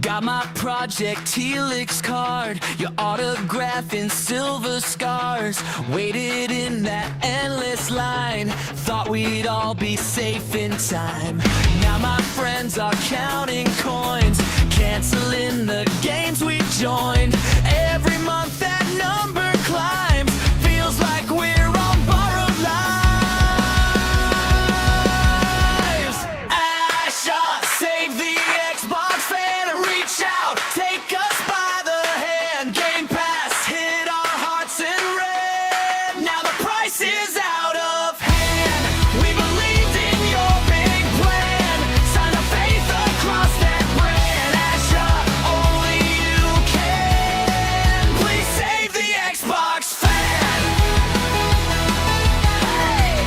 Got my Project Helix card, your autograph in silver scars. Waited in that endless line, thought we'd all be safe in time. Now my friends are counting coins, canceling the games we joined. Every month that number climbs, feels like we're on borrowed lives. Asha, save the Xbox fan, reach out, take us by the hand. Game Pass hit our hearts in red, now the price is out of hand. We believed in your big plan, sign of faith across that brand. Asha, only you can, please save the Xbox fan. Hey!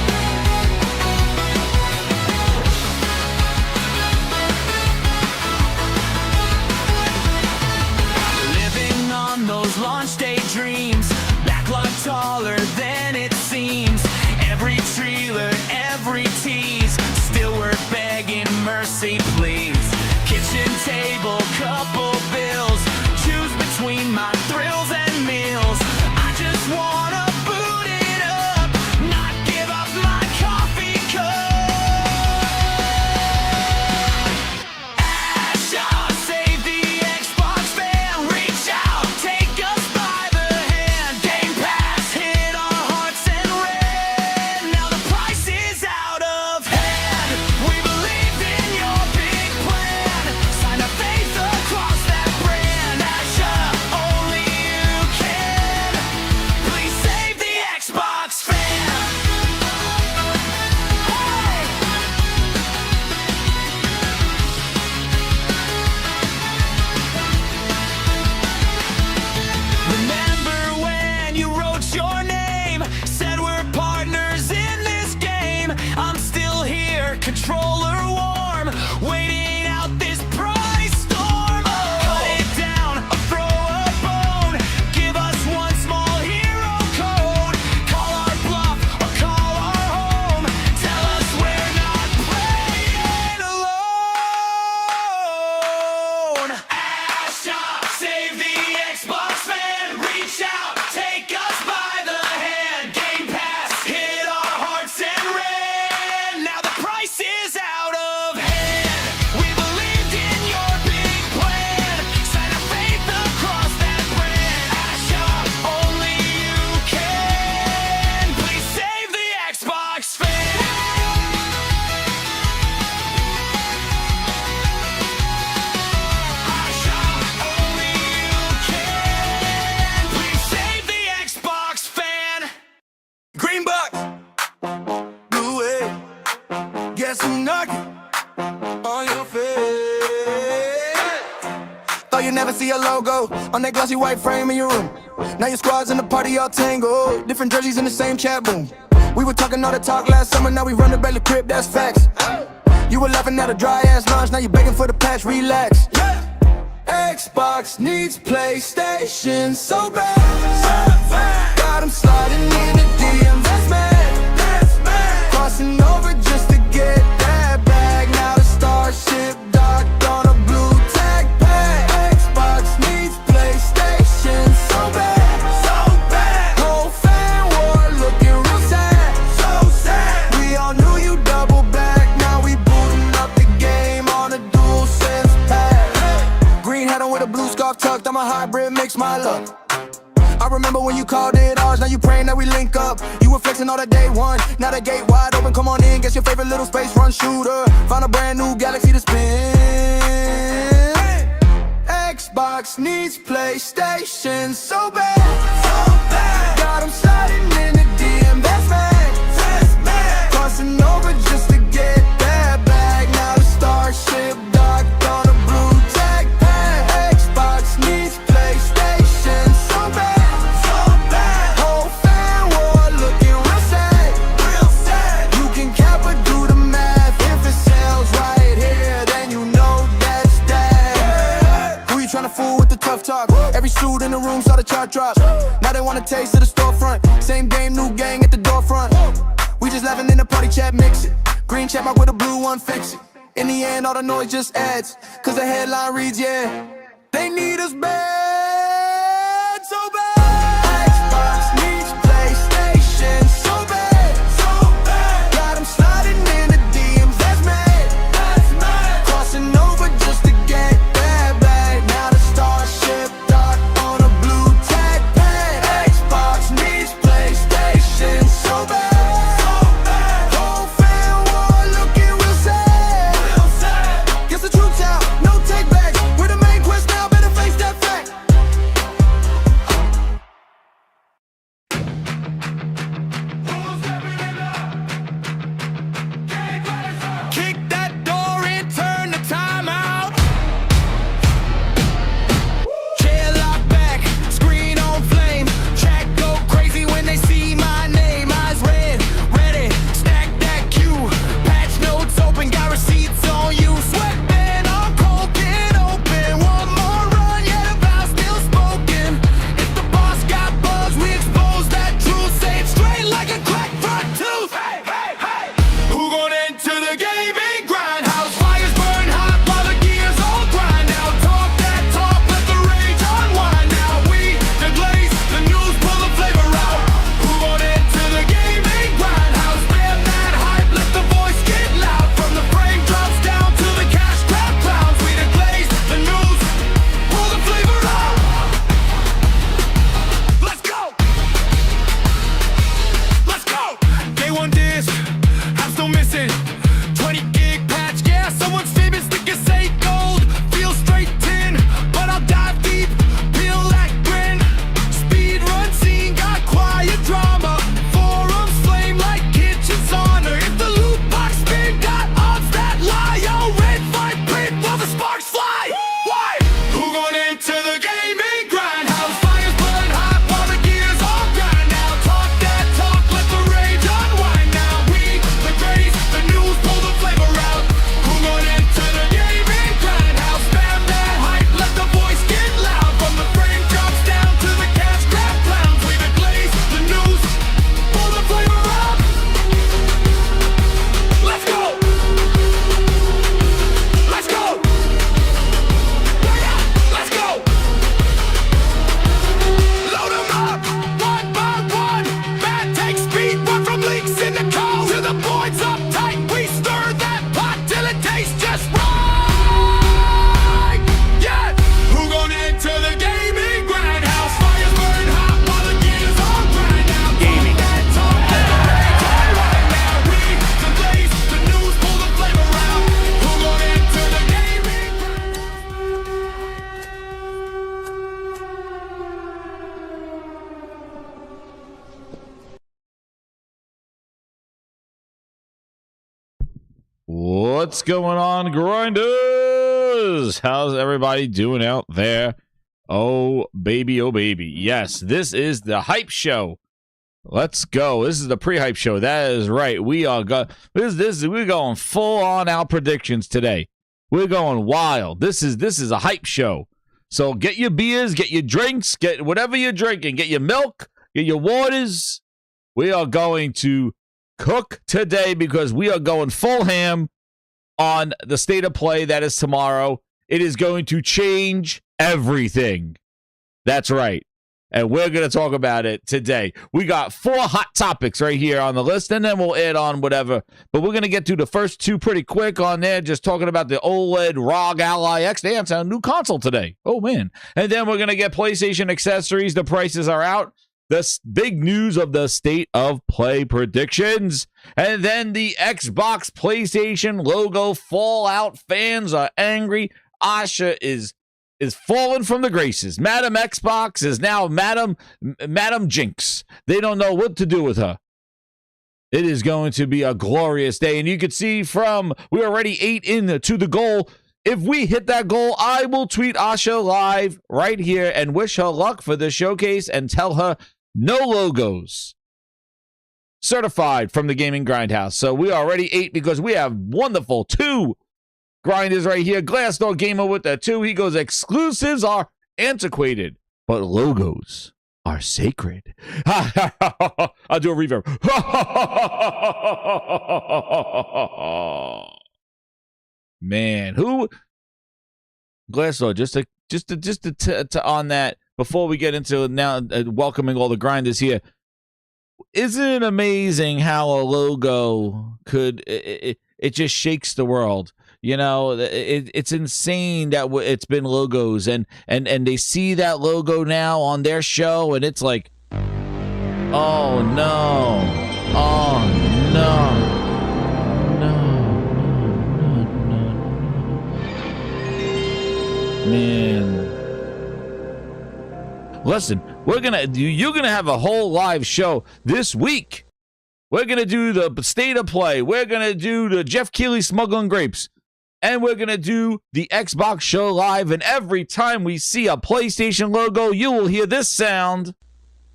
Living on those launch day dreams, backlog taller than it seems. Every trailer, every tease, still we're begging mercy please. Kitchen table, couple bills, choose between my thrills and meals. I just wanna boot it up, not give up my coffee cup. Asha, save the Xbox fan, reach out, take us by the hand. Game Pass hit our hearts in red, now the price is out of hand. We believed in your big plan, sign of faith across that brand. Asha, only you can, please save the Xbox fan. Hey! Remember when you wrote your name, said we're partners in this game. I'm still here, controller warm, waiting out this price storm. Cut it down, or throw a bone, give us one small hero code. Call our bluff or call our home, tell us we're not playing alone. Asha, save the Xbox fan, reach out, take us by the hand. Game Pass hit our hearts in red, now the price is out of hand. We believed in your big plan, sign of faith across that brand. Asha, only you can, please save the Xbox fan. Asha, only you can, please save the Xbox fan. Green box, blue wave, guess I'm knocking on your face. Thought you'd never see a logo on that glossy white frame in your room. Now your squad's in the party all tango, different jerseys in the same chat room. We were talking all the talk last summer, now we run the Baylor crib, that's facts. You were laughing at a dry ass lunch, now you begging for the patch, relax. Xbox needs PlayStation so bad. Got 'em sliding in the DMs, that's mad. Crossing over just to get that bag. Now the Starship docked on a blue tag pad. Xbox needs PlayStation so bad. Whole fan war looking real sad. We all knew you double back, now we booting up the game on a dual sense pad. Green hat on with a blue scarf tucked, I'm a hybrid, mix my luck. I remember when you called it ours, now you praying that we link up. You were flexing all that day one, now the gate wide open, come on in, guess your favorite little space run shooter. Found a brand new galaxy to spin. Xbox needs PlayStation so bad. Got 'em sliding in the DM, that's mad. Crossing over just to get that bag. Now the Starship docked on a blue tag pad. Xbox needs PlayStation so bad. Whole fan war looking real sad. You can cap or do the math, if it sells right here, then you know that's that. Who you tryna fool with the tough talk? Every suit in the room saw the chart drop. Now they want a taste of the storefront. Same game, new gang at the door front. We just laughing in the party chat, mix it. Green check mark with a blue one, fix it. In the end, all the noise just adds, cause the headline reads, yeah, they need us bad, so bad. Xbox needs PlayStation, so bad, so bad. Got them sliding in the DMs, that's mad. Crossing over just to get that bag. Now the Starship dock on a blue tag pad. Xbox needs PlayStation, so bad. What's going on, grinders? How's everybody doing out there? Oh baby, oh baby. Yes, this is the hype show. Let's go. This is the pre-hype show. That is right. We are we're going full on out predictions today. We're going wild. This is a hype show. So get your beers, get your drinks, get whatever you're drinking, get your milk, get your waters. We are going to cook today because we are going full ham on the state of play that is tomorrow. It is going to change everything. That's right. And we're going to talk about it today. We got 4 hot topics right here on the list, and then we'll add on whatever. But we're going to get to the first 2 pretty quick on there, just talking about the OLED ROG Ally X. They announced a new console today. Oh, man. And then we're going to get PlayStation accessories. The prices are out. The big news of the state of play predictions. And then the Xbox PlayStation logo fallout. Fans are angry. Asha is fallen from the graces. Madam Xbox is now Madam Jinx. They don't know what to do with her. It is going to be a glorious day. And you can see we're already 8 into the goal. If we hit that goal, I will tweet Asha live right here and wish her luck for the showcase and tell her no logos. Certified from the Gaming Grindhouse. So we are already 8 because we have wonderful 2 grinders right here. Glassdoor Gamer with the 2. He goes, exclusives are antiquated, but logos are sacred. I'll do a reverb. Man, who Glassdoor, just on that before we get into now welcoming all the grinders here. Isn't it amazing how a logo could it just shakes the world? You know, it's insane that it's been logos and they see that logo now on their show and it's like, oh no, oh no. Man, listen, you're gonna have a whole live show this week. We're gonna do the state of play. We're gonna do the Jeff Keighley smuggling grapes, and we're gonna do the Xbox show live. And every time we see a PlayStation logo, you will hear this sound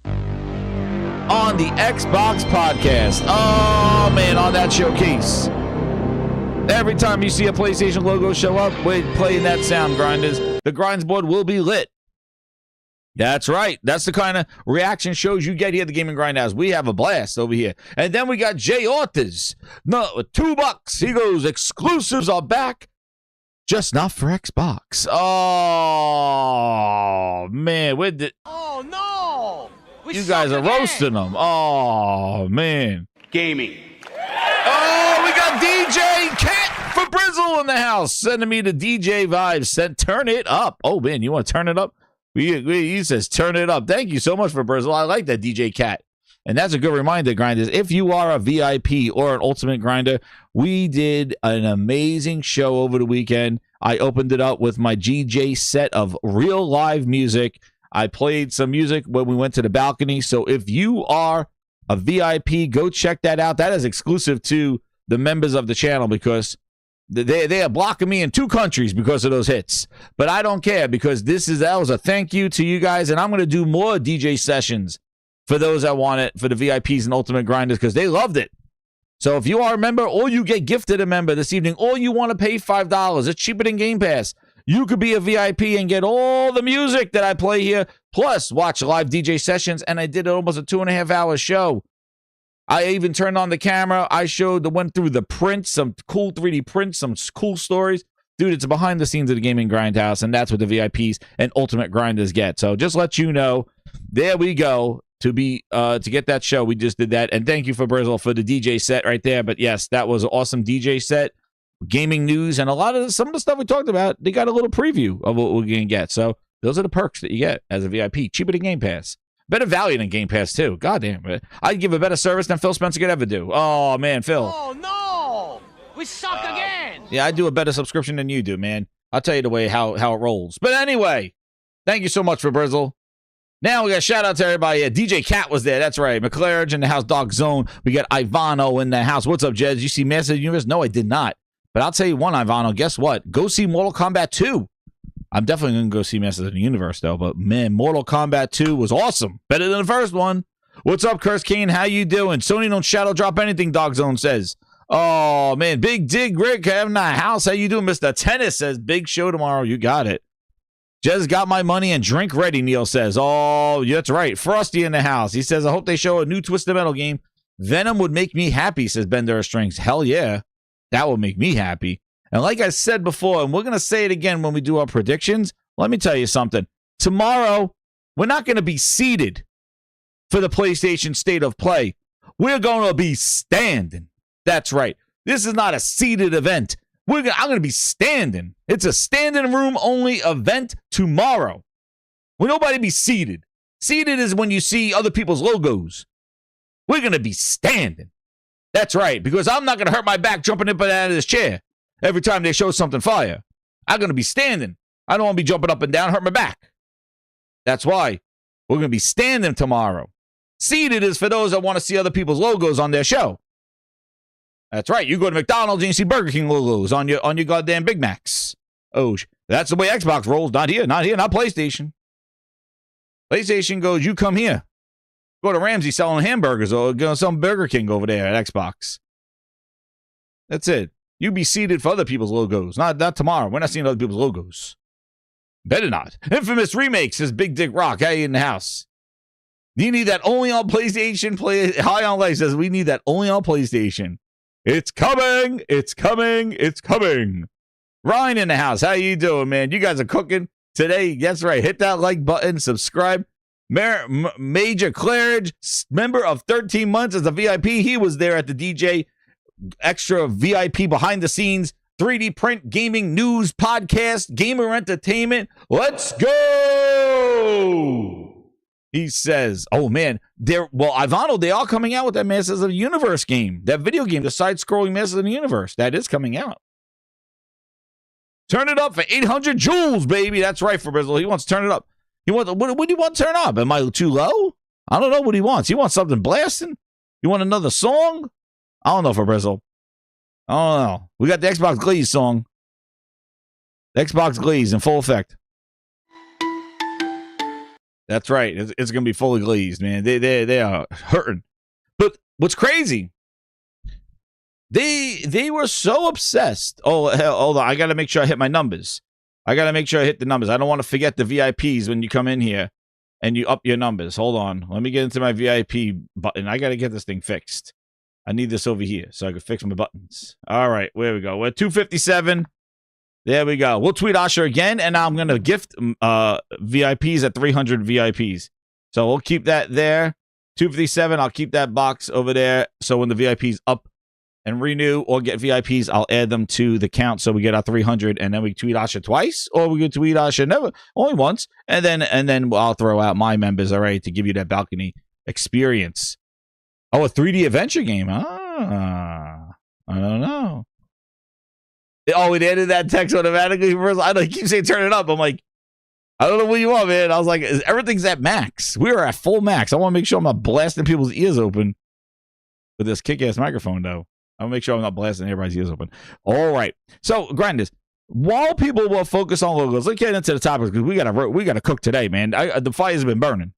on the Xbox podcast. Oh man, on that showcase. Every time you see a PlayStation logo show up, we're playing that sound, grinders. The Grinds board will be lit. That's right. That's the kind of reaction shows you get here at the Gaming Grindhouse. We have a blast over here. And then we got Jay Ortiz. No, $2. He goes, exclusives are back, just not for Xbox. Oh, man. Oh, no! You guys are roasting them. Oh, man. Gaming. Oh, we got DJ Cat for Brizzle in the house. Sending me the DJ vibes. Said, turn it up. Oh, man, you want to turn it up? He says, turn it up. Thank you so much for Brizzle. I like that, DJ Cat. And that's a good reminder, grinders. If you are a VIP or an Ultimate Grinder, we did an amazing show over the weekend. I opened it up with my GJ set of real live music. I played some music when we went to the balcony. So if you are a VIP, go check that out. That is exclusive to the members of the channel because they are blocking me in 2 countries because of those hits. But I don't care because that was a thank you to you guys. And I'm going to do more DJ sessions for those that want it, for the VIPs and Ultimate Grinders, because they loved it. So if you are a member or you get gifted a member this evening or you want to pay $5, it's cheaper than Game Pass. You could be a VIP and get all the music that I play here, plus watch live DJ sessions. And I did almost a 2.5-hour show. I even turned on the camera. I went through the prints, some cool 3D prints, some cool stories. Dude, it's behind the scenes of the Gaming Grindhouse, and that's what the VIPs and Ultimate Grinders get. So just let you know, there we go. To get that show, we just did that. And thank you for Brizzle for the DJ set right there. But yes, that was an awesome DJ set. Gaming news and some of the stuff we talked about, they got a little preview of what we're going to get. So those are the perks that you get as a VIP. Cheaper than Game Pass. Better value than Game Pass, too. God damn it. I'd give a better service than Phil Spencer could ever do. Oh, man, Phil. Oh, no! We suck again! Yeah, I do a better subscription than you do, man. I'll tell you the way how it rolls. But anyway, thank you so much for Brizzle. Now we got shout out to everybody. Yeah, DJ Cat was there. That's right. McClarridge in the house. Dog Zone. We got Ivano in the house. What's up, Jez? You see Master of the Universe? No, I did not. But I'll tell you one, Ivano. Guess what? Go see Mortal Kombat 2. I'm definitely going to go see Masters of the Universe, though. But, man, Mortal Kombat 2 was awesome. Better than the first one. What's up, Curse Kane? How you doing? Sony don't shadow drop anything, Dog Zone says. Oh, man. Big Dig Rick having a house. How you doing, Mr. Tennis says. Big show tomorrow. You got it. Jez got my money and drink ready, Neil says. Oh, yeah, that's right. Frosty in the house. He says, I hope they show a new Twisted Metal game. Venom would make me happy, says Bender Strings. Hell yeah. That would make me happy. And like I said before, and we're going to say it again when we do our predictions, let me tell you something. Tomorrow, we're not going to be seated for the PlayStation State of Play. We're going to be standing. That's right. This is not a seated event. I'm going to be standing. It's a standing room only event tomorrow. Will nobody be seated? Seated is when you see other people's logos. We're going to be standing. That's right, because I'm not going to hurt my back jumping up and out of this chair every time they show something fire. I'm going to be standing. I don't want to be jumping up and down, hurt my back. That's why we're going to be standing tomorrow. Seated is for those that want to see other people's logos on their show. That's right. You go to McDonald's and you see Burger King logos on your goddamn Big Macs. Oh, that's the way Xbox rolls. Not here, not PlayStation. PlayStation goes, you come here. Go to Ramsey selling hamburgers or go to some Burger King over there at Xbox. That's it. You be seated for other people's logos. Not tomorrow. We're not seeing other people's logos. Better not. Infamous Remake says Big Dick Rock. How you in the house? Do you need that only on PlayStation? High on Life says we need that only on PlayStation. It's coming. It's coming. It's coming. Ryan in the house. How you doing, man? You guys are cooking today. That's right. Hit that like button. Subscribe. Major Claridge, member of 13 months as a VIP. He was there at the DJ extra VIP behind the scenes 3D print gaming news podcast gamer entertainment. Let's go. He says, oh man, Ivano, they are coming out with that Masters of the Universe game, that video game, the side-scrolling Masters of the Universe. That is coming out. Turn it up for 800 joules, baby. That's right, for Brizzle. He wants to turn it up. What do you want to turn up? Am I too low? I don't know what he wants. He wants something blasting? You want another song? I don't know, for Brizzle. I don't know. We got the Xbox Glaze song. The Xbox Glaze in full effect. That's right. It's going to be fully glazed, man. They are hurting. But what's crazy, they were so obsessed. Oh, hell, hold on. I got to make sure I hit my numbers. I got to make sure I hit the numbers. I don't want to forget the VIPs when you come in here and you up your numbers. Hold on. Let me get into my VIP button. I got to get this thing fixed. I need this over here so I can fix my buttons. All right. There we go. We're 257. There we go. We'll tweet Asha again, and I'm going to gift VIPs at 300 VIPs. So we'll keep that there. 257, I'll keep that box over there. So when the VIPs up and renew or get VIPs, I'll add them to the count so we get our 300, and then we tweet Asha twice, or we could tweet Asha only once, and then I'll throw out my members, all right, to give you that balcony experience. Oh, a 3D adventure game. I don't know. Oh, it added that text automatically. I know, he keeps saying turn it up. I'm like, I don't know what you want, man. I was like, everything's at max. We are at full max. I want to make sure I'm not blasting people's ears open with this kick-ass microphone, though. I want to make sure I'm not blasting everybody's ears open. All right. So, grinders, while people will focus on logos, let's get into the topics because we gotta cook today, man. The fire's been burning.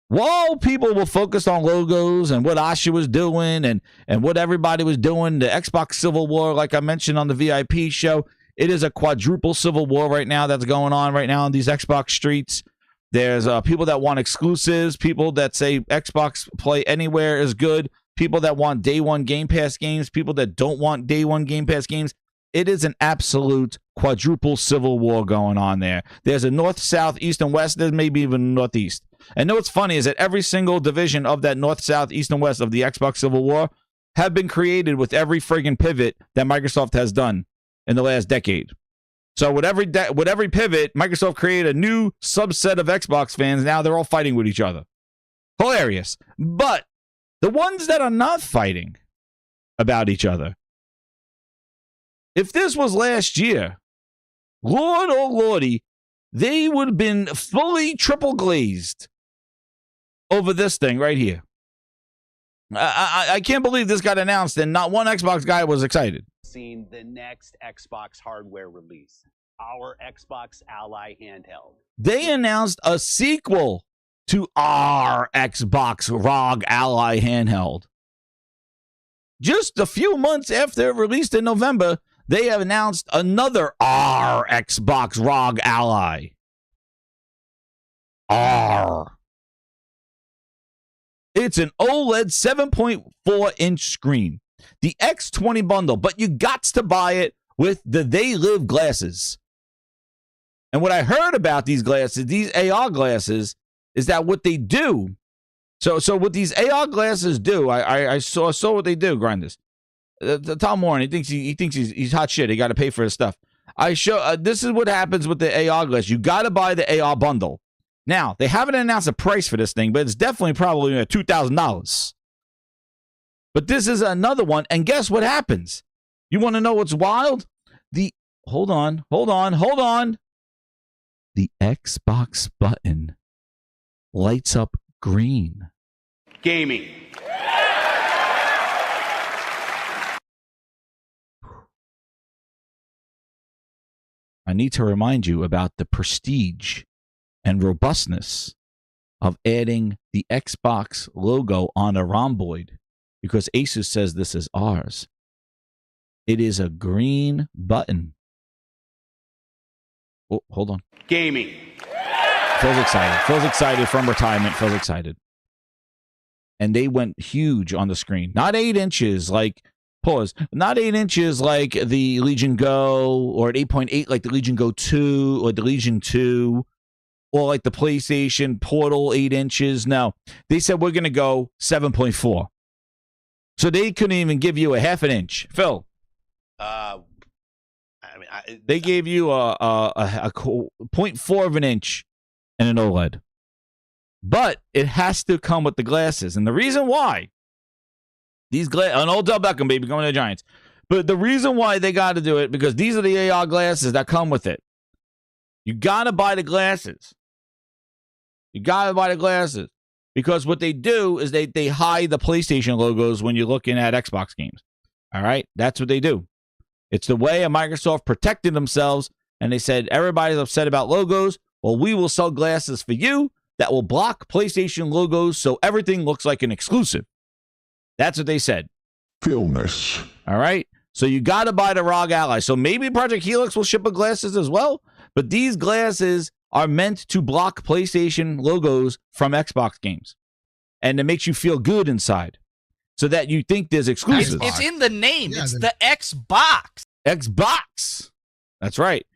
While people will focus on logos and what Asha was doing and what everybody was doing, the Xbox Civil War, like I mentioned on the VIP show, it is a quadruple civil war right now that's going on right now in these Xbox streets. There's people that want exclusives, people that say Xbox Play Anywhere is good, people that want day one Game Pass games, people that don't want day one Game Pass games. It is an absolute quadruple civil war going on there. There's a north, south, east, and west. There's maybe even northeast. And know what's funny is that every single division of that north, south, east, and west of the Xbox Civil War have been created with every friggin' pivot that Microsoft has done in the last decade. So with every pivot, Microsoft created a new subset of Xbox fans. Now they're all fighting with each other. Hilarious. But the ones that are not fighting about each other, if this was last year, Lord oh Lordy, they would have been fully triple glazed over this thing right here. I can't believe this got announced and not one Xbox guy was excited. Seen the next Xbox hardware release, our Xbox Ally handheld. They announced a sequel to our Xbox ROG Ally handheld. Just a few months after it released in November, they have announced another R Xbox ROG Ally. R. It's an OLED 7.4-inch screen. The X20 bundle, but you got to buy it with the They Live glasses. And what I heard about these glasses, these AR glasses, is that what they do. So what these AR glasses do, I saw what they do, grinders. Tom Warren, he thinks he's hot shit. He got to pay for his stuff. This is what happens with the AR glass. You got to buy the AR bundle. Now, they haven't announced a price for this thing, but it's definitely probably $2,000. But this is another one, and guess what happens? You want to know what's wild? Hold on. The Xbox button lights up green. Gaming. I need to remind you about the prestige and robustness of adding the Xbox logo on a rhomboid because Asus says this is ours. It is a green button. Oh, hold on. Gaming. Feels excited from retirement. Feels excited. And they went huge on the screen. Not 8 inches like Pause. Not 8 inches like the Legion Go, or at 8.8 like the Legion Go 2 or the Legion 2, or like the PlayStation Portal 8 inches. No, they said we're going to go 7.4. So they couldn't even give you a half an inch. Phil. They gave you a 0.4 of an inch and an OLED. But it has to come with the glasses. And the reason why, these an Odell Beckham, baby, going to the Giants. But the reason why they got to do it, because these are the AR glasses that come with it. You got to buy the glasses. You got to buy the glasses. Because what they do is they hide the PlayStation logos when you're looking at Xbox games. All right? That's what they do. It's the way of Microsoft protecting themselves. And they said, everybody's upset about logos. Well, we will sell glasses for you that will block PlayStation logos so everything looks like an exclusive. That's what they said. Illness. All right? So you got to buy the ROG Ally. So maybe Project Helix will ship glasses as well. But these glasses are meant to block PlayStation logos from Xbox games. And it makes you feel good inside. So that you think there's exclusives. It's in the name. Yeah, it's the Xbox. Xbox. That's right.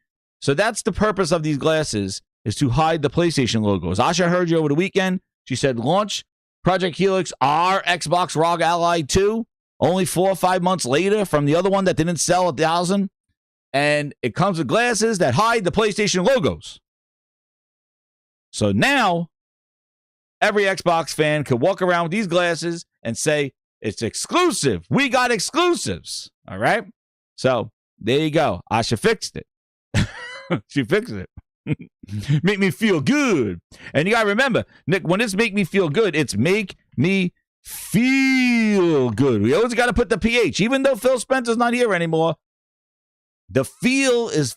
So that's the purpose of these glasses, is to hide the PlayStation logos. Asha heard you over the weekend. She said, launch Project Helix, our Xbox ROG Ally 2, only 4 or 5 months later from the other one that didn't sell 1,000. And it comes with glasses that hide the PlayStation logos. So now, every Xbox fan could walk around with these glasses and say, it's exclusive. We got exclusives. All right? So, there you go. Asha fixed it. She fixed it. Make me feel good. And you got to remember, Nick, when it's make me feel good, it's make me feel good. We always got to put the PH. Even though Phil Spencer's not here anymore, the feel is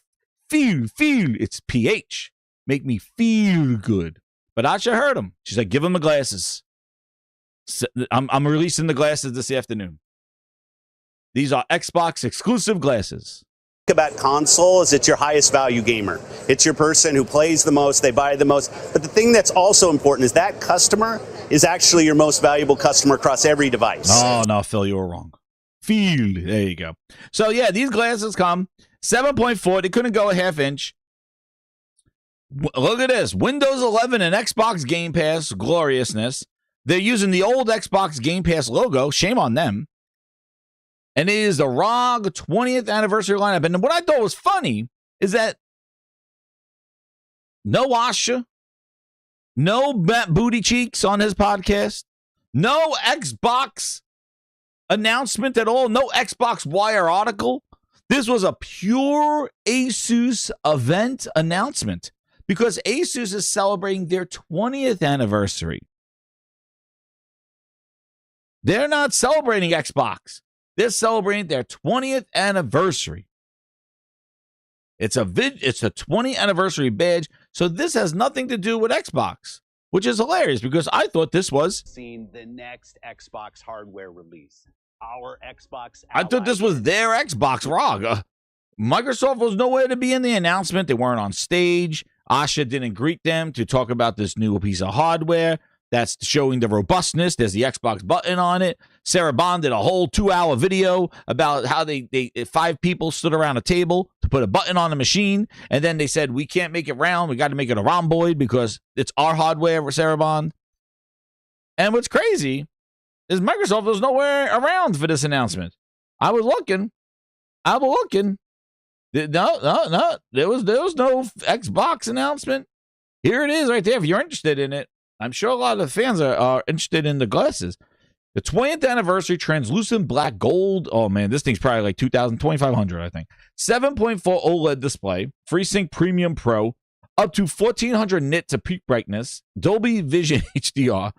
feel. It's PH. Make me feel good. But Asha heard him. She said, give him the glasses. I'm releasing the glasses this afternoon. These are Xbox exclusive glasses. About console is it's your highest value gamer. It's your person who plays the most, they buy the most. But the thing that's also important is that customer is actually your most valuable customer across every device. Oh, no, Phil, you were wrong. Feel. There you go. So, yeah, these glasses come 7.4. They couldn't go a half inch. Look at this. Windows 11 and Xbox Game Pass gloriousness. They're using the old Xbox Game Pass logo. Shame on them. And it is the ROG 20th anniversary lineup. And what I thought was funny is that no Asha, no Matt Booty Cheeks on his podcast, no Xbox announcement at all, no Xbox Wire article. This was a pure Asus event announcement because Asus is celebrating their 20th anniversary. They're not celebrating Xbox. They're celebrating their 20th anniversary. It's a 20th anniversary badge, so this has nothing to do with Xbox, which is hilarious because I thought this was Seen the next Xbox hardware release. Our Xbox I thought this was their Xbox ROG. Microsoft was nowhere to be in the announcement. They weren't on stage. Asha didn't greet them to talk about this new piece of hardware that's showing the robustness. There's the Xbox button on it. Sarah Bond did a whole 2-hour video about how they 5 people stood around a table to put a button on the machine. And then they said, we can't make it round. We got to make it a rhomboid because it's our hardware for Sarah Bond. And what's crazy is Microsoft was nowhere around for this announcement. I was looking. No. There was no Xbox announcement. Here it is right there. If you're interested in it, I'm sure a lot of the fans are interested in the glasses. The 20th anniversary translucent black gold. Oh, man, this thing's probably like $2,500, I think. 7.4 OLED display, FreeSync Premium Pro, up to 1400 nit to peak brightness, Dolby Vision HDR.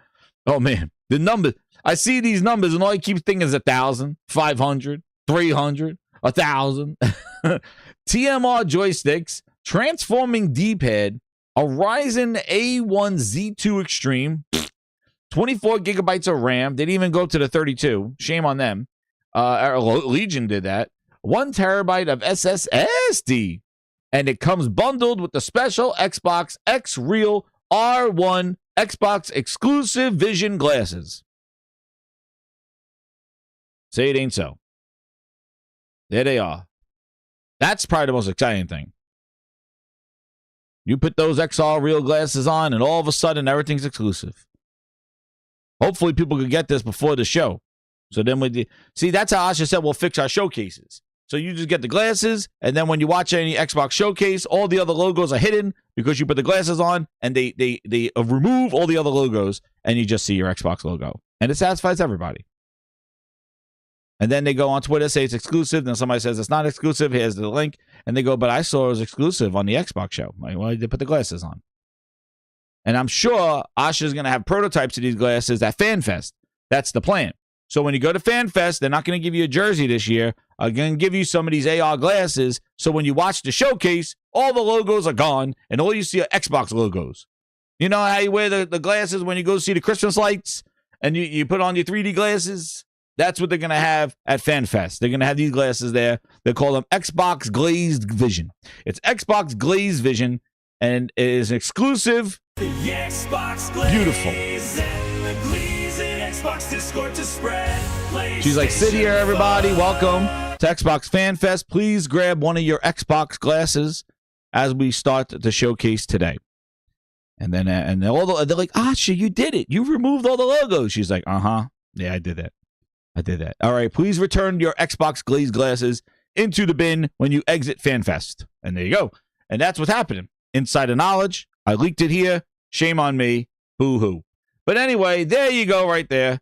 Oh, man, the numbers. I see these numbers, and all I keep thinking is 1,000, 500, 300, 1,000. TMR joysticks, transforming D-pad, a Ryzen A1 Z2 Extreme, 24 gigabytes of RAM. They didn't even go to the 32. Shame on them. Legion did that. 1 terabyte of SSD. And it comes bundled with the special Xbox X Real R1 Xbox exclusive vision glasses. Say it ain't so. There they are. That's probably the most exciting thing. You put those XR real glasses on, and all of a sudden, everything's exclusive. Hopefully, people could get this before the show. So then see, that's how Asha said we'll fix our showcases. So you just get the glasses, and then when you watch any Xbox showcase, all the other logos are hidden because you put the glasses on, and they remove all the other logos, and you just see your Xbox logo. And it satisfies everybody. And then they go on Twitter, say it's exclusive. Then somebody says it's not exclusive. Here's the link. And they go, but I saw it was exclusive on the Xbox show. I'm like, well, they put the glasses on. And I'm sure Asha's going to have prototypes of these glasses at FanFest. That's the plan. So when you go to FanFest, they're not going to give you a jersey this year. They're going to give you some of these AR glasses. So when you watch the showcase, all the logos are gone, and all you see are Xbox logos. You know how you wear the glasses when you go see the Christmas lights, and you put on your 3D glasses? That's what they're going to have at FanFest. They're going to have these glasses there. They call them Xbox Glazed Vision. It's Xbox Glazed Vision, and it is exclusive. The Xbox Glaze Beautiful. And the Glaze and Xbox Discord to spread. She's like, sit here, everybody. Welcome to Xbox FanFest. Please grab one of your Xbox glasses as we start the showcase today. And then they're like, Asha, you did it. You removed all the logos. She's like, yeah, I did that. All right, please return your Xbox Glazed glasses into the bin when you exit FanFest. And there you go. And that's what's happening. Insider knowledge. I leaked it here. Shame on me. Boo-hoo. But anyway, there you go right there.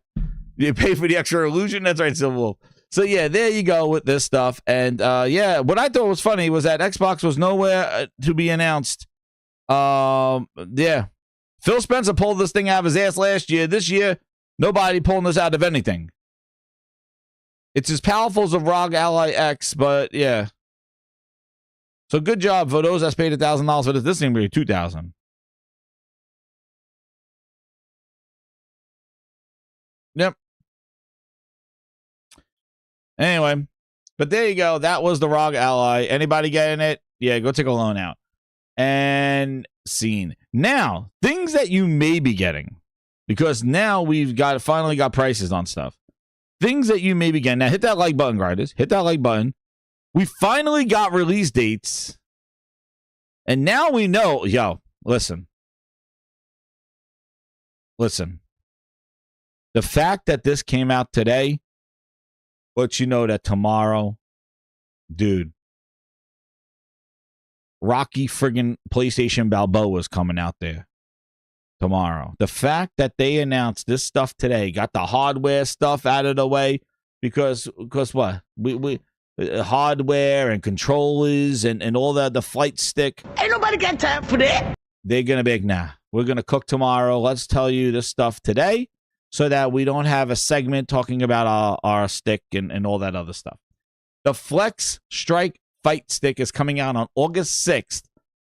You pay for the extra illusion. That's right, Silver Wolf. So, yeah, there you go with this stuff. And, yeah, what I thought was funny was that Xbox was nowhere to be announced. Yeah. Phil Spencer pulled this thing out of his ass last year. This year, nobody pulling this out of anything. It's as powerful as a ROG Ally X, but yeah. So good job for those that paid $1,000 for this. This thing will be $2,000. Yep. Anyway, but there you go. That was the ROG Ally. Anybody getting it? Yeah, go take a loan out. And scene. Now, things that you may be getting, because now we've finally got prices on stuff. Things that you may be getting. Now, hit that like button, grinders. Hit that like button. We finally got release dates. And now we know. Yo, listen. The fact that this came out today lets you know that tomorrow, dude, Rocky friggin' PlayStation Balboa is coming out there tomorrow. The fact that they announced this stuff today, got the hardware stuff out of the way, because what? We hardware and controllers and all that, the flight stick. Ain't nobody got time for that. They're going to be like, nah, we're going to cook tomorrow. Let's tell you this stuff today so that we don't have a segment talking about our stick and all that other stuff. The Flex Strike Fight Stick is coming out on August 6th.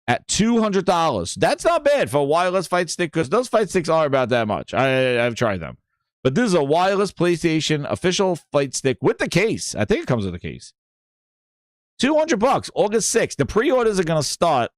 At $200. That's not bad for a wireless fight stick, because those fight sticks are about that much. I've tried them. But this is a wireless PlayStation official fight stick with the case. I think it comes with a case. $200, August 6th. The pre-orders are going to start.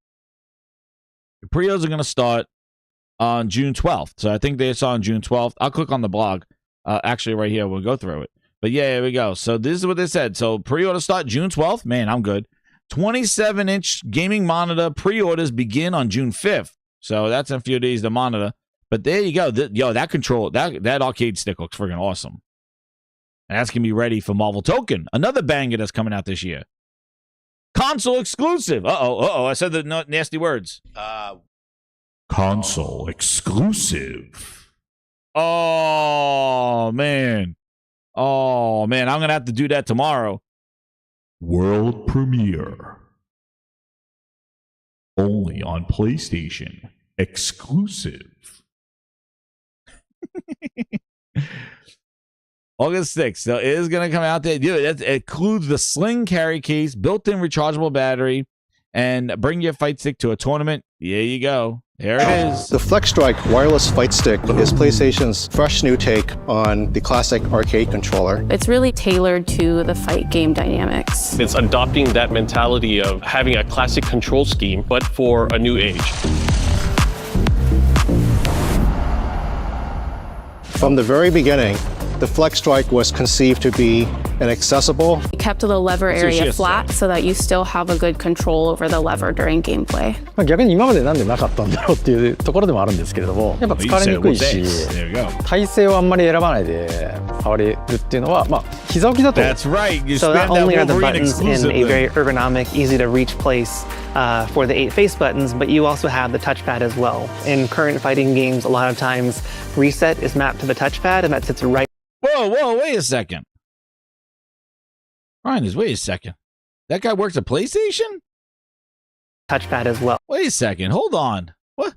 On June 12th. So I think they saw on June 12th. I'll click on the blog. Actually, right here. We'll go through it. But yeah, here we go. So this is what they said. So pre-orders start June 12th. Man, I'm good. 27-inch gaming monitor pre-orders begin on June 5th. So that's in a few days, the monitor. But there you go. That control, that arcade stick looks friggin' awesome. And that's going to be ready for Marvel Token. Another banger that's coming out this year. Console exclusive. Uh-oh. I said the nasty words. Console exclusive. Oh, man. I'm going to have to do that tomorrow. World premiere. Only on PlayStation. Exclusive. August 6th. So it is going to come out there. Dude, it includes the sling carry case, built-in rechargeable battery, and bring your fight stick to a tournament. There you go. There it is. The Flex Strike wireless fight stick is PlayStation's fresh new take on the classic arcade controller. It's really tailored to the fight game dynamics. It's adopting that mentality of having a classic control scheme, but for a new age. From the very beginning, The Flex Strike was conceived to be inaccessible. We kept the lever area flat so that you still have a good control over the lever during gameplay. 逆に今までなんでなかったんだろうっていうところでもあるんですけれども、やっぱ疲れにくいし、体勢をあんまり選ばないで触れるっていうのは、まあ膝置きだと。That's right. You so spend not only that are the Wolverine buttons in a very ergonomic, easy to reach place for the 8 face buttons, but you also have the touchpad as well. In current fighting games, a lot of times reset is mapped to the touchpad, and that sits right. Whoa, wait a second. Ryan, wait a second. That guy works at PlayStation? Touchpad as well. Wait a second. Hold on. What?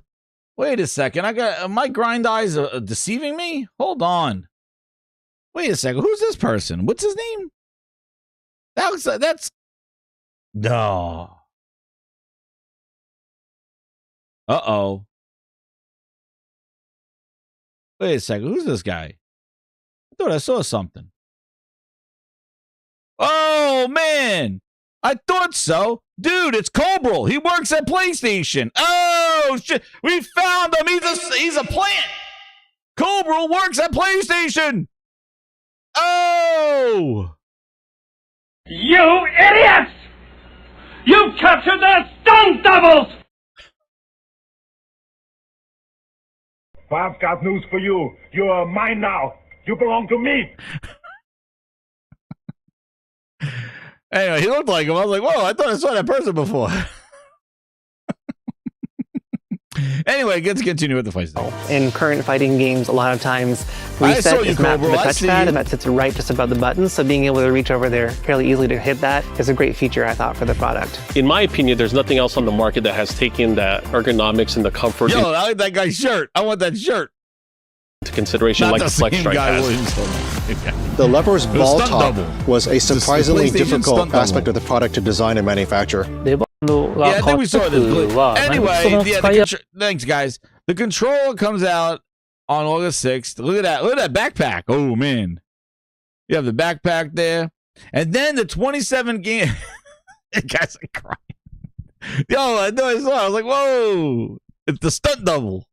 Wait a second. I got my grind eyes deceiving me? Hold on. Wait a second. Who's this person? What's his name? That's no. Uh-oh. Wait a second. Who's this guy? I thought I saw something. Oh, man. I thought so. Dude, it's Cobral. He works at PlayStation. Oh, shit. We found him. He's a plant. Cobral works at PlayStation. Oh. You idiots! You've captured the stunt doubles! I've got news for you. You're mine now. You belong to me. Anyway, he looked like him. I was like, whoa, I thought I saw that person before. Anyway, let's continue with the fight. In current fighting games, a lot of times reset is mapped to the touchpad, and that sits right just above the button. So being able to reach over there fairly easily to hit that is a great feature, I thought, for the product. In my opinion, there's nothing else on the market that has taken that ergonomics and the comfort Yo, I like that guy's shirt. I want that shirt. into consideration, like the Flex Strike has. The lever's ball top was a surprisingly difficult aspect of the product to design and manufacture. Yeah, I think we saw this. Anyway, thanks, guys. The controller comes out on August 6th. Look at that. Look at that backpack. Oh, man. You have the backpack there. And then the 27 game. Guys are crying. Yo, I know I saw it. I was like, whoa. It's the stunt double.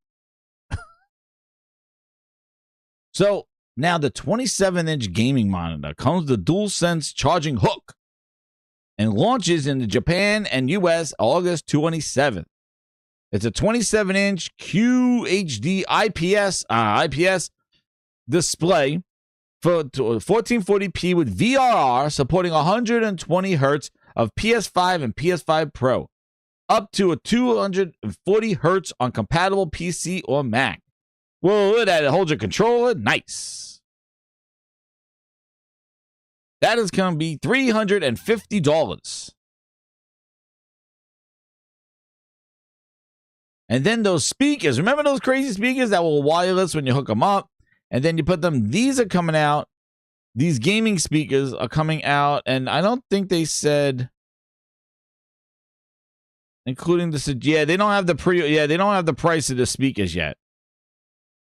So now the 27-inch gaming monitor comes with the DualSense charging hook and launches in Japan and US August 27th. It's a 27-inch QHD IPS display for 1440p with VRR supporting 120 hertz of PS5 and PS5 Pro, up to a 240 hertz on compatible PC or Mac. Whoa, look at that. It holds your controller. Nice. That is going to be $350. And then those speakers. Remember those crazy speakers that were wireless when you hook them up? And then you put them. These are coming out. These gaming speakers are coming out. And I don't think they said, including the, yeah, they don't have the they don't have the price of the speakers yet.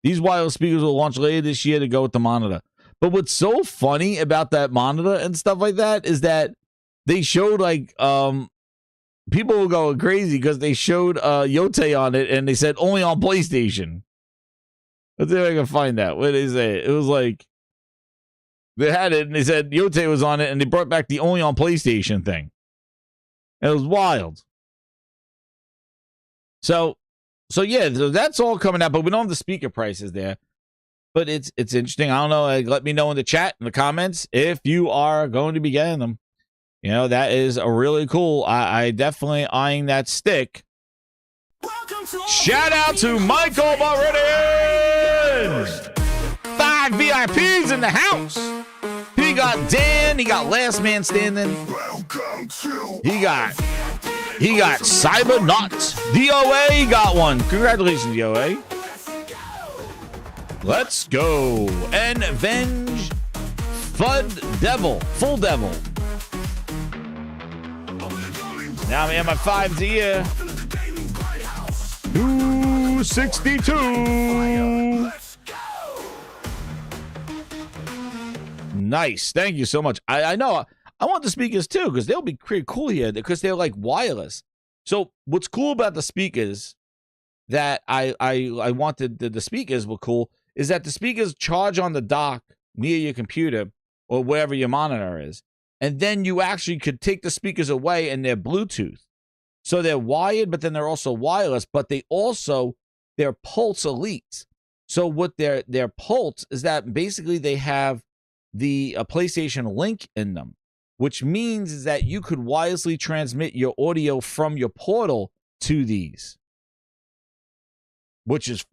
These wireless speakers will launch later this year to go with the monitor. But what's so funny about that monitor and stuff like that is that they showed like people will go crazy because they showed Yote on it and they said only on PlayStation. Let's see if I can find that. What did they say? It was like they had it and they said Yote was on it and they brought back the only on PlayStation thing. And it was wild. So yeah, so that's all coming out, but we don't have the speaker prices there. But it's interesting. I don't know. Let me know in the chat, in the comments, if you are going to be getting them. You know, that is a really cool. I definitely eyeing that stick. Shout out to Michael Moradin! 5 VIPs in the house. He got Dan. He got Last Man Standing. He got Cybernuts. DOA got one. Congratulations, DOA. Let's go. And Venge Full Devil. Now I'm in my 5's here. 262. Nice. Thank you so much. I know. I want the speakers too because they'll be pretty cool here because they're like wireless. So what's cool about the speakers that I wanted the speakers were cool is that the speakers charge on the dock near your computer or wherever your monitor is. And then you actually could take the speakers away and they're Bluetooth. So they're wired, but then they're also wireless, but they're Pulse Elites. So what their Pulse is that basically they have the PlayStation Link in them, which means is that you could wirelessly transmit your audio from your Portal to these, which is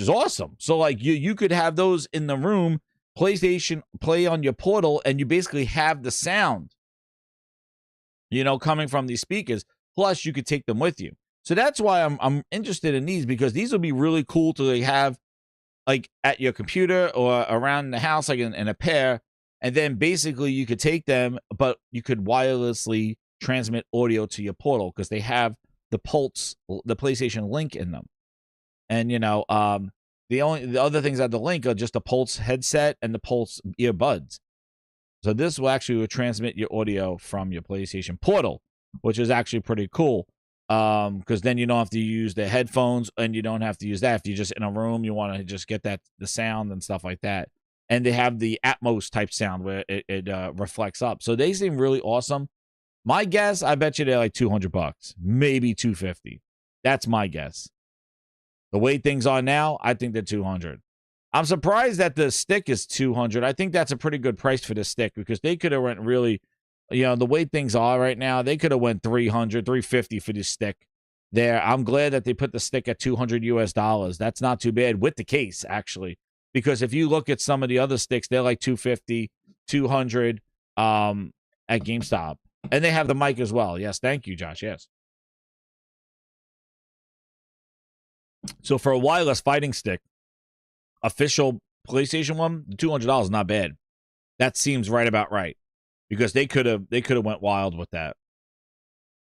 awesome. So like you could have those in the room, PlayStation play on your Portal, and you basically have the sound, coming from these speakers. Plus, you could take them with you. So that's why I'm interested in these, because these will be really cool to have like at your computer or around the house, like in a pair. And then basically you could take them, but you could wirelessly transmit audio to your Portal because they have the Pulse, the PlayStation Link in them. And, the other things at the Link are just the Pulse headset and the Pulse earbuds. So this will actually transmit your audio from your PlayStation Portal, which is actually pretty cool. Because then you don't have to use the headphones, and you don't have to use that. If you're just in a room, you want to just get the sound and stuff like that. And they have the Atmos type sound where it reflects up. So they seem really awesome. My guess, I bet you they're like $200, maybe $250. That's my guess. The way things are now, I think they're $200. I'm surprised that the stick is $200. I think that's a pretty good price for the stick, because they could have went really, the way things are right now, they could have went $300, $350 for the stick there. I'm glad that they put the stick at $200 US. That's not too bad with the case, actually. Because if you look at some of the other sticks, they're like $250, $200 at GameStop. And they have the mic as well. Yes, thank you, Josh. Yes. So for a wireless fighting stick, official PlayStation one, $200 is not bad. That seems right about right, because they could have went wild with that.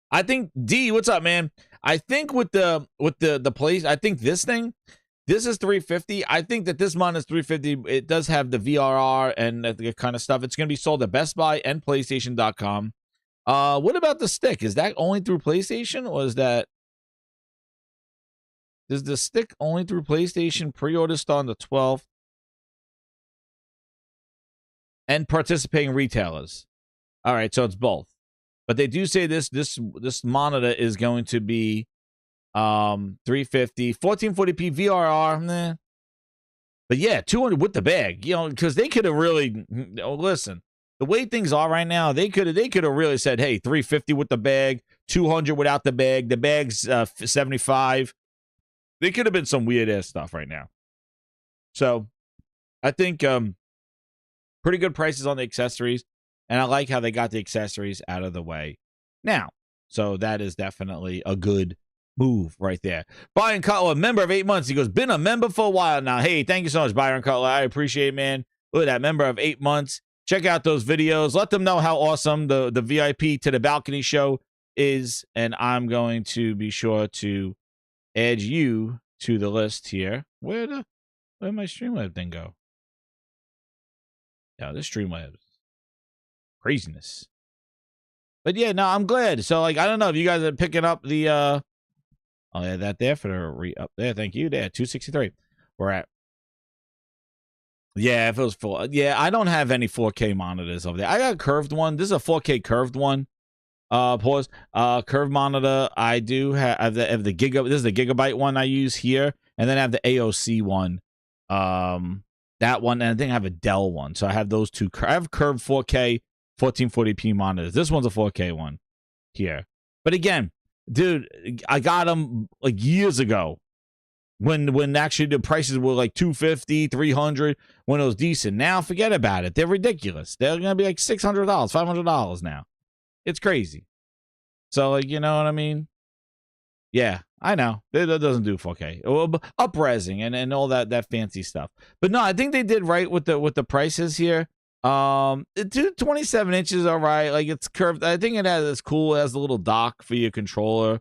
I think D, what's up, man? I think with the place, I think this is $350. I think that this one is $350. It does have the VRR and the kind of stuff. It's going to be sold at Best Buy and PlayStation.com. What about the stick? Is that only through PlayStation, or is the stick only through PlayStation? Pre-order start on the 12th. And participating retailers. All right, so it's both. But they do say this monitor is going to be $350, 1440p VRR. Nah. But yeah, $200 with the bag. Because they could have really listen. The way things are right now, they could have really said, hey, $350 with the bag, $200 without the bag. The bag's $75. They could have been some weird ass stuff right now. So I think pretty good prices on the accessories, and I like how they got the accessories out of the way now. So that is definitely a good move right there. Byron Cutler, member of 8 months. He goes, been a member for a while now. Hey, thank you so much, Byron Cutler. I appreciate it, man. Look at that, member of 8 months. Check out those videos. Let them know how awesome the VIP to the balcony show is, and I'm going to be sure to add you to the list here. Where'd my Streamlab thing go? Yeah, this Streamlab craziness. But yeah, no, I'm glad. So like, I don't know if you guys are picking up the I'll add that there for the up there. Thank you. There, 263. We're at. Yeah, if it was full. Yeah, I don't have any 4K monitors over there. I got a curved one. This is a 4K curved one. Pause. Curved monitor. I do have the giga. This is the gigabyte one I use here, and then I have the AOC one. That one, and I think I have a Dell one. So I have those two. I have curved 4K 1440p monitors. This one's a 4K one here. But again, dude, I got them like years ago when actually the prices were like $250, $300 when it was decent. Now forget about it. They're ridiculous. They're gonna be like $600, $500 now. It's crazy. So like, you know what I mean? Yeah, I know. That doesn't do 4K. Up-resing and all that fancy stuff. But no, I think they did right with the prices here. 27 inches, all right. Like, it's curved. I think it's cool. It has a little dock for your controller.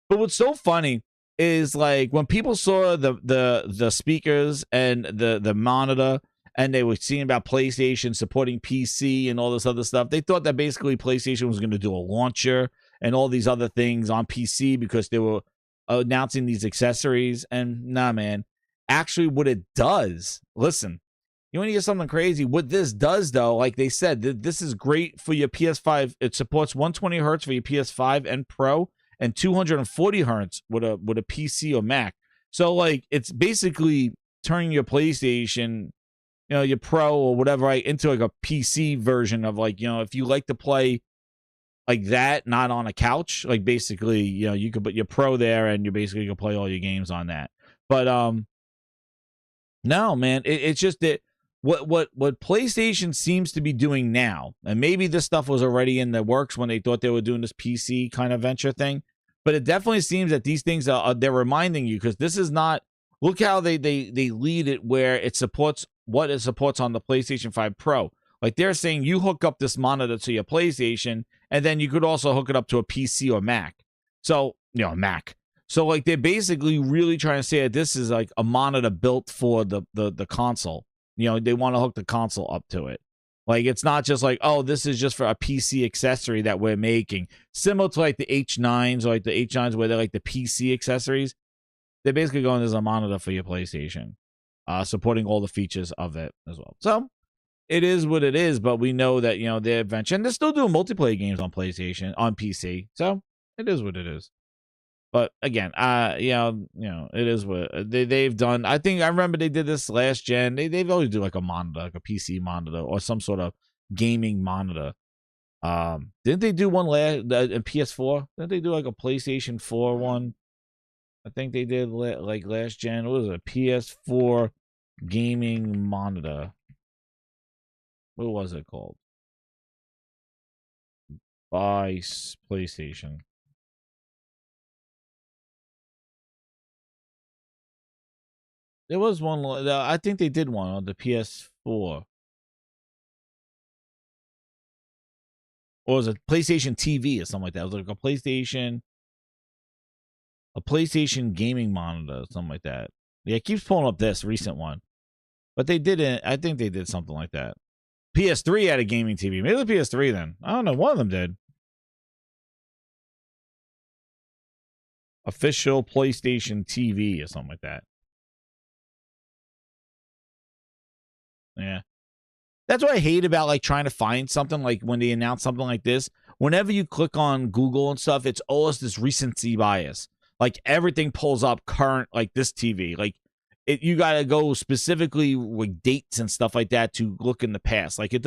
But what's so funny is like when people saw the speakers and the monitor, and they were seeing about PlayStation supporting PC and all this other stuff, they thought that basically PlayStation was going to do a launcher and all these other things on PC because they were announcing these accessories. And nah, man, actually what it does, listen, You want to get something crazy. What this does, though, like they said, this is great for your PS5. It supports 120 hertz for your PS5 and Pro, and 240 hertz with a PC or Mac. So, like, it's basically turning your PlayStation, you know, your Pro or whatever, right, into like a PC version of, like, you know, if you like to play like that, not on a couch, like, basically, you know, you could put your Pro there and you basically can play all your games on that. But no, man, it's just that what PlayStation seems to be doing now, and maybe this stuff was already in the works when they thought they were doing this PC kind of venture thing, but it definitely seems that these things they're reminding you, because this is not, look how they lead it where it supports what it supports on the PlayStation 5 Pro. Like, they're saying you hook up this monitor to your PlayStation, and then you could also hook it up to a PC or Mac. So, you know, Mac. So, like, they're basically really trying to say that this is like a monitor built for the console. You know, they want to hook the console up to it. Like, it's not just like, oh, this is just for a PC accessory that we're making. Similar to like the H9s, or like the H9s where they're like the PC accessories. They're basically going as a monitor for your PlayStation, supporting all the features of it as well. So, it is what it is, but we know that, you know, they're adventure, and they're still doing multiplayer games on PlayStation, on PC. So, it is what it is. But again, you know, it is what they've done. I remember they did this last gen. They've always do like a monitor, like a PC monitor or some sort of gaming monitor. Didn't they do one last in PS4? Didn't they do like a PlayStation 4 one? I think they did like last gen. What was it? A PS4 gaming monitor. What was it called? By PlayStation. There was one. I think they did one on the PS4. Or was it PlayStation TV or something like that? It was like a PlayStation gaming monitor or something like that. Yeah, it keeps pulling up this recent one. But they didn't. I think they did something like that. PS3 had a gaming TV. Maybe the PS3 then. I don't know. One of them did. Official PlayStation TV or something like that. Yeah. That's what I hate about like trying to find something, like when they announce something like this. Whenever you click on Google and stuff, it's always this recency bias. Like everything pulls up current, like this TV. Like you got to go specifically with dates and stuff like that to look in the past. Like it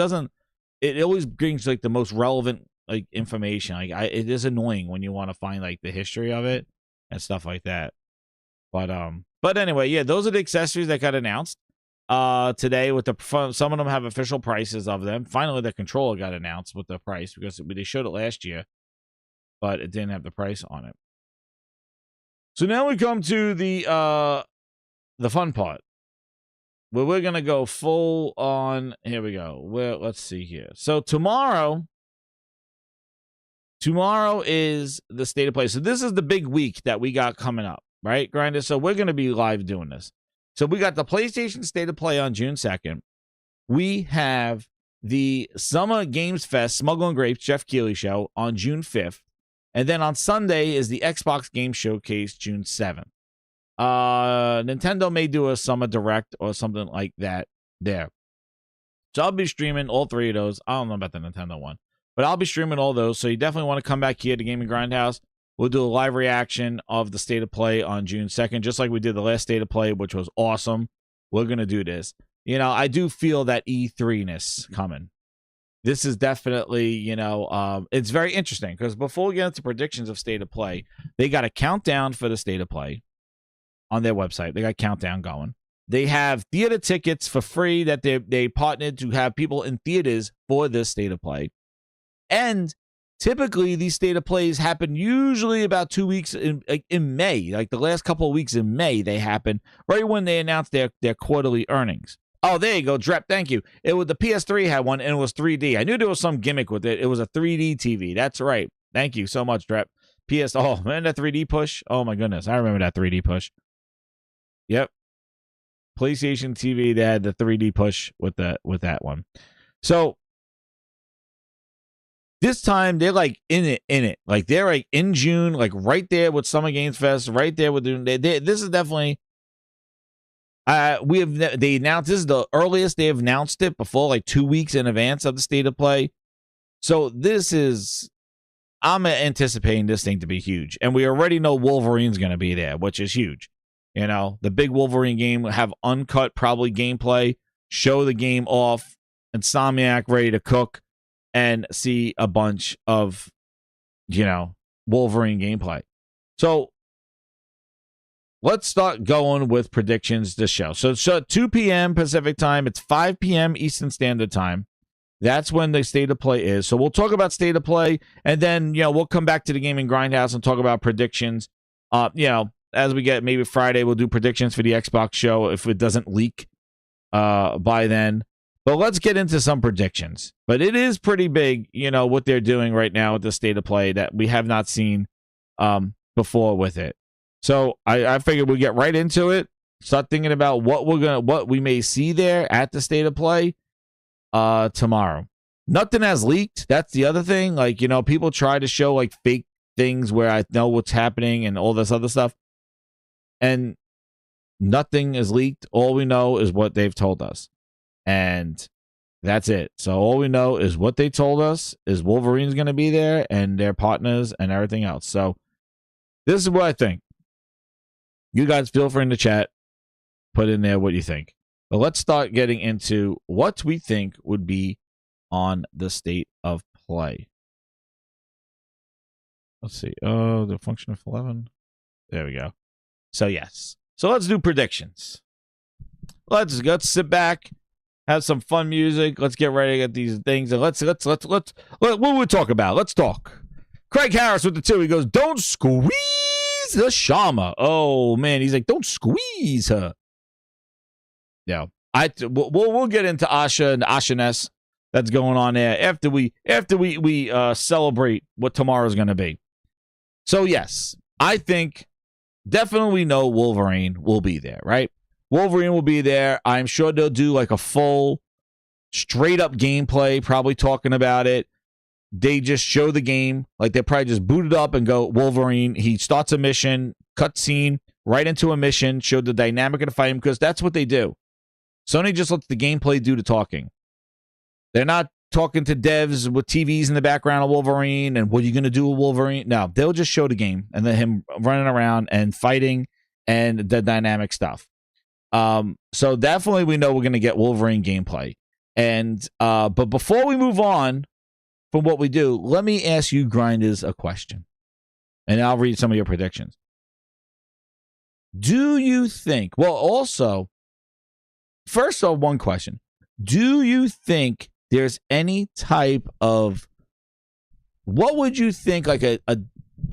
always brings like the most relevant like information. Like it is annoying when you want to find like the history of it and stuff like that. But anyway, yeah, those are the accessories that got announced today. With some of them have official prices of them. Finally, the controller got announced with the price, because they showed it last year, but it didn't have the price on it. So now we come to the fun part, where we're gonna go full on. Here we go. Let's see here. So tomorrow is the state of play. So this is the big week that we got coming up, right, Grinder? So we're gonna be live doing this. So we got the PlayStation State of Play on June 2nd. We have the Summer Games Fest Smuggle and Grapes Jeff Keighley show on June 5th. And then on Sunday is the Xbox Game Showcase June 7th. Nintendo may do a Summer Direct or something like that there. So I'll be streaming all three of those. I don't know about the Nintendo one, but I'll be streaming all those. So you definitely want to come back here to Gaming Grindhouse. We'll do a live reaction of the State of Play on June 2nd, just like we did the last State of Play, which was awesome. We're going to do this. You know, I do feel that E3-ness coming. This is definitely, you know, it's very interesting, because before we get into predictions of State of Play, they got a countdown for the State of Play on their website. They got a countdown going. They have theater tickets for free that they partnered to have people in theaters for this State of Play. And typically, these State of Plays happen usually about 2 weeks in May. Like the last couple of weeks in May, they happen right when they announce their quarterly earnings. Oh, there you go, Drep. Thank you. It was the PS3 had one, and it was 3D. I knew there was some gimmick with it. It was a 3D TV. That's right. Thank you so much, Drep. Oh, man, that 3D push. Oh my goodness, I remember that 3D push. Yep. PlayStation TV, they had the 3D push with that one. So this time they're like in it. Like they're like in June, like right there with Summer Games Fest, right there with this is definitely They announced, this is the earliest they have announced it before, like 2 weeks in advance of the state of play. So I'm anticipating this thing to be huge. And we already know Wolverine's going to be there, which is huge. You know, the big Wolverine game will have uncut, probably gameplay, show the game off, Insomniac ready to cook, and see a bunch of, Wolverine gameplay. So let's start going with predictions this show. So 2 p.m. Pacific time. It's 5 p.m. Eastern Standard Time. That's when the state of play is. So we'll talk about state of play, and then, we'll come back to the Gaming Grindhouse and talk about predictions. As we get maybe Friday, we'll do predictions for the Xbox show if it doesn't leak by then. But let's get into some predictions. But it is pretty big, what they're doing right now with the state of play that we have not seen before with it. So I figured we'll get right into it. Start thinking about what we may see there at the state of play tomorrow. Nothing has leaked. That's the other thing. Like, people try to show like fake things where I know what's happening and all this other stuff. And nothing is leaked. All we know is what they've told us. And that's it. So all we know is what they told us is Wolverine's going to be there and their partners and everything else. So this is what I think. You guys feel free in the chat. Put in there what you think. But let's start getting into what we think would be on the state of play. Let's see. Oh, the function of 11. There we go. So yes. So let's do predictions. Let's sit back, have some fun music. Let's get ready to get these things. And let's what will we talk about? Let's talk. Craig Harris with the 2. He goes, don't squeeze the Shama. Oh man, he's like, don't squeeze her. Yeah, we'll get into Asha and Asha-ness that's going on there after we celebrate what tomorrow's going to be. So yes, I think definitely we know Wolverine will be there, right? Wolverine will be there. I'm sure they'll do like a full straight up gameplay, probably talking about it. They just show the game, like they probably just boot it up and go Wolverine. He starts a mission, cutscene, right into a mission, show the dynamic of the fight, because that's what they do. Sony just lets the gameplay do the talking. They're not talking to devs with TVs in the background of Wolverine and what are you going to do with Wolverine? No, they'll just show the game and then him running around and fighting and the dynamic stuff. So definitely we know we're going to get Wolverine gameplay. And but before we move on from what we do, let me ask you grinders a question. And I'll read some of your predictions. Do you think, well, also, first off, one question. Do you think there's any type of, what would you think, like a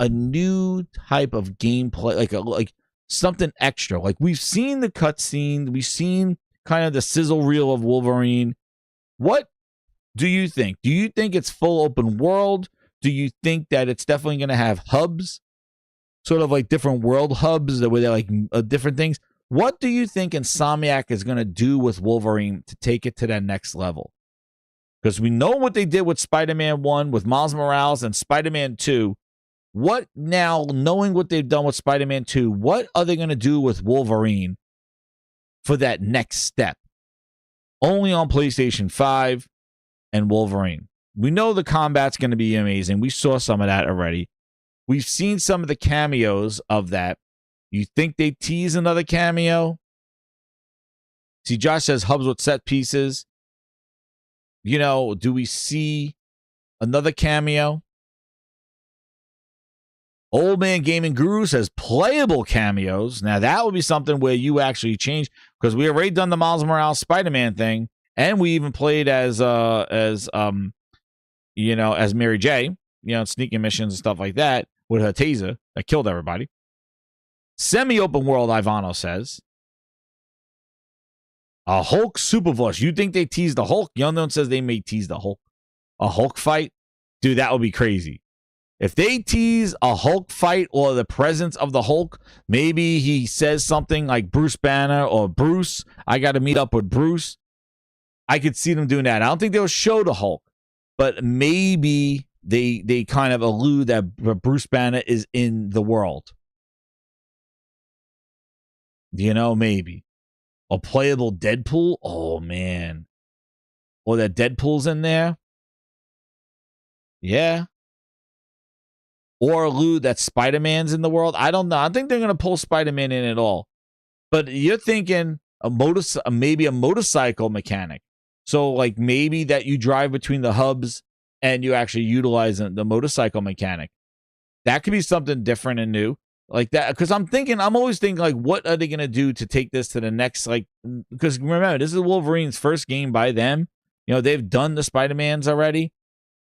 new type of gameplay, like something extra? Like we've seen the cutscene, we've seen kind of the sizzle reel of Wolverine. What do you think? Do you think it's full open world? Do you think that it's definitely going to have hubs, sort of like different world hubs where they're like different things? What do you think Insomniac is going to do with Wolverine to take it to that next level? Because we know what they did with Spider-Man 1, with Miles Morales, and Spider-Man 2. What now, knowing what they've done with Spider-Man 2, what are they going to do with Wolverine for that next step? Only on PlayStation 5 and Wolverine. We know the combat's going to be amazing. We saw some of that already. We've seen some of the cameos of that. You think they tease another cameo? See, Josh says hubs with set pieces. You know, do we see another cameo? Old Man Gaming Guru says playable cameos. Now, that would be something where you actually change, because we already done the Miles Morales Spider-Man thing, and we even played as Mary J, sneaking missions and stuff like that with her taser that killed everybody. Semi-open world, Ivano says. A Hulk Supervoice. You think they teased the Hulk? Young says they may tease the Hulk. A Hulk fight? Dude, that would be crazy. If they tease a Hulk fight or the presence of the Hulk, maybe he says something like Bruce Banner or Bruce, I got to meet up with Bruce. I could see them doing that. I don't think they'll show the Hulk, but maybe they kind of allude that Bruce Banner is in the world. Maybe. A playable Deadpool? Oh, man. Or that Deadpool's in there? Yeah. Or allude that Spider-Man's in the world? I don't know. I think they're going to pull Spider-Man in at all. But you're thinking maybe a motorcycle mechanic. So, like, maybe that you drive between the hubs and you actually utilize the motorcycle mechanic. That could be something different and new. Like that, because I'm always thinking, like, what are they going to do to take this to the next, like, because remember, this is Wolverine's first game by them. You know, they've done the Spider-Mans already.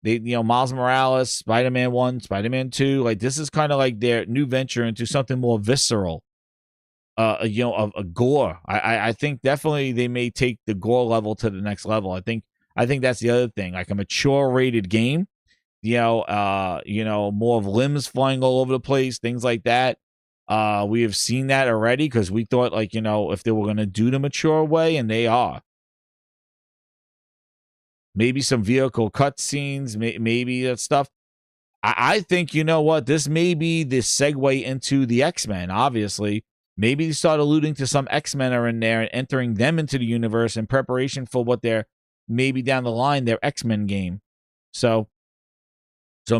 They, you know, Miles Morales, Spider-Man 1, Spider-Man 2. Like, this is kind of like their new venture into something more visceral. You know, a gore. I think definitely they may take the gore level to the next level. I think that's the other thing. Like a mature rated game. You know, more of limbs flying all over the place, things like that. We have seen that already because we thought, like, you know, if they were going to do the mature way, and they are. Maybe some vehicle cutscenes, maybe that stuff. I think, you know what, this may be the segue into the X-Men, obviously. Maybe they start alluding to some X-Men are in there and entering them into the universe in preparation for what they're maybe down the line, their X-Men game. So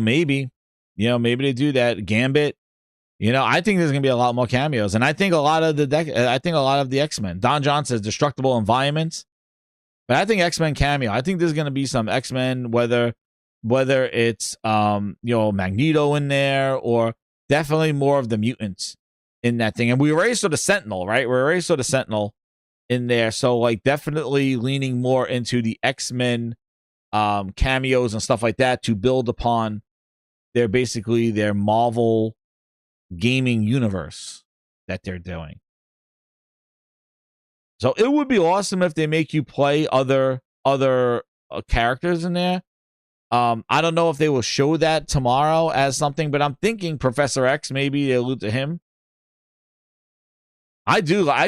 maybe, you know, maybe they do that. Gambit, you know, I think there's gonna be a lot more cameos, and I think a lot of the X-Men. Don John says destructible environments, but I think X-Men cameo. I think there's gonna be some X-Men, whether it's you know, Magneto in there, or definitely more of the mutants in that thing. And we already saw the Sentinel, right? We already saw the Sentinel in there, so like definitely leaning more into the X-Men cameos and stuff like that to build upon their Marvel gaming universe that they're doing. So it would be awesome if they make you play other characters in there. I don't know if they will show that tomorrow as something, but I'm thinking Professor X, maybe they allude to him. I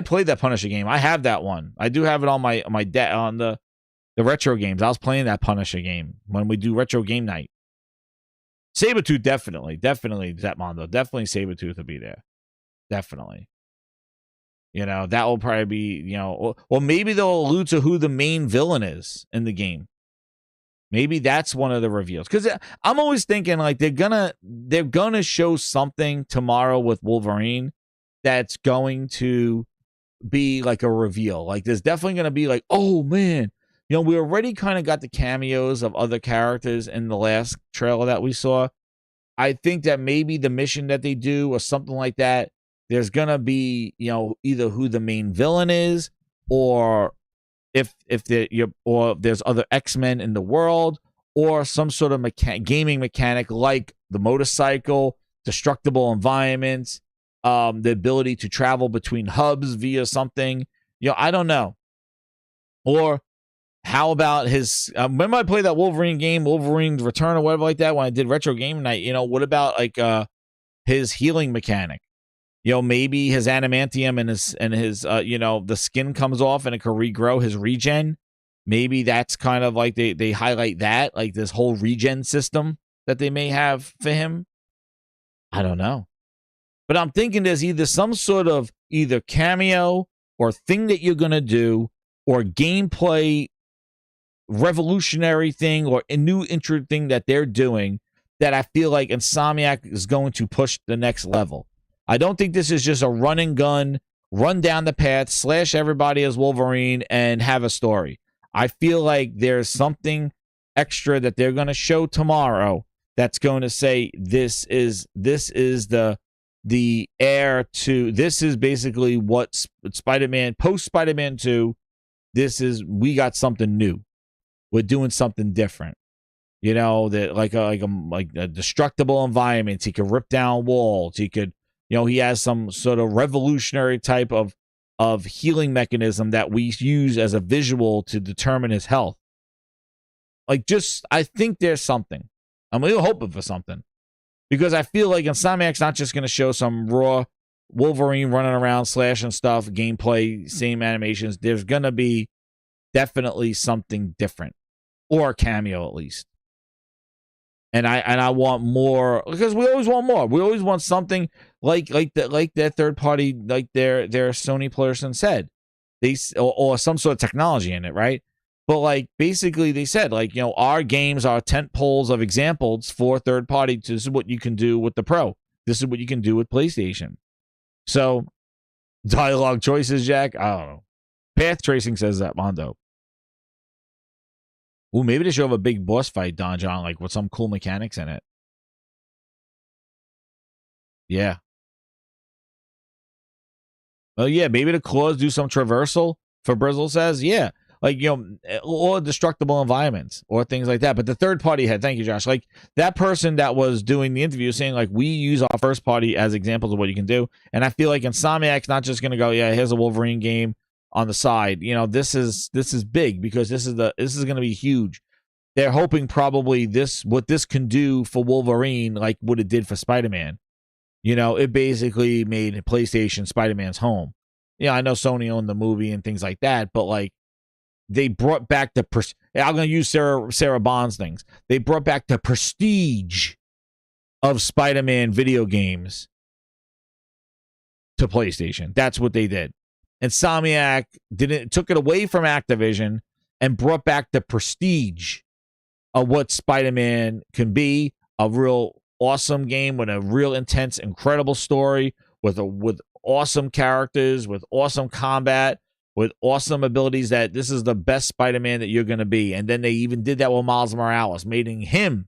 played that Punisher game. I have that one. I do have it on my on the retro games. I was playing that Punisher game when we do retro game night. Sabretooth, definitely Zetmondo. Definitely Sabretooth will be there. Definitely. You know, that will probably be, you know, or maybe they'll allude to who the main villain is in the game. Maybe that's one of the reveals. Because I'm always thinking, like, they're gonna show something tomorrow with Wolverine that's going to be like a reveal. Like, there's definitely gonna be like, oh man, you know, we already kind of got the cameos of other characters in the last trailer that we saw. I think that maybe the mission that they do or something like that, there's going to be, you know, either who the main villain is, or if there's other X-Men in the world, or some sort of gaming mechanic like the motorcycle, destructible environments, the ability to travel between hubs via something. You know, I don't know. Or how about his, remember I played that Wolverine game, Wolverine's Return or whatever like that, when I did retro game night, you know, what about like his healing mechanic? You know, maybe his adamantium and his you know, the skin comes off and it can regrow his regen. Maybe that's kind of like they highlight that, like this whole regen system that they may have for him. I don't know. But I'm thinking there's either some sort of either cameo or thing that you're going to do, or gameplay revolutionary thing, or a new intro thing that they're doing that I feel like Insomniac is going to push the next level. I don't think this is just a run and gun, run down the path, slash everybody as Wolverine and have a story. I feel like there's something extra that they're going to show tomorrow that's going to say this is the heir to, this is basically what Spider-Man, post Spider-Man 2, we got something new. We're doing something different. You know, that like a destructible environment. He could rip down walls. He could, you know, he has some sort of revolutionary type of healing mechanism that we use as a visual to determine his health. Like, just, I think there's something. I'm really hoping for something, because I feel like Insomniac's not just going to show some raw Wolverine running around slashing stuff, gameplay, same animations. There's going to be definitely something different, or a cameo at least. And I want more, because we always want more. We always want something like that third party, like their Sony person said. or some sort of technology in it, right? But like basically they said like, you know, our games are tent poles of examples for third party. This is what you can do with the Pro. This is what you can do with PlayStation. So dialogue choices, Jack. I don't know. Path tracing says that, Mondo. Ooh, maybe they should have a big boss fight, Don John, like with some cool mechanics in it. Yeah. Oh yeah, maybe the claws do some traversal. For Brizzle says, yeah. Like, you know, or destructible environments or things like that. But the third party head, thank you, Josh. Like that person that was doing the interview saying like, we use our first party as examples of what you can do. And I feel like Insomniac's not just going to go, yeah, here's a Wolverine game on the side. You know, this is big because this is going to be huge. They're hoping probably what this can do for Wolverine, like what it did for Spider-Man. You know, it basically made PlayStation Spider-Man's home. Yeah, I know Sony owned the movie and things like that, but like, they brought back I'm going to use Sarah Bond's things. They brought back the prestige of Spider-Man video games to PlayStation. That's what they did. Insomniac took it away from Activision and brought back the prestige of what Spider-Man can be. A real awesome game with a real intense, incredible story with awesome characters, with awesome combat, with awesome abilities that this is the best Spider-Man that you're going to be. And then they even did that with Miles Morales, making him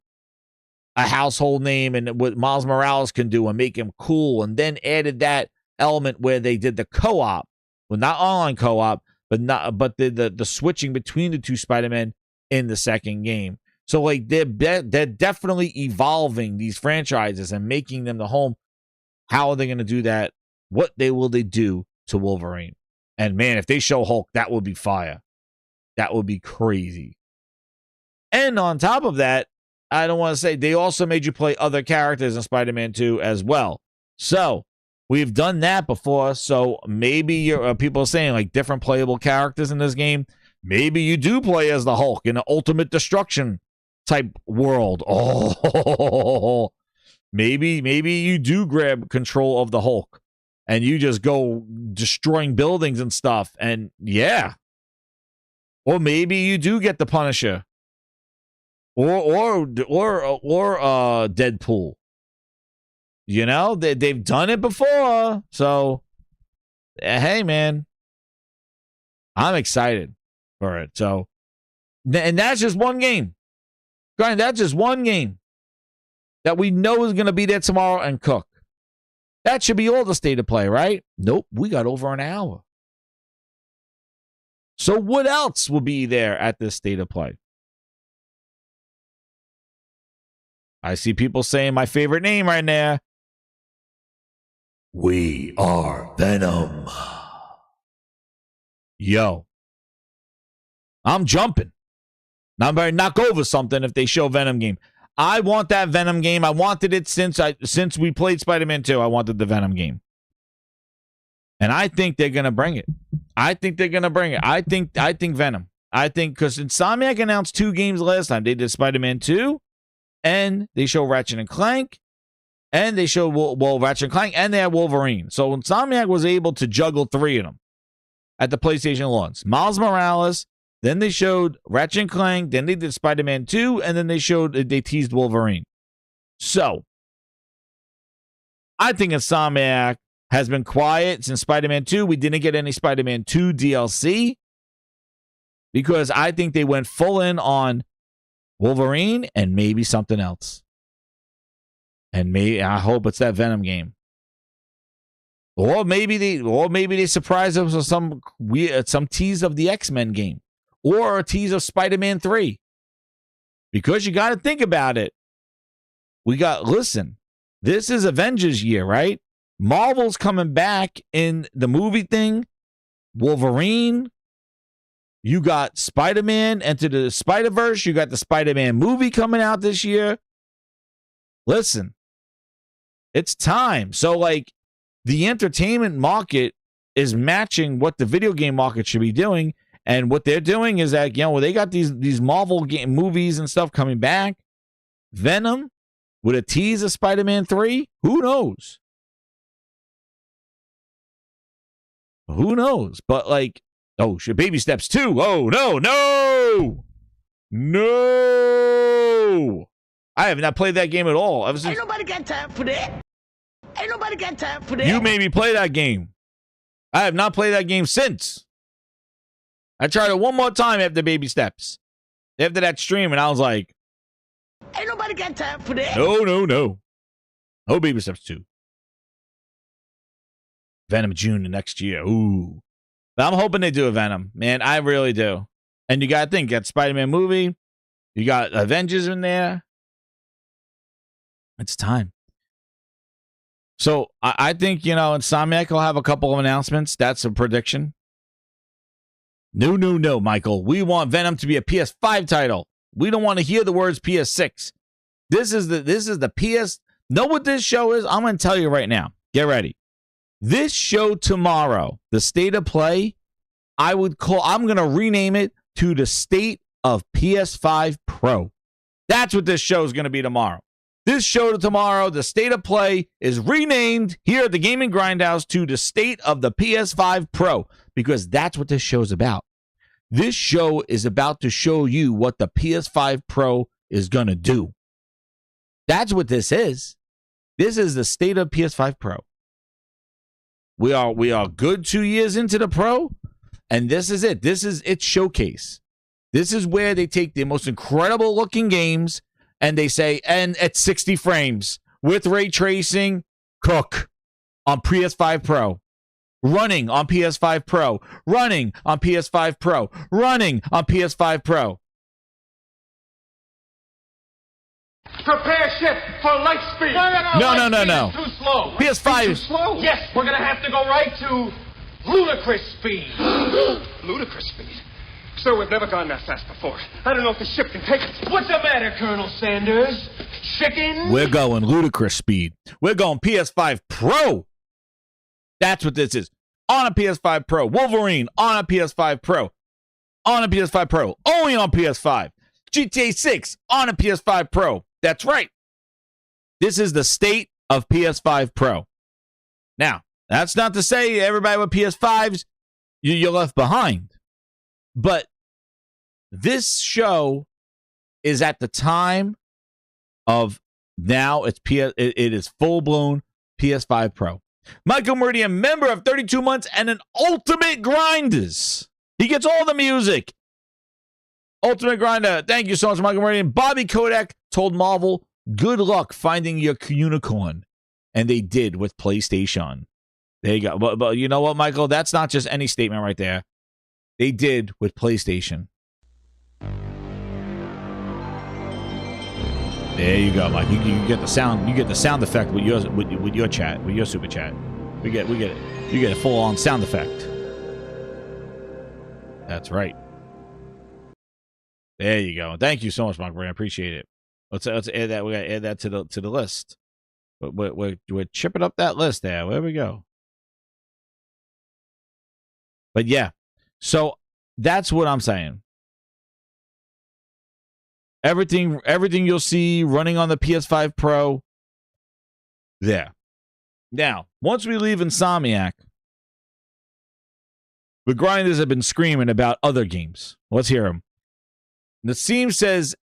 a household name and what Miles Morales can do and make him cool. And then added that element where they did the co-op, well, not online co-op, but the switching between the two Spider-Men in the second game. So like they're definitely evolving these franchises and making them the home. How are they going to do that? What will they do to Wolverine? And man, if they show Hulk, that would be fire. That would be crazy. And on top of that, I don't want to say, they also made you play other characters in Spider-Man 2 as well. So we've done that before. So maybe people are saying like different playable characters in this game. Maybe you do play as the Hulk in an Ultimate Destruction type world. Oh, maybe you do grab control of the Hulk. And you just go destroying buildings and stuff. And yeah. Or maybe you do get the Punisher. Or Deadpool. You know, they've done it before. So, hey, man. I'm excited for it. So, and that's just one game. Granted, that's just one game that we know is going to be there tomorrow and cook. That should be all the state of play, right? Nope, we got over an hour. So what else will be there at this state of play? I see people saying my favorite name right now. We are Venom. Yo. I'm jumping. Now I'm going to knock over something if they show Venom game. I want that Venom game. I wanted it since we played Spider-Man 2. I wanted the Venom game. And I think they're going to bring it. I think Venom. I think because Insomniac announced 2 games last time. They did Spider-Man 2 and they show Ratchet and Clank and they show Ratchet and Clank and they had Wolverine. So Insomniac was able to juggle 3 of them at the PlayStation launch. Miles Morales, then they showed Ratchet and Clank, then they did Spider-Man 2, and then they teased Wolverine. So, I think Insomniac has been quiet since Spider-Man 2. We didn't get any Spider-Man 2 DLC because I think they went full in on Wolverine and maybe something else. And I hope it's that Venom game. Or maybe they surprise us with some tease of the X-Men game. Or a tease of Spider-Man 3. Because you got to think about it. Listen, this is Avengers year, right? Marvel's coming back in the movie thing. Wolverine. You got Spider-Man Into the Spider-Verse. You got the Spider-Man movie coming out this year. Listen, it's time. So, like, the entertainment market is matching what the video game market should be doing. And what they're doing is that, they got these Marvel game movies and stuff coming back. Venom with a tease of Spider-Man 3. Who knows? Who knows? But, like, Oh, shit. Baby Steps 2. Oh, no. No. I have not played that game at all. Ever since... Ain't nobody got time for that. Ain't nobody got time for that. You made me play that game. I have not played that game since. I tried it one more time after Baby Steps. After that stream, and I was like, ain't nobody got time for that. No. Oh, Baby Steps 2. Venom June the next year. Ooh. But I'm hoping they do a Venom. Man, I really do. And you got to think, you got Spider-Man movie. You got Avengers in there. It's time. So I think, Insomniac will have a couple of announcements. That's a prediction. No, Michael. We want Venom to be a PS5 title. We don't want to hear the words PS6. This is the PS. Know what this show is? I'm going to tell you right now. Get ready. This show tomorrow, the State of Play, I'm going to rename it to the State of PS5 Pro. That's what this show is going to be tomorrow. This show tomorrow, the State of Play, is renamed here at the Gaming Grindhouse to the State of the PS5 Pro, because that's what this show is about. This show is about to show you what the PS5 Pro is going to do. That's what this is. This is the State of PS5 Pro. We are good 2 years into the Pro, and this is it. This is its showcase. This is where they take the most incredible looking games and they say, and at 60 frames with ray tracing, cook on PS5 Pro. Running on PS5 Pro. Running on PS5 Pro. Running on PS5 Pro. Prepare ship for light speed. No. Too slow. PS5 too slow. Yes, we're gonna have to go right to ludicrous speed. Ludicrous speed. Sir, we've never gone that fast before. I don't know if the ship can take it. What's the matter, Colonel Sanders? Chicken? We're going ludicrous speed. We're going PS5 Pro. That's what this is. On a PS5 Pro. Wolverine on a PS5 Pro. On a PS5 Pro. Only on PS5. GTA 6 on a PS5 Pro. That's right. This is the state of PS5 Pro. Now, that's not to say everybody with PS5s, you're left behind. But this show is at the time of now it is full-blown PS5 Pro. Michael Meridian, member of 32 months and an ultimate grinders. He gets all the music. Ultimate Grinder. Thank you so much, Michael Meridian. Bobby Kodak told Marvel, good luck finding your unicorn. And they did with PlayStation. There you go. But you know what, Michael? That's not just any statement right there. They did with PlayStation. There you go, Mike. You get the sound. You get the sound effect with your chat, with your super chat. We get it. You get a full on sound effect. That's right. There you go. Thank you so much, Mark. I appreciate it. Let's add that. We gotta add that to the list. But we're chipping up that list there. Where we go. But yeah. So that's what I'm saying. Everything you'll see running on the PS5 Pro. There. Now, once we leave Insomniac, the grinders have been screaming about other games. Let's hear them. Nassim says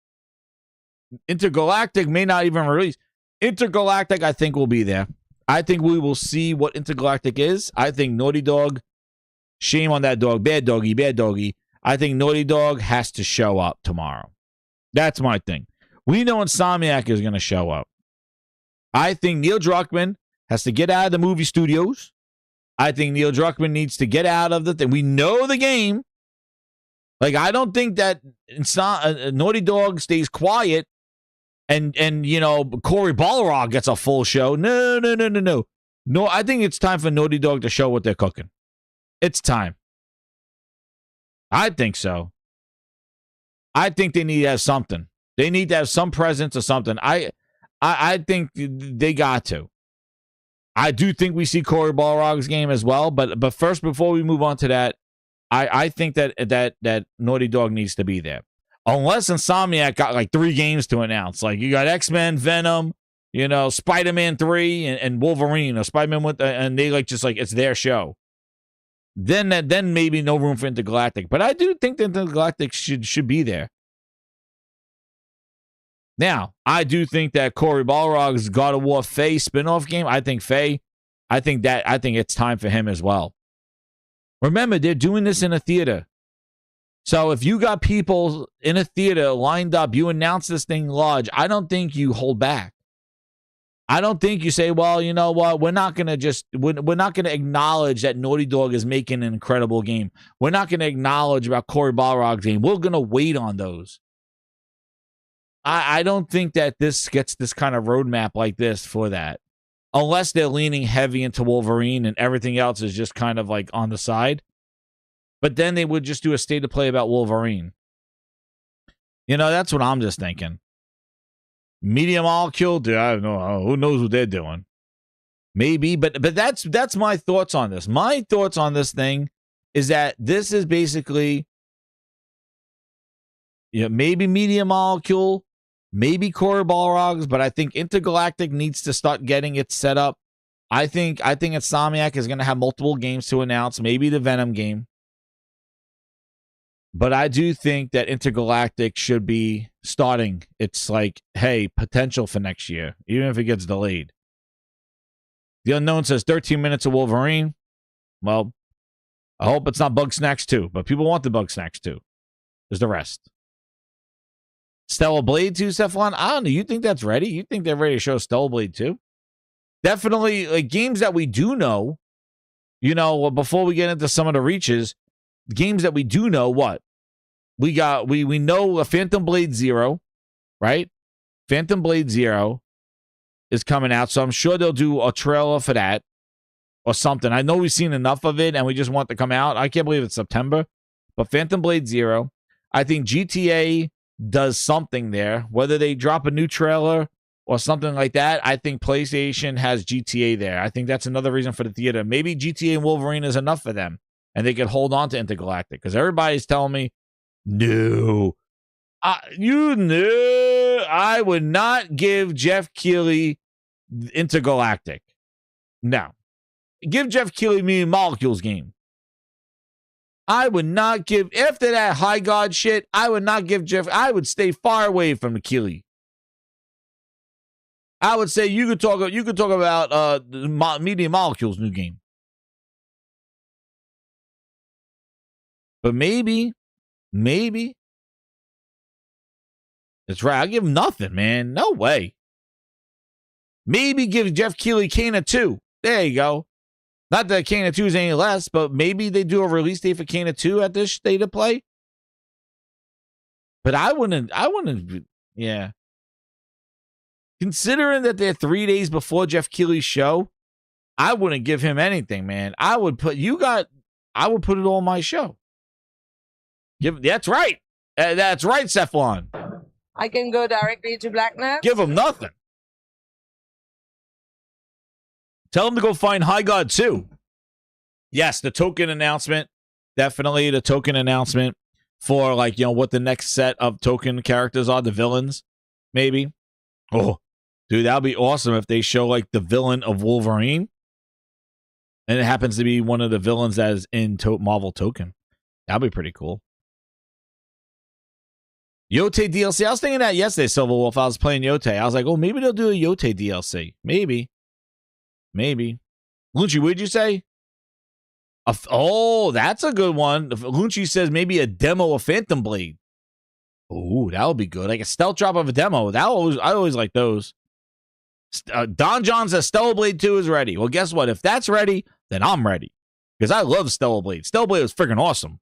Intergalactic may not even release. Intergalactic, I think, will be there. I think we will see what Intergalactic is. I think Naughty Dog, shame on that dog, bad doggy. I think Naughty Dog has to show up tomorrow. That's my thing. We know Insomniac is going to show up. I think Neil Druckmann has to get out of the movie studios. I think Neil Druckmann needs to get out of the thing. We know the game. Like, I don't think that Naughty Dog stays quiet and Corey Balrog gets a full show. No. No, I think it's time for Naughty Dog to show what they're cooking. It's time. I think so. I think they need to have something. They need to have some presence or something. I think they got to. I do think we see Corey Balrog's game as well, but first, before we move on to that, I think that Naughty Dog needs to be there. Unless Insomniac got like 3 games to announce. Like, you got X-Men, Venom, Spider-Man 3 and Wolverine, or Spider-Man and they it's their show. then maybe no room for Intergalactic. But I do think that Intergalactic should be there. Now, I do think that Cory Balrog's God of War Faye spinoff game, I think it's time for him as well. Remember, they're doing this in a theater. So if you got people in a theater lined up, you announce this thing large, I don't think you hold back. I don't think you say, well, you know what, we're not going to acknowledge that Naughty Dog is making an incredible game. We're not going to acknowledge about Cory Balrog's game. We're going to wait on those. I don't think that this gets this kind of roadmap like this for that. Unless they're leaning heavy into Wolverine and everything else is just kind of like on the side. But then they would just do a state of play about Wolverine. You know, that's what I'm just thinking. Media Molecule, dude, I don't know. Who knows what they're doing? Maybe, but that's my thoughts on this. My thoughts on this thing is that this is basically, maybe Media Molecule, maybe Cory Balrog's, but I think Intergalactic needs to start getting it set up. I think Insomniac is going to have multiple games to announce, maybe the Venom game. But I do think that Intergalactic should be starting. It's like, hey, potential for next year, even if it gets delayed. The Unknown says 13 minutes of Wolverine. Well, I hope it's not Bug Snacks 2, but people want the Bug Snacks 2. There's the rest. Stellar Blade 2, Cephalon? I don't know. You think that's ready? You think they're ready to show Stellar Blade 2? Definitely, like, games that we do know, before we get into some of the reaches, games that we do know, what? We know a Phantom Blade 0, right? Phantom Blade 0 is coming out, so I'm sure they'll do a trailer for that or something. I know we've seen enough of it and we just want to come out. I can't believe it's September. But Phantom Blade 0, I think GTA does something there. Whether they drop a new trailer or something like that, I think PlayStation has GTA there. I think that's another reason for the theater. Maybe GTA and Wolverine is enough for them and they could hold on to Intergalactic because everybody's telling me, no. I would not give Jeff Keighley Intergalactic. No. Give Jeff Keighley Media Molecules game. I would not give, after that High God shit, I would not give Jeff, I would stay far away from the Keighley. I would say you could talk about Media Molecules new game. But maybe. That's right. I'll give him nothing, man. No way. Maybe give Jeff Keighley Kana 2. There you go. Not that Kana 2 is any less, but maybe they do a release date for Kana 2 at this state of play. But I wouldn't, yeah. Considering that they're 3 days before Jeff Keighley's show, I wouldn't give him anything, man. I would put it on my show. That's right. That's right, Cephalon. I can go directly to Blackness. Give him nothing. Tell him to go find High God 2. Yes, the token announcement. Definitely the token announcement for, like, what the next set of token characters are, the villains, maybe. Oh, dude, that would be awesome if they show, like, the villain of Wolverine. And it happens to be one of the villains that is in Marvel Token. That'd be pretty cool. Yote DLC. I was thinking that yesterday, Silver Wolf. I was playing Yote. I was like, oh, maybe they'll do a Yote DLC. Maybe. Lunchi, what did you say? That's a good one. Lunchi says maybe a demo of Phantom Blade. Oh, that would be good. Like a stealth drop of a demo. I always like those. Don John says Stellar Blade 2 is ready. Well, guess what? If that's ready, then I'm ready. Because I love Stellar Blade. Stellar Blade was freaking awesome.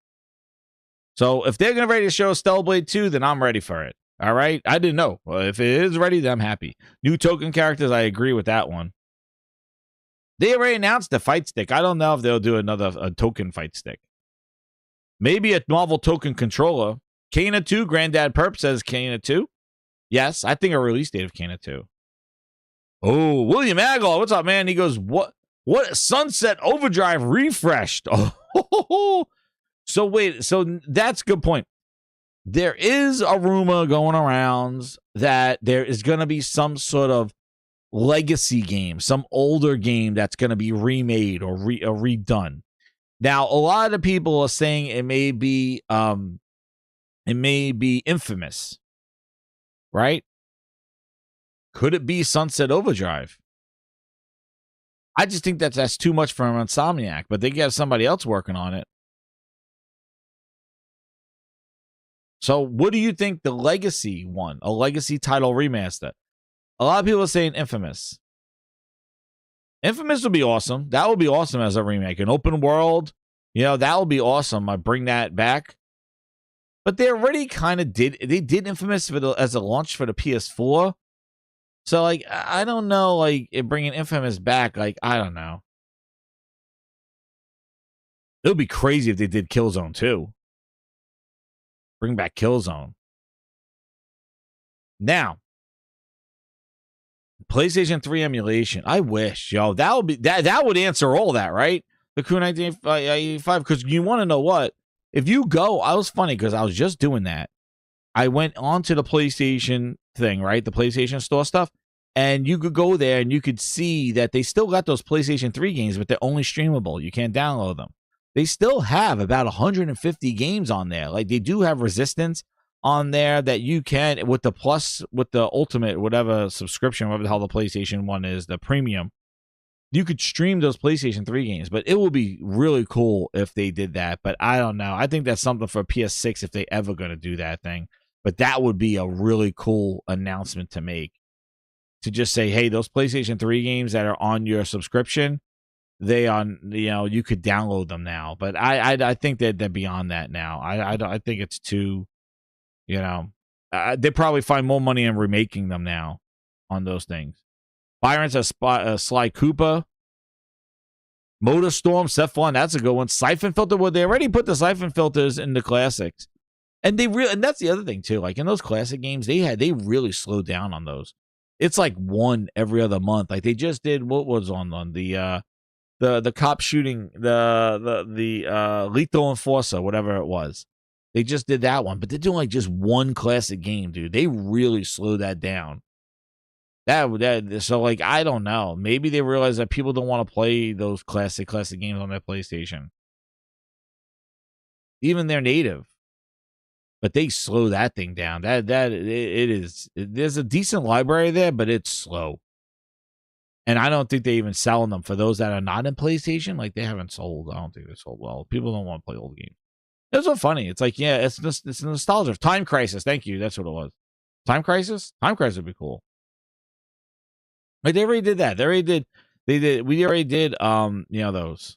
So if they're going to ready to show Stellar Blade 2, then I'm ready for it. All right? I didn't know. Well, if it is ready, then I'm happy. New token characters, I agree with that one. They already announced the fight stick. I don't know if they'll do a token fight stick. Maybe a Marvel token controller. Kana 2, Granddad Perp says Kana 2. Yes, I think a release date of Kana 2. Oh, William Agar, what's up, man? He goes, what Sunset Overdrive refreshed? Oh, so wait, so that's a good point. There is a rumor going around that there is going to be some sort of legacy game, some older game that's going to be remade or redone. Now, a lot of people are saying it may be Infamous, right? Could it be Sunset Overdrive? I just think that's too much for Insomniac, but they got somebody else working on it. So what do you think the Legacy one, a Legacy title remaster? A lot of people are saying Infamous. Infamous would be awesome. That would be awesome as a remake. An open world, that would be awesome. I bring that back. But they already kind of did Infamous as a launch for the PS4. So, like, I don't know, like, bringing Infamous back, like, I don't know. It would be crazy if they did Killzone 2. Bring back Killzone. Now, PlayStation 3 emulation. I wish, that would be that would answer all that, right? The Crew 1985, because you want to know what? If you go, I was funny because I was just doing that. I went onto the PlayStation thing, right? The PlayStation Store stuff. And you could go there and you could see that they still got those PlayStation 3 games, but they're only streamable. You can't download them. They still have about 150 games on there. Like, they do have Resistance on there that you can, with the Plus, with the Ultimate, whatever subscription, whatever the hell the PlayStation 1 is, the Premium. You could stream those PlayStation 3 games, but it would be really cool if they did that. But I don't know. I think that's something for PS6 if they ever going to do that thing. But that would be a really cool announcement to make. To just say, hey, those PlayStation 3 games that are on your subscription, you could download them now. But I think that they're beyond that now. I think it's too, they probably find more money in remaking them now on those things. Byron's a Sly Koopa. Motorstorm, Cephalon, that's a good one. Siphon Filter, well, they already put the Siphon Filters in the classics. And and that's the other thing too. Like in those classic games, they really slowed down on those. It's like one every other month. Like they just did what was on the cop shooting, the Lethal Enforcer, whatever it was. They just did that one, but they're doing like just one classic game, dude. They really slowed that down. So like I don't know. Maybe they realize that people don't want to play those classic games on their PlayStation. Even their native. But they slow that thing down. There's a decent library there, but it's slow. And I don't think they even selling them for those that are not in PlayStation. Like they haven't sold. I don't think they sold well. People don't want to play old games. It's so funny. It's like, yeah, it's nostalgia. Time Crisis. Thank you. That's what it was. Time Crisis? Time Crisis would be cool. Like they already did that. We already did those.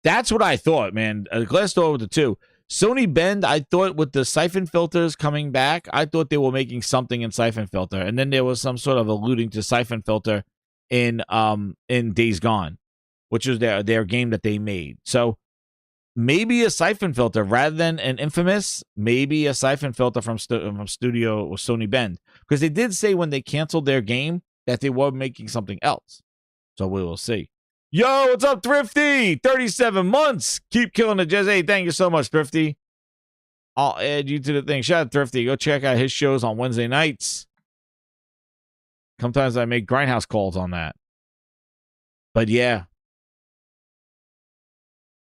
That's what I thought, man. Glass Door with the 2. Sony Bend, I thought with the Siphon Filters coming back, I thought they were making something in Siphon Filter. And then there was some sort of alluding to Siphon Filter in Days Gone, which was their game that they made. So maybe a Siphon Filter rather than an Infamous, maybe a Siphon Filter from Studio or Sony Bend. Because they did say when they canceled their game that they were making something else. So we will see. Yo, what's up, Thrifty? 37 months. Keep killing the jazz. Hey, thank you so much, Thrifty. I'll add you to the thing. Shout out Thrifty. Go check out his shows on Wednesday nights. Sometimes I make grindhouse calls on that. But yeah.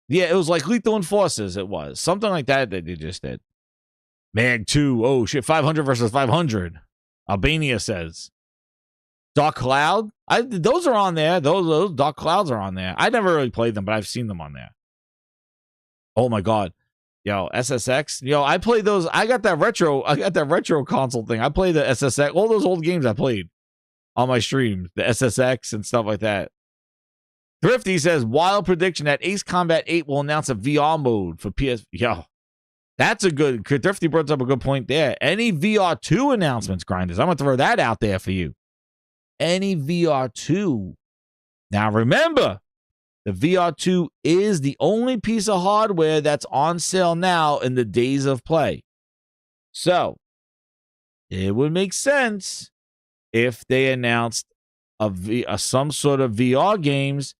Yeah, it was like Lethal Enforcers, it was. Something like that they just did. Mag 2. Oh, shit. 500 versus 500. Albania says. Dark Cloud? Those are on there. Those Dark Clouds are on there. I never really played them, but I've seen them on there. Oh my god. Yo, SSX. Yo, I played those. I got that retro console thing. I played the SSX. All those old games I played on my streams. The SSX and stuff like that. Thrifty says, wild prediction that Ace Combat 8 will announce a VR mode for PS. Yo, that's a good. Thrifty brought up a good point there. Any VR2 announcements, Grinders? I'm going to throw that out there for you. Any VR2. Now remember, the VR2 is the only piece of hardware that's on sale now in the days of play. So it would make sense if they announced some sort of VR games,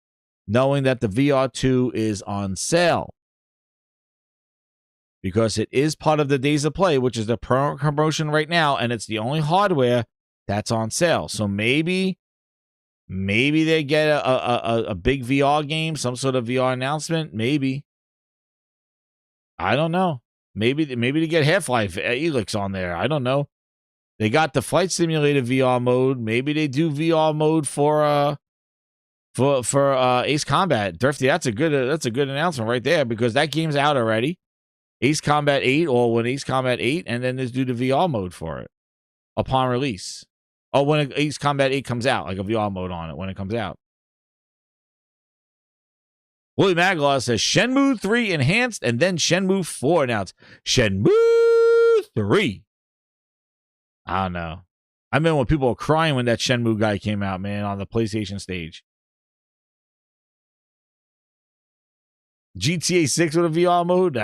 knowing that the VR2 is on sale. Because it is part of the days of play, which is the promotion right now, and it's the only hardware that's on sale. So maybe Maybe they get a big VR game, some sort of VR announcement. Maybe. I don't know. Maybe they get Half-Life Elix on there. I don't know. They got the Flight Simulator VR mode. Maybe they do VR mode for Ace Combat. Thrifty, that's a good announcement right there, because that game's out already. Ace Combat 8, or when Ace Combat 8, and then let's do the VR mode for it upon release. Oh, when Ace Combat 8 comes out, like a VR mode on it when it comes out. Willie Maglaw says Shenmue 3 enhanced and then Shenmue 4 announced. Shenmue 3. I don't know. I remember when people were crying when that Shenmue guy came out, man, on the PlayStation stage. GTA 6 with a VR mode?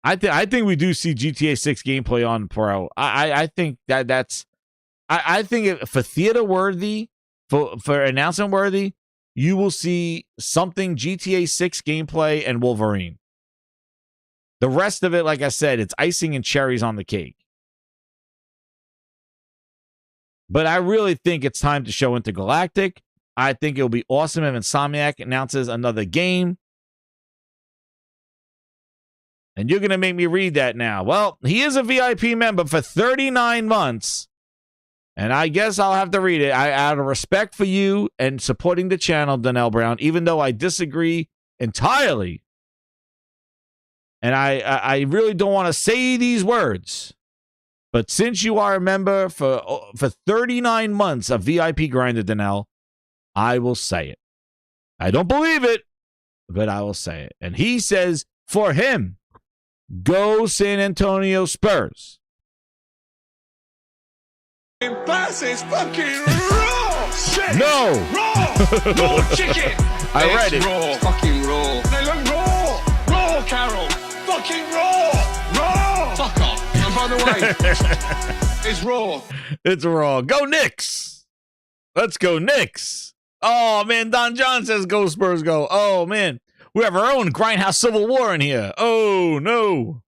I think we do see GTA 6 gameplay on Pro. I think that's I think for theater worthy, for announcement worthy, you will see something GTA 6 gameplay and Wolverine. The rest of it, like I said, it's icing and cherries on the cake. But I really think it's time to show Intergalactic. I think it'll be awesome if Insomniac announces another game. And you're going to make me read that now. Well, he is a VIP member for 39 months. And I guess I'll have to read it. Out of respect for you and supporting the channel, Donnell Brown, even though I disagree entirely. And I really don't want to say these words. But since you are a member for 39 months of VIP Grinder, Donnell, I will say it. I don't believe it, but I will say it. And he says, for him, go San Antonio Spurs. Pass is fucking raw! Shit! No! Raw! Raw chicken! I read it. Raw. Fucking raw. They look raw! Raw, Carol! Fucking raw! Raw! Fuck off. And by the way, it's raw. It's raw. Go Knicks! Let's go Knicks! Oh, man, Don John says go Spurs go. Oh, man. We have our own Grindhouse Civil War in here. Oh, no.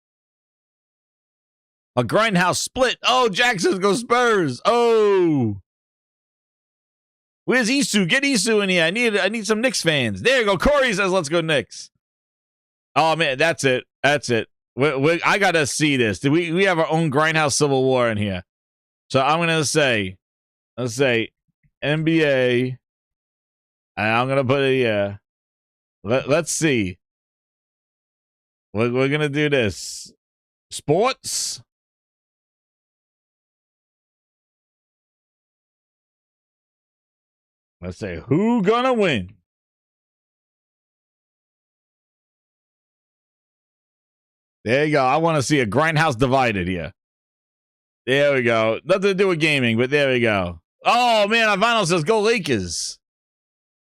A Grindhouse split. Oh, Jack says go Spurs. Oh. Where's Isu? Get Isu in here. I need some Knicks fans. There you go. Corey says let's go Knicks. Oh, man, that's it. That's it. I got to see this. We have our own Grindhouse Civil War in here. So I'm going to say, let's say NBA. And I'm going to put it, let's see. We're going to do this. Sports. Let's say who gonna win? There you go. I want to see a Grindhouse divided here. There we go. Nothing to do with gaming, but there we go. Oh, man, Ivano says go Lakers.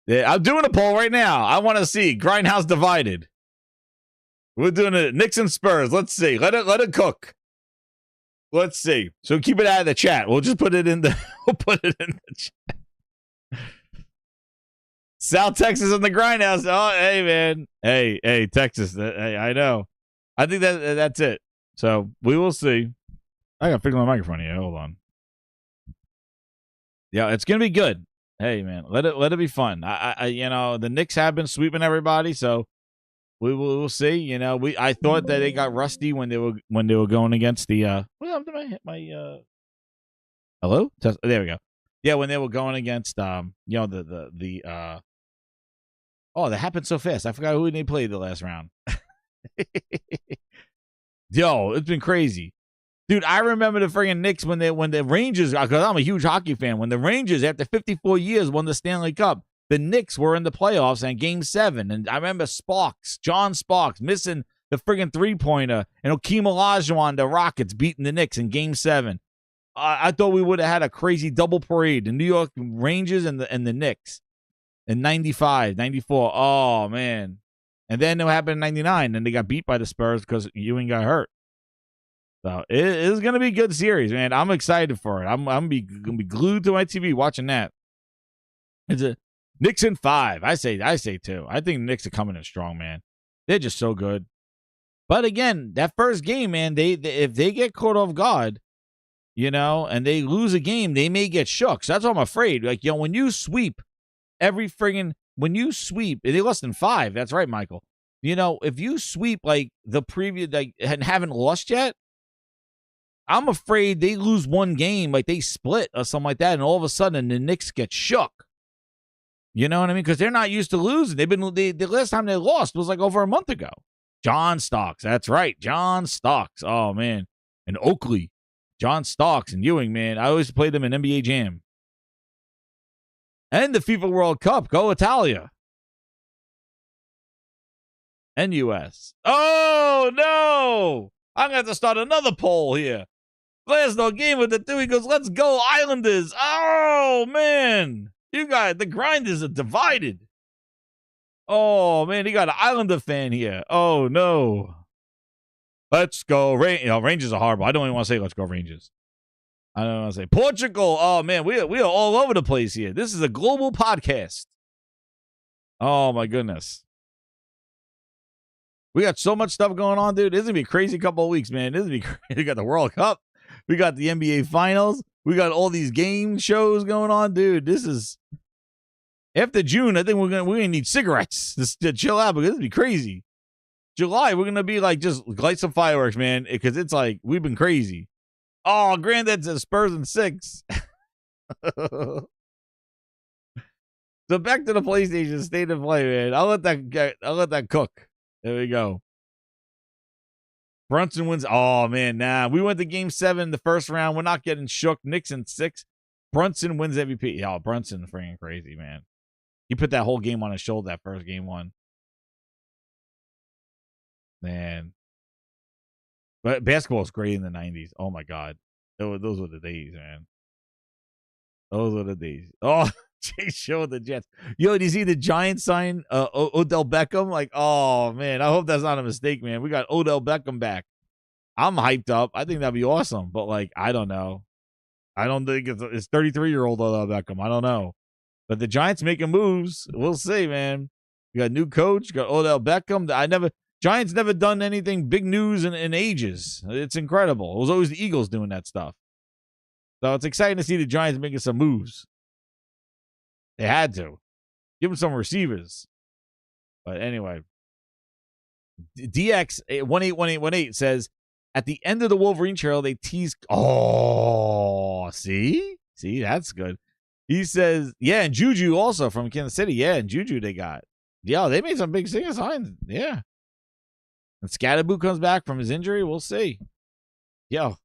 Yeah, I'm doing a poll right now. I want to see Grindhouse divided. We're doing it. Knicks and Spurs. Let's see. Let it cook. Let's see. So keep it out of the chat. We'll just put it in the chat. South Texas in the Grindhouse. Oh, hey, man. Hey, Texas. Hey, I know. I think that's it. So we will see. I got to fix my microphone here. Hold on. Yeah, it's gonna be good. Hey, man, let it be fun. I you know, the Knicks have been sweeping everybody, so we'll see. You know, I thought that they got rusty when they were going against the hello? There we go. Yeah, when they were going against you know, the oh, that happened so fast. I forgot who they played the last round. Yo, it's been crazy. Dude, I remember the friggin' Knicks when the Rangers, because I'm a huge hockey fan, when the Rangers, after 54 years, won the Stanley Cup, the Knicks were in the playoffs and Game 7. And I remember John Sparks, missing the friggin' three-pointer, and Hakeem Olajuwon, the Rockets, beating the Knicks in Game 7. I thought we would have had a crazy double parade, the New York Rangers and the Knicks in 95, 94. Oh, man. And then it happened in 99, and they got beat by the Spurs because Ewing got hurt. So it is going to be a good series, man. I'm excited for it. I'm going to be glued to my TV watching that. It's a Knicks in 5. I say 2. I think the Knicks are coming in strong, man. They're just so good. But again, that first game, man, they if they get caught off guard, you know, and they lose a game, they may get shook. So that's what I'm afraid. Like, you know, when you sweep when you sweep, they lost in 5. That's right, Michael. You know, if you sweep like the previous, like, and haven't lost yet, I'm afraid they lose one game, like they split or something like that, and all of a sudden the Knicks get shook. You know what I mean? Because they're not used to losing. The last time they lost was like over a month ago. John Stocks, that's right, John Stocks. Oh man, and Oakley, John Stocks and Ewing, man. I always played them in NBA Jam. And the FIFA World Cup, go Italia. And U.S. Oh, no. I'm going to have to start another poll here. Glasnow game with the 2. He goes, let's go, Islanders. Oh, man. You guys, the grinders are divided. Oh, man, he got an Islander fan here. Oh, no. Let's go. Rangers are horrible. I don't even want to say let's go, Rangers. I don't want to say Portugal. Oh, man, we are all over the place here. This is a global podcast. Oh, my goodness. We got so much stuff going on, dude. This is going to be a crazy couple of weeks, man. This is going to be crazy. We got the World Cup. We got the NBA Finals. We got all these game shows going on, dude. This is... After June, I think we're gonna need cigarettes to chill out because this would be crazy. July, we're going to be like, just light some fireworks, man, because it's like, we've been crazy. Oh, Granddad says Spurs in 6. So back to the PlayStation State of Play, man. I'll let that cook. There we go. Brunson wins. Oh, man, nah. We went to Game 7 the first round. We're not getting shook. Knicks in 6. Brunson wins MVP. Yeah, Brunson freaking crazy, man. He put that whole game on his shoulder, that first game 1. Man. But basketball was great in the 90s. Oh, my God. Those were the days, man. Those were the days. Oh, Jay Show with the Jets. Yo, do you see the Giants sign Odell Beckham? Like, oh, man. I hope that's not a mistake, man. We got Odell Beckham back. I'm hyped up. I think that'd be awesome. But, like, I don't know. I don't think it's 33-year-old Odell Beckham. I don't know. But the Giants making moves. We'll see, man. You got a new coach. You got Odell Beckham. Giants never done anything big news in ages. It's incredible. It was always the Eagles doing that stuff. So it's exciting to see the Giants making some moves. They had to. Give them some receivers. But anyway. DX181818 says, at the end of the Wolverine trail, they tease. Oh, see? See, that's good. He says, yeah, and Juju also from Kansas City. Yeah, and Juju they got. Yeah, they made some big signs. Yeah. And Scatterboo comes back from his injury. We'll see. Yo.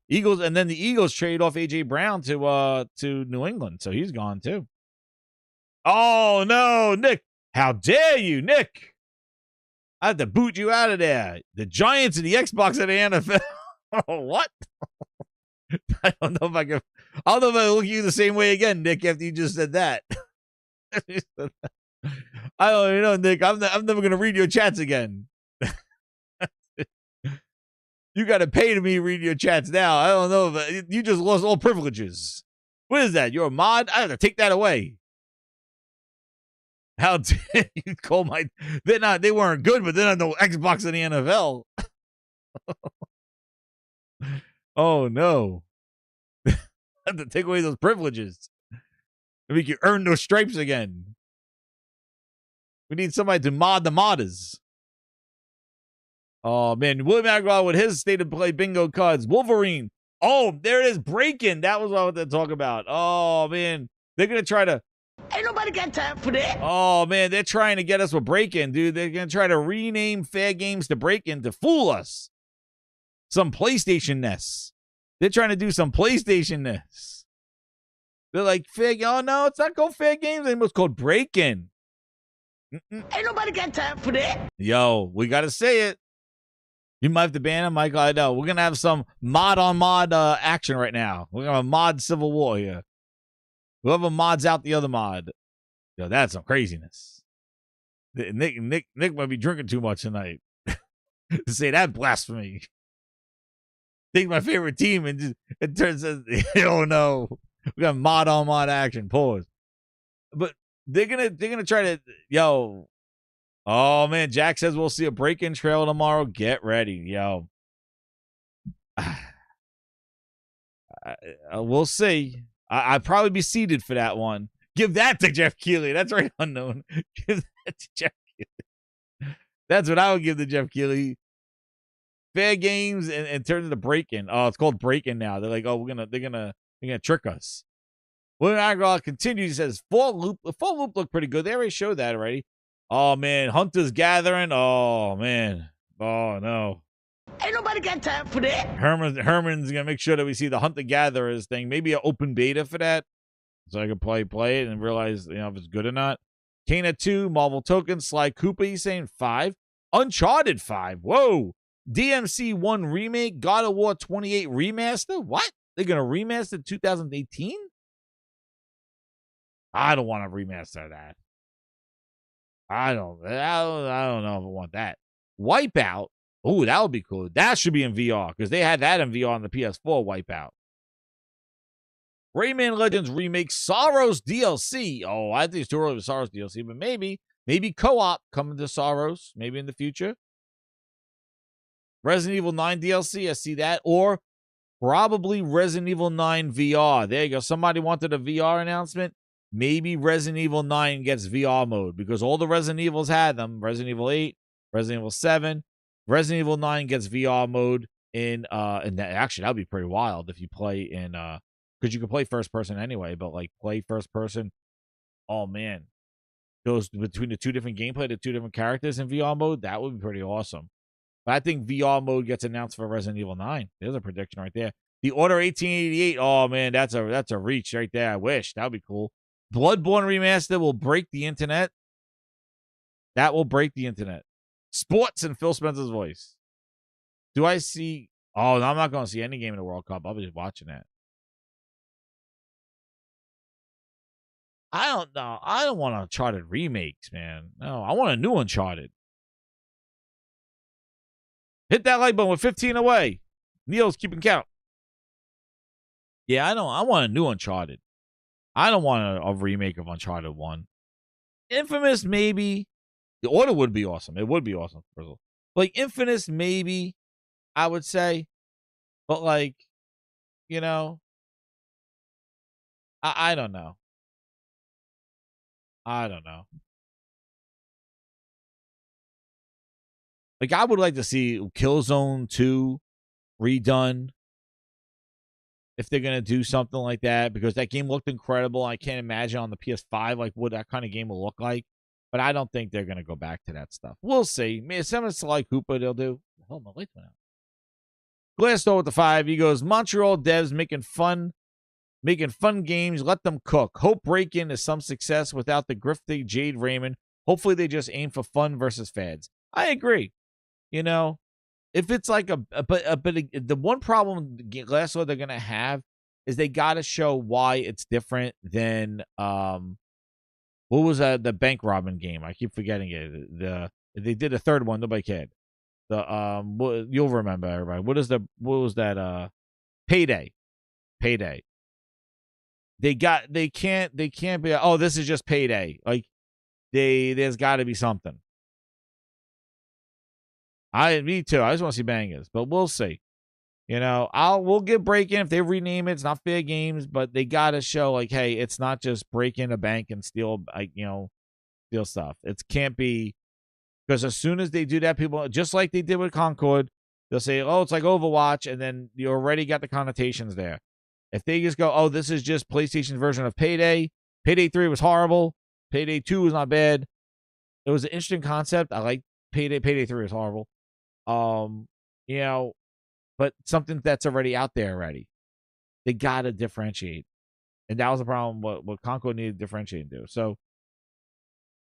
Eagles, and then the Eagles trade off A.J. Brown to New England. So he's gone too. Oh, no, Nick. How dare you, Nick? I have to boot you out of there. The Giants and the Xbox and the NFL. Oh, what? I don't know if I can look at you the same way again, Nick, after you just said that. I don't even know, Nick. I'm never going to read your chats again. You got to pay to me read your chats now. I don't know. If you just lost all privileges. What is that? You're a mod? I have to take that away. How dare you call my... They weren't good, but they're not no Xbox in the NFL. Oh, no. I have to take away those privileges. Make you earn those stripes again. We need somebody to mod the modders. Oh, man. William Agrawal with his state of play bingo cards. Wolverine. Oh, there it is. Breaking. That was what I wanted to talk about. Oh, man. They're going to try to... Ain't nobody got time for that. Oh, man. They're trying to get us with Break-In, dude. They're going to try to rename Fair Games to Break-In to fool us. Some PlayStation-ness. They're trying to do some PlayStation-ness. They're like, oh, no, it's not called Fair Games anymore. It's called Break-In. Ain't nobody got time for that. Yo, we got to say it. You might have to ban him, Michael. I know. We're going to have some mod-on-mod action right now. We're going to have a mod civil war here. Whoever mods out the other mod. Yo, that's some craziness. Nick might be drinking too much tonight. To say that blasphemy. Take my favorite team and just it turns out, oh no. We got mod-on-mod action. Pause. But they're gonna try to, yo. Oh man, Jack says we'll see a break-in trail tomorrow. Get ready, yo. We'll see. I'd probably be seated for that one. Give that to Jeff Keighley. That's right, unknown. Give that to Jeff Keighley. That's what I would give to Jeff Keighley. Fair games and turn into break-in. Oh, it's called break-in now. They're like, oh, they're gonna trick us. William Agarwal continues. He says, Fall Loop looked pretty good. They already showed that already. Oh man, Hunter's Gathering. Oh man. Oh no. Ain't nobody got time for that. Herman's gonna make sure that we see the Hunter Gatherers thing. Maybe an open beta for that, so I can play it and realize if it's good or not. Kena 2, Marvel Token, Sly Cooper. He's saying 5. Uncharted 5. Whoa. DMC 1 remake, God of War 28 remaster. What? They're gonna remaster 2018? I don't want to remaster that. I don't know if I want that. Wipeout. Oh, that would be cool. That should be in VR because they had that in VR on the PS4. Wipeout. Rayman Legends remake Sorrows DLC. Oh, I think it's too early for Sorrows DLC, but maybe co-op coming to Sorrows. Maybe in the future. Resident Evil 9 DLC. I see that, or probably Resident Evil 9 VR. There you go. Somebody wanted a VR announcement. Maybe Resident Evil 9 gets VR mode because all the Resident Evils had them. Resident Evil 8, Resident Evil 7, Resident Evil 9 gets VR mode in and that actually that'd be pretty wild if you play in because you can play first person anyway, but like play first person. Oh man, goes between the two different gameplay, the two different characters in VR mode. That would be pretty awesome. But I think VR mode gets announced for Resident Evil 9. There's a prediction right there. The Order 1888. Oh man, that's a reach right there. I wish that would be cool. Bloodborne remaster will break the internet. That will break the internet. Sports in Phil Spencer's voice. Do I see? Oh, no, I'm not going to see any game in the World Cup. I'll be just watching that. I don't know. I don't want Uncharted remakes, man. No, I want a new Uncharted. Hit that like button with 15 away. Neil's keeping count. Yeah, I want a new Uncharted. I don't want a remake of Uncharted 1. Infamous, maybe. The Order would be awesome. It would be awesome. Like, Infamous, maybe, I would say. But, like, I don't know. I don't know. Like, I would like to see Killzone 2 redone. If they're going to do something like that, because that game looked incredible. I can't imagine on the PS5 like what that kind of game will look like. But I don't think they're going to go back to that stuff. We'll see. Maybe some of Sly Cooper they'll do. Oh, my lights went out. Glassdoor with the 5. He goes, Montreal devs making fun games. Let them cook. Hope Break-In is some success without the grifty Jade Raymond. Hopefully they just aim for fun versus fads. I agree. If it's like but the one problem Glassdoor they're gonna have is they gotta show why it's different than what was the bank robbing game? I keep forgetting it. They did a third one, nobody cared. You'll remember everybody. What was that? Payday. They can't be. Oh, this is just Payday. Like there's got to be something. Me too. I just want to see bangers, but we'll see. We'll give Break-In if they rename it. It's not Fair Games, but they gotta show like, hey, it's not just break in a bank and steal, steal stuff. It can't be because as soon as they do that, people just like they did with Concord, they'll say, oh, it's like Overwatch, and then you already got the connotations there. If they just go, oh, this is just PlayStation's version of Payday. Payday 3 was horrible. Payday 2 was not bad. It was an interesting concept. I like Payday. Payday 3 was horrible. But something that's already out there already. They gotta differentiate. And that was the problem what Concord needed to differentiate and do. So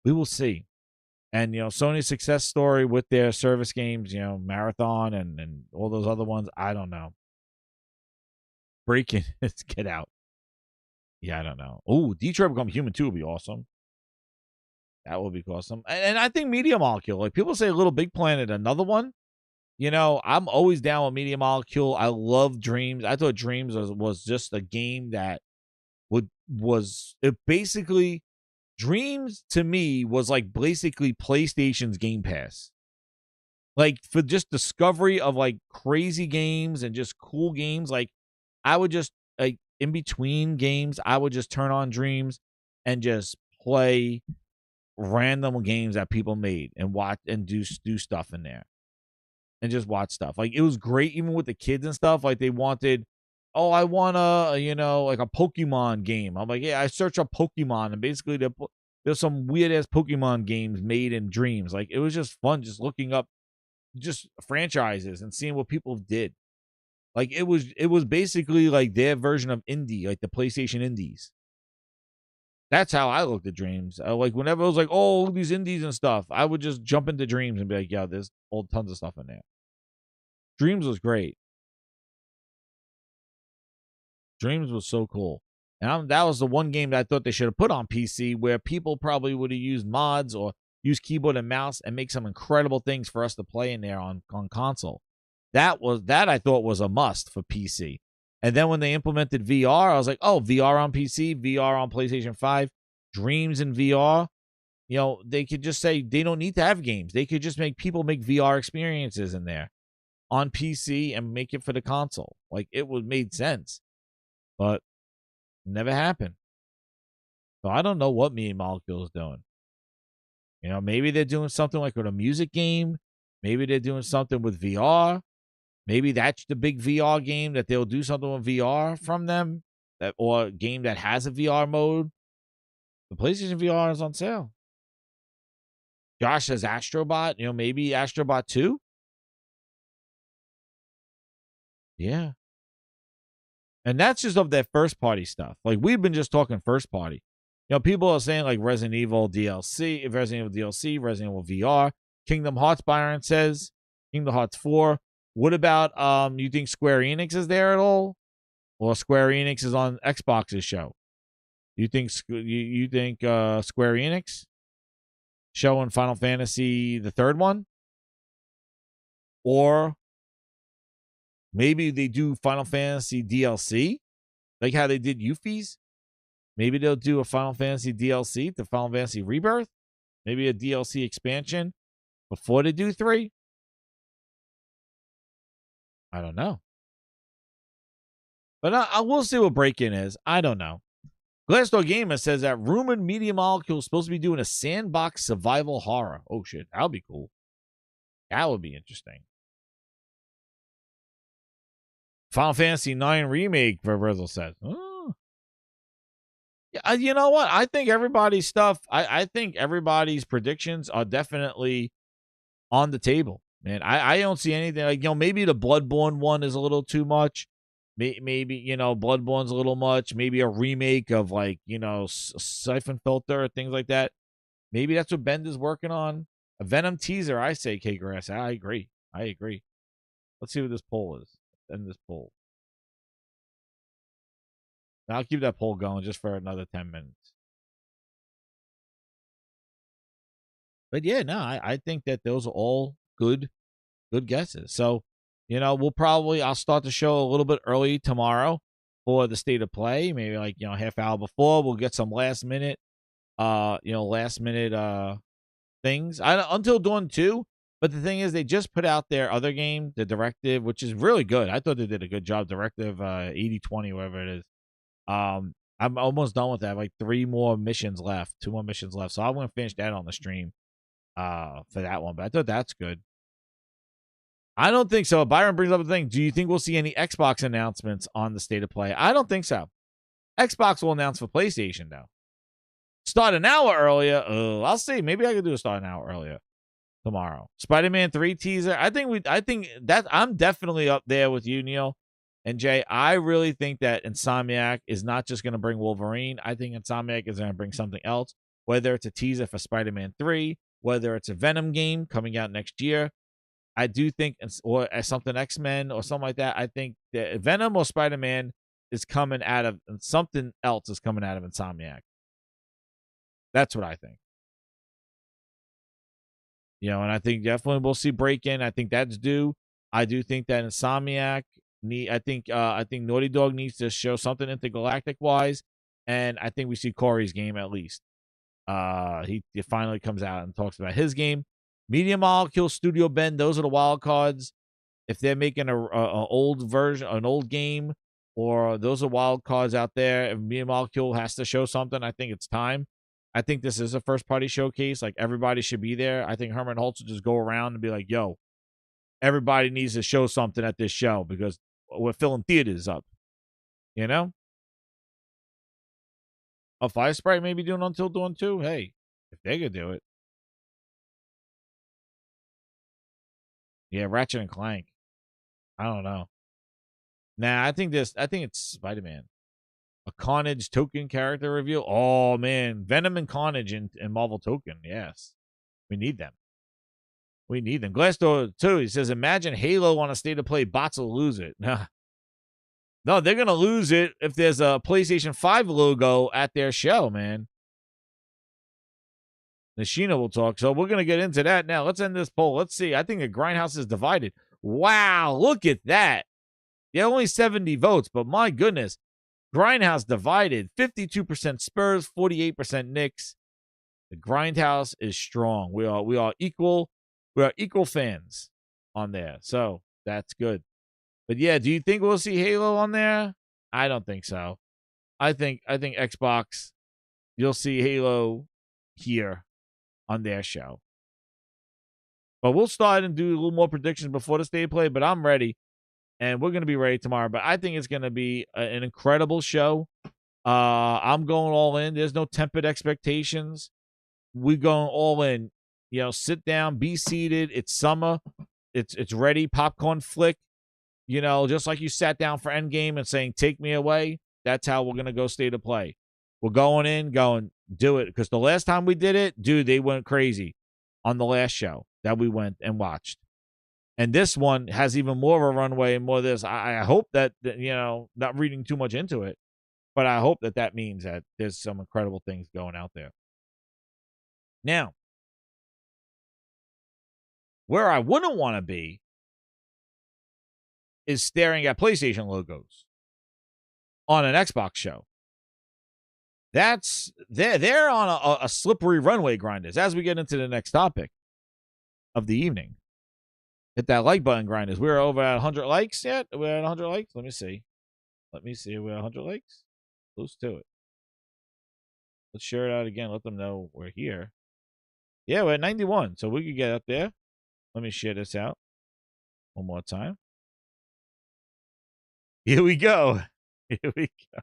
we will see. And Sony's success story with their service games, Marathon and all those other ones, I don't know. Break-In, get out. Yeah, I don't know. Oh, Detroit Become Human 2 would be awesome. That would be awesome. And I think Media Molecule, like people say Little Big Planet, another one. I'm always down with Media Molecule. I love Dreams. I thought Dreams was just a game that basically Dreams to me was like basically PlayStation's Game Pass. Like for just discovery of like crazy games and just cool games. Like I would just like in between games, I would just turn on Dreams and just play random games that people made and watch and do stuff in there and just watch stuff. Like it was great even with the kids and stuff. Like they wanted, oh, I want a, you know, like a Pokemon game. I'm like, yeah, I search up Pokemon and basically there's some weird ass Pokemon games made in Dreams. Like it was just fun just looking up just franchises and seeing what people did. Like it was basically like their version of indie, like the PlayStation indies. That's how I looked at Dreams. Like whenever it was like, oh, look at these indies and stuff, I would just jump into Dreams and be like, yeah, there's all tons of stuff in there. Dreams was great. Dreams was so cool. And that was the one game that I thought they should have put on PC where people probably would have used mods or used keyboard and mouse and make some incredible things for us to play in there on console. That I thought was a must for PC. And then when they implemented VR, I was like, oh, VR on PC, VR on PlayStation 5, Dreams in VR. You know, they could just say they don't need to have games. They could just make people make VR experiences in there on PC and make it for the console. Like it would made sense. But never happened. So I don't know what Me and Molecule is doing. You know, maybe they're doing something like with a music game. Maybe they're doing something with VR. Maybe that's the big VR game that they'll do something with VR from them, or a game that has a VR mode. The PlayStation VR is on sale. Josh says Astrobot. You know, maybe Astrobot 2. Yeah. And that's just of that first party stuff. Like we've been just talking first party. You know, people are saying like Resident Evil DLC, Resident Evil VR. Kingdom Hearts, Byron says. Kingdom Hearts 4. What about you think Square Enix is there at all? Or Square Enix is on Xbox's show? You think Square Enix showing Final Fantasy the third one? Or maybe they do Final Fantasy DLC, like how they did Yuffie's. Maybe they'll do a Final Fantasy DLC to Final Fantasy Rebirth. Maybe a DLC expansion before they do 3. I don't know. But I will see what Break-In is. I don't know. Glassdoor Gamer says that rumored Media Molecule is supposed to be doing a sandbox survival horror. Oh, shit. That would be cool. That would be interesting. Final Fantasy IX Remake, Verbrizzle says. Oh. Yeah, you know what? I think everybody's stuff, I think everybody's predictions are definitely on the table. Man, I don't see anything. Like, you know, maybe the Bloodborne one is a little too much. Maybe, you know, Bloodborne's a little much. Maybe a remake of, like, you know, Siphon Filter or things like that. Maybe that's what Bend is working on. A Venom teaser, I say, K-Grass. I agree. Let's see what this poll is. End this poll. Now I'll keep that poll going just for another 10 minutes. But yeah, no, I think that those are all good guesses. So, you know, I'll start the show a little bit early tomorrow for the state of play. Maybe like, you know, half hour before. We'll get some last minute things. Until Dawn 2. But the thing is, they just put out their other game, the Directive, which is really good. I thought they did a good job. Directive 8020, whatever it is. I'm almost done with that. I have like 2 more missions left. So I'm going to finish that on the stream for that one. But I thought that's good. I don't think so. Byron brings up the thing. Do you think we'll see any Xbox announcements on the state of play? I don't think so. Xbox will announce for PlayStation, though. Start an hour earlier. I'll see. Maybe I could do a start an hour earlier tomorrow. Spider-Man 3 teaser. I think that I'm definitely up there with you, Neil and Jay. I really think that Insomniac is not just going to bring Wolverine. I think Insomniac is going to bring something else, whether it's a teaser for Spider-Man 3, whether it's a Venom game coming out next year. I do think, or as something X-Men or something like that, I think that Venom or Spider-Man is coming out of, and something else is coming out of Insomniac. That's what I think. You know, and I think definitely we'll see Break-In. I think that's due. I do think that Insomniac I think Naughty Dog needs to show something intergalactic wise, and I think we see Corey's game at least. He finally comes out and talks about his game. Media Molecule, Studio Bend, those are the wild cards. If they're making an old version, an old game, or those are wild cards out there. If Media Molecule has to show something, I think it's time. I think this is a first-party showcase. Like, everybody should be there. I think Herman Holtz will just go around and be like, yo, everybody needs to show something at this show because we're filling theaters up, you know? A Fire Sprite maybe doing Until Dawn 2? Hey, if they could do it. Yeah, Ratchet and Clank. I don't know. Nah, I think it's Spider-Man. A Carnage token character reveal. Oh man, Venom and Carnage in Marvel token. Yes, we need them. We need them. Glassdoor too. He says, imagine Halo on a state of play. Bots will lose it. No, they're gonna lose it if there's a PlayStation 5 logo at their show, man. Nishina will talk. So we're gonna get into that now. Let's end this poll. Let's see. I think the Grindhouse is divided. Wow, look at that. Yeah, only 70 votes, but my goodness. Grindhouse divided. 52% Spurs, 48% Knicks. The Grindhouse is strong. We are equal. We are equal fans on there. So that's good. But yeah, do you think we'll see Halo on there? I don't think so. I think Xbox, you'll see Halo here on their show. But we'll start and do a little more predictions before the state play, but I'm ready. And we're going to be ready tomorrow. But I think it's going to be an incredible show. I'm going all in. There's no tempered expectations. We're going all in. You know, sit down, be seated. It's summer. It's ready. Popcorn flick. You know, just like you sat down for Endgame and saying, take me away. That's how we're going to go state of play. We're going in, do it. Because the last time we did it, dude, they went crazy on the last show that we went and watched. And this one has even more of a runway and more of this. I hope that, you know, not reading too much into it, but I hope that means that there's some incredible things going out there. Now, where I wouldn't want to be is staring at PlayStation logos on an Xbox show. They're on a slippery runway, grinders, as we get into the next topic of the evening. Hit that like button, grinders. We're over at 100 likes yet? We're at 100 likes? Let me see. We're at 100 likes? Close to it. Let's share it out again. Let them know we're here. Yeah, we're at 91, so we could get up there. Let me share this out one more time. Here we go. Here we go.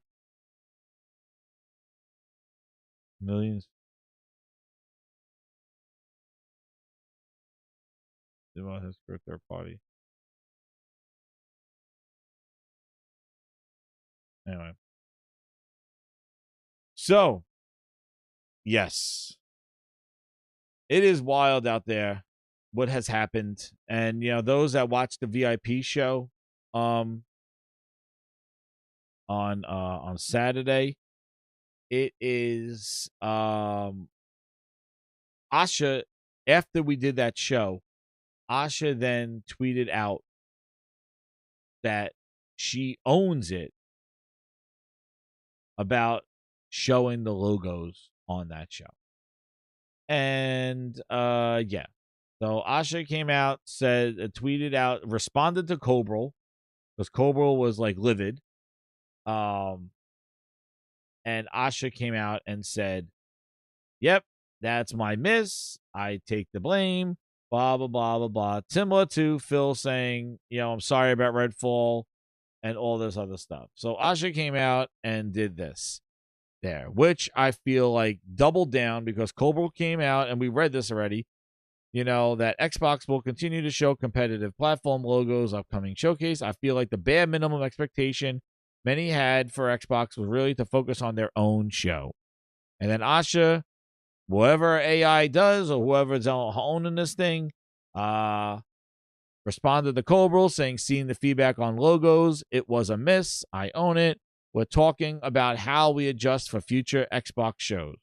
Millions. They want to skirt their party. Anyway. So, yes. It is wild out there what has happened. And, you know, those that watch the VIP show on Saturday, it is Asha, after we did that show, Asha then tweeted out that she owns it about showing the logos on that show. And yeah. So Asha came out, said, tweeted out, responded to Cobrel, because Cobrel was like livid. And Asha came out and said, yep, that's my miss. I take the blame. Blah, blah, blah, blah, blah. Similar to Phil saying, you know, I'm sorry about Redfall and all this other stuff. So Asha came out and did this there, which I feel like doubled down because Cobrel came out, and we read this already, you know, that Xbox will continue to show competitive platform logos upcoming showcase. I feel like the bare minimum expectation many had for Xbox was really to focus on their own show. And then Asha, whatever AI does or whoever's owning this thing, responded to Cobrel saying, seeing the feedback on logos, it was a miss. I own it. We're talking about how we adjust for future Xbox shows.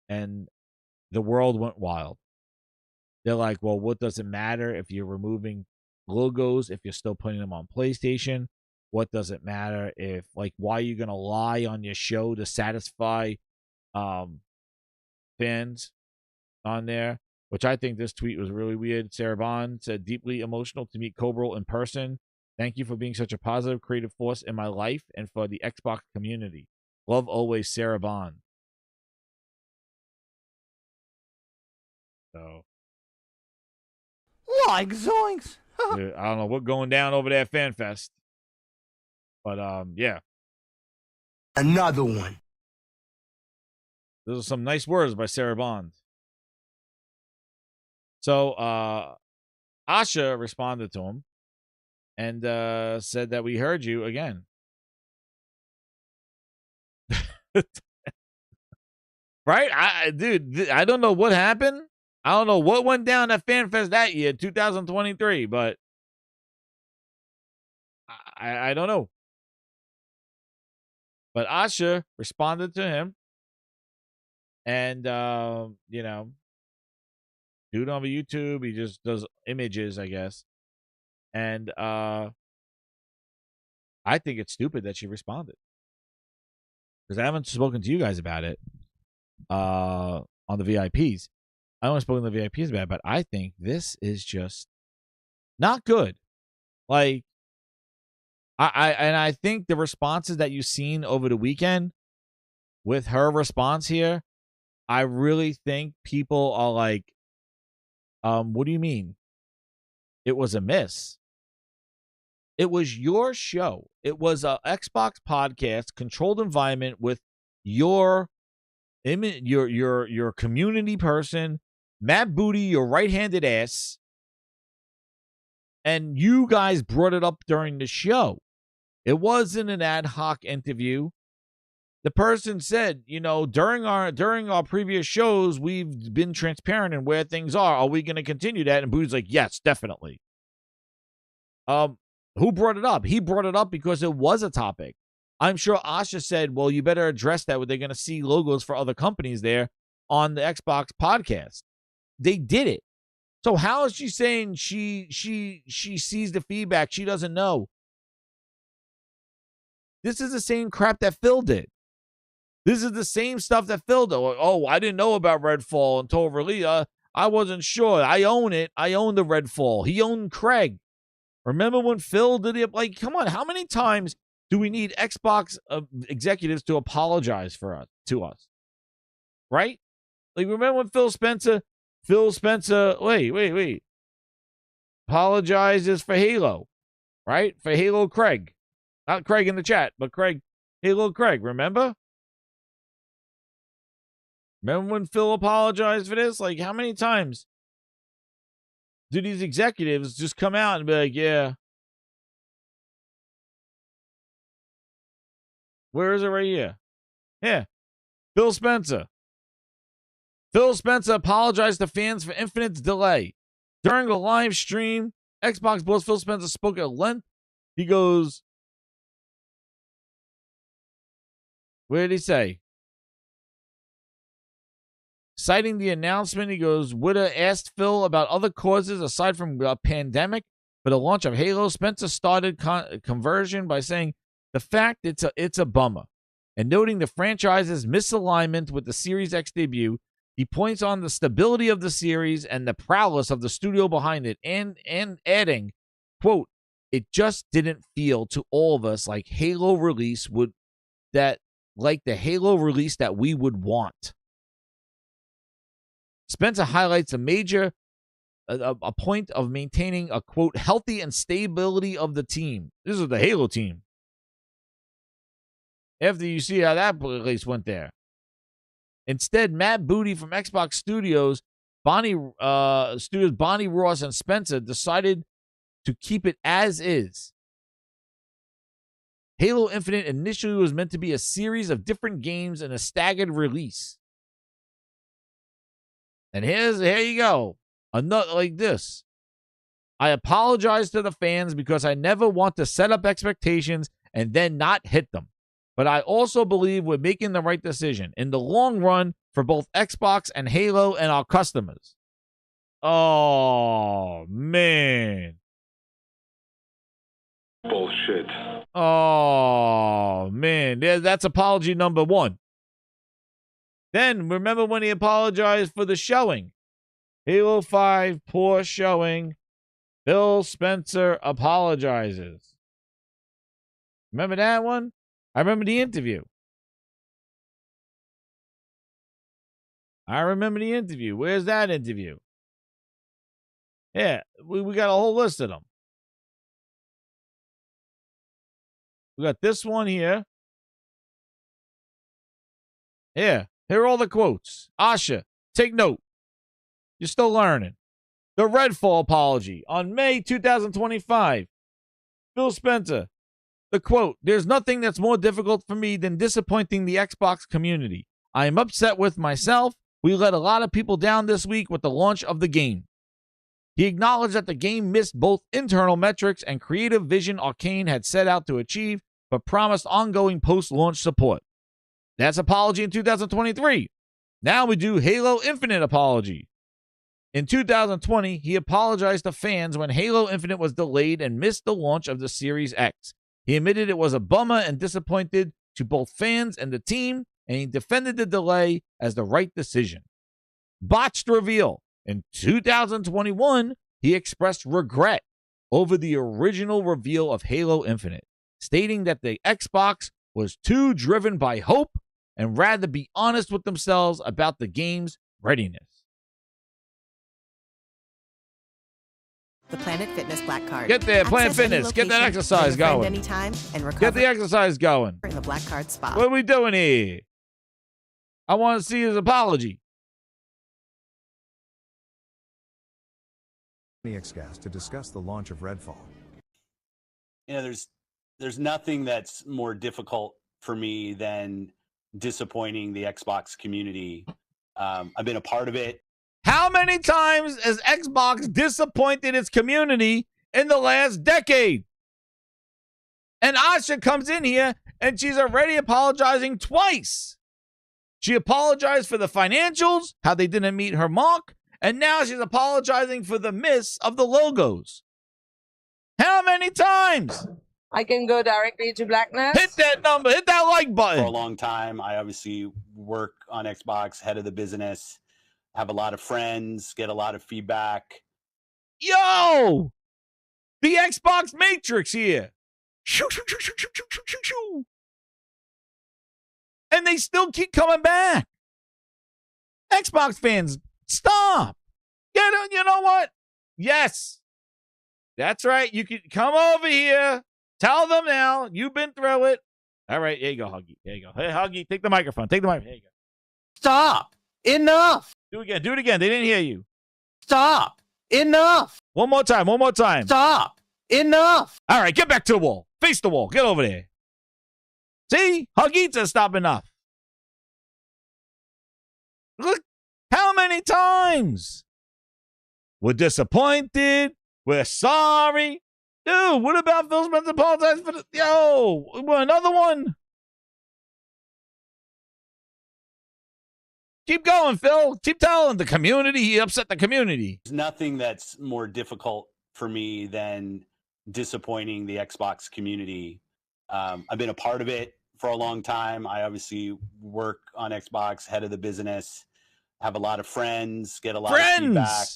And the world went wild. They're like, well, what does it matter if you're removing logos, if you're still putting them on PlayStation? What does it matter if, like, why are you going to lie on your show to satisfy fans on there? Which I think this tweet was really weird. Sarah Bond said, deeply emotional to meet Cobrel in person Thank you for being such a positive, creative force in my life and for the Xbox community. Love always, Sarah Bond. So, like zoinks. I don't know what's going down over there at FanFest, but yeah. Another one. Those are some nice words by Sarah Bond. So, Asha responded to him and said that we heard you again. Right? Dude, I don't know what happened. I don't know what went down at FanFest that year, 2023, but I don't know. But Asha responded to him and, you know, dude on YouTube, he just does images, I guess. And I think it's stupid that she responded. Because I haven't spoken to you guys about it on the VIPs. I haven't spoken to the VIPs about it, but I think this is just not good. Like, I think the responses that you've seen over the weekend with her response here, I really think people are like, what do you mean? It was a miss. It was your show. It was a Xbox podcast, controlled environment with your community person, Matt Booty, your right-handed ass, and you guys brought it up during the show. It wasn't an ad hoc interview. The person said, you know, during our previous shows, we've been transparent in where things are. Are we going to continue that? And Booty's like, yes, definitely. Who brought it up? He brought it up because it was a topic. I'm sure Asha said, well, you better address that when they're going to see logos for other companies there on the Xbox podcast. They did it. So how is she saying she sees the feedback? She doesn't know. This is the same crap that Phil did. This is the same stuff that Phil did. Oh, I didn't know about Redfall until release. I wasn't sure. I own it. I own the Redfall. He owned Craig. Remember when Phil did it? Like, come on. How many times do we need Xbox executives to apologize to us? Right? Like, remember when Phil Spencer, wait. Apologizes for Halo, right? For Halo Craig. Not Craig in the chat, but Halo Craig, remember? Remember when Phil apologized for this? Like, how many times do these executives just come out and be like, yeah. Where is it right here? Yeah. Phil Spencer. Phil Spencer apologized to fans for Infinite's delay. During a live stream, Xbox boss Phil Spencer spoke at length. He goes, where did he say? Citing the announcement, he goes, Witta asked Phil about other causes aside from a pandemic for the launch of Halo. Spencer started conversion by saying the fact it's a bummer. And noting the franchise's misalignment with the Series X debut, he points on the stability of the series and the prowess of the studio behind it, and adding, quote, it just didn't feel to all of us like the Halo release that we would want. Spencer highlights a major a point of maintaining a, quote, healthy and stability of the team. This is the Halo team. After you see how that place went there. Instead, Matt Booty from Xbox Studios, Bonnie Ross, and Spencer decided to keep it as is. Halo Infinite initially was meant to be a series of different games in a staggered release. And here you go. Another like this. I apologize to the fans because I never want to set up expectations and then not hit them. But I also believe we're making the right decision in the long run for both Xbox and Halo and our customers. Oh, man. Bullshit. Oh, man. That's apology number one. Then, remember when he apologized for the showing? Halo 5, poor showing. Phil Spencer apologizes. Remember that one? I remember the interview. Where's that interview? Yeah, we got a whole list of them. We got this one here. Yeah, here are all the quotes. Asha, take note. You're still learning. The Redfall apology on May 2025. Phil Spencer. The quote, "There's nothing that's more difficult for me than disappointing the Xbox community. I am upset with myself. We let a lot of people down this week with the launch of the game." He acknowledged that the game missed both internal metrics and creative vision Arcane had set out to achieve, but promised ongoing post-launch support. That's apology in 2023. Now we do Halo Infinite apology. In 2020, he apologized to fans when Halo Infinite was delayed and missed the launch of the Series X. He admitted it was a bummer and disappointed to both fans and the team, and he defended the delay as the right decision. Botched reveal. In 2021, he expressed regret over the original reveal of Halo Infinite, stating that the Xbox was too driven by hope and rather be honest with themselves about the game's readiness. The Planet Fitness Black Card. Get there, Planet Fitness. Get that exercise going. Anytime and recover Get the exercise going. in the Black Card spot. What are we doing here? I want to see his apology. To discuss the launch of Redfall. You know, there's nothing that's more difficult for me than disappointing the Xbox community. I've been a part of it. How many times has Xbox disappointed its community in the last decade? And Asha comes in here and she's already apologizing twice. She apologized for the financials, how they didn't meet her mark, and now she's apologizing for the miss of the logos. How many times? I can go directly to Blackness. Hit that number. Hit that like button. For a long time, I obviously work on Xbox, head of the business, have a lot of friends, get a lot of feedback. Yo! The Xbox Matrix here. And they still keep coming back. Xbox fans, stop. Get it. You know what? Yes. That's right. You can come over here. Tell them now. You've been through it. All right. Here you go, Huggy. Here you go. Hey, Huggy, take the microphone. Take the microphone. Here you go. Stop. Enough. Do it again. Do it again. They didn't hear you. Stop. Enough. One more time. One more time. Stop. Enough. All right. Get back to the wall. Face the wall. Get over there. See? Huggy says stop enough. Look. How many times? We're disappointed. We're sorry. Dude, what about Phil Spencer apologizing for the... Yo, another one? Keep going, Phil. Keep telling the community. He upset the community. There's nothing that's more difficult for me than disappointing the Xbox community. I've been a part of it for a long time. I obviously work on Xbox, head of the business, have a lot of friends, get a lot of feedback.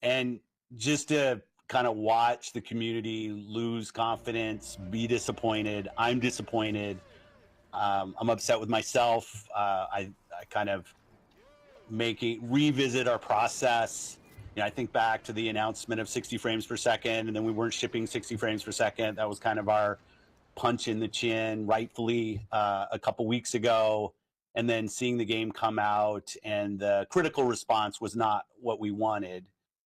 And just to kind of watch the community lose confidence, be disappointed. I'm disappointed. I'm upset with myself. I kind of revisit our process. You know, I think back to the announcement of 60 frames per second, and then we weren't shipping 60 frames per second. That was kind of our punch in the chin, rightfully, a couple weeks ago. And then seeing the game come out, and the critical response was not what we wanted.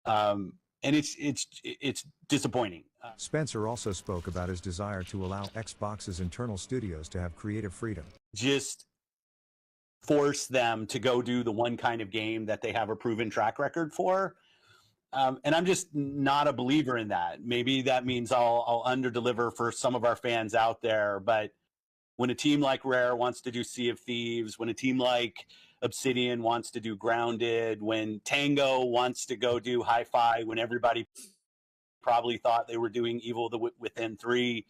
And it's disappointing. Spencer also spoke about his desire to allow Xbox's internal studios to have creative freedom. Just force them to go do the one kind of game that they have a proven track record for. And I'm just not a believer in that. Maybe that means I'll under-deliver for some of our fans out there. But when a team like Rare wants to do Sea of Thieves, when a team like Obsidian wants to do Grounded, when Tango wants to go do Hi-Fi, when everybody probably thought they were doing Evil Within 3.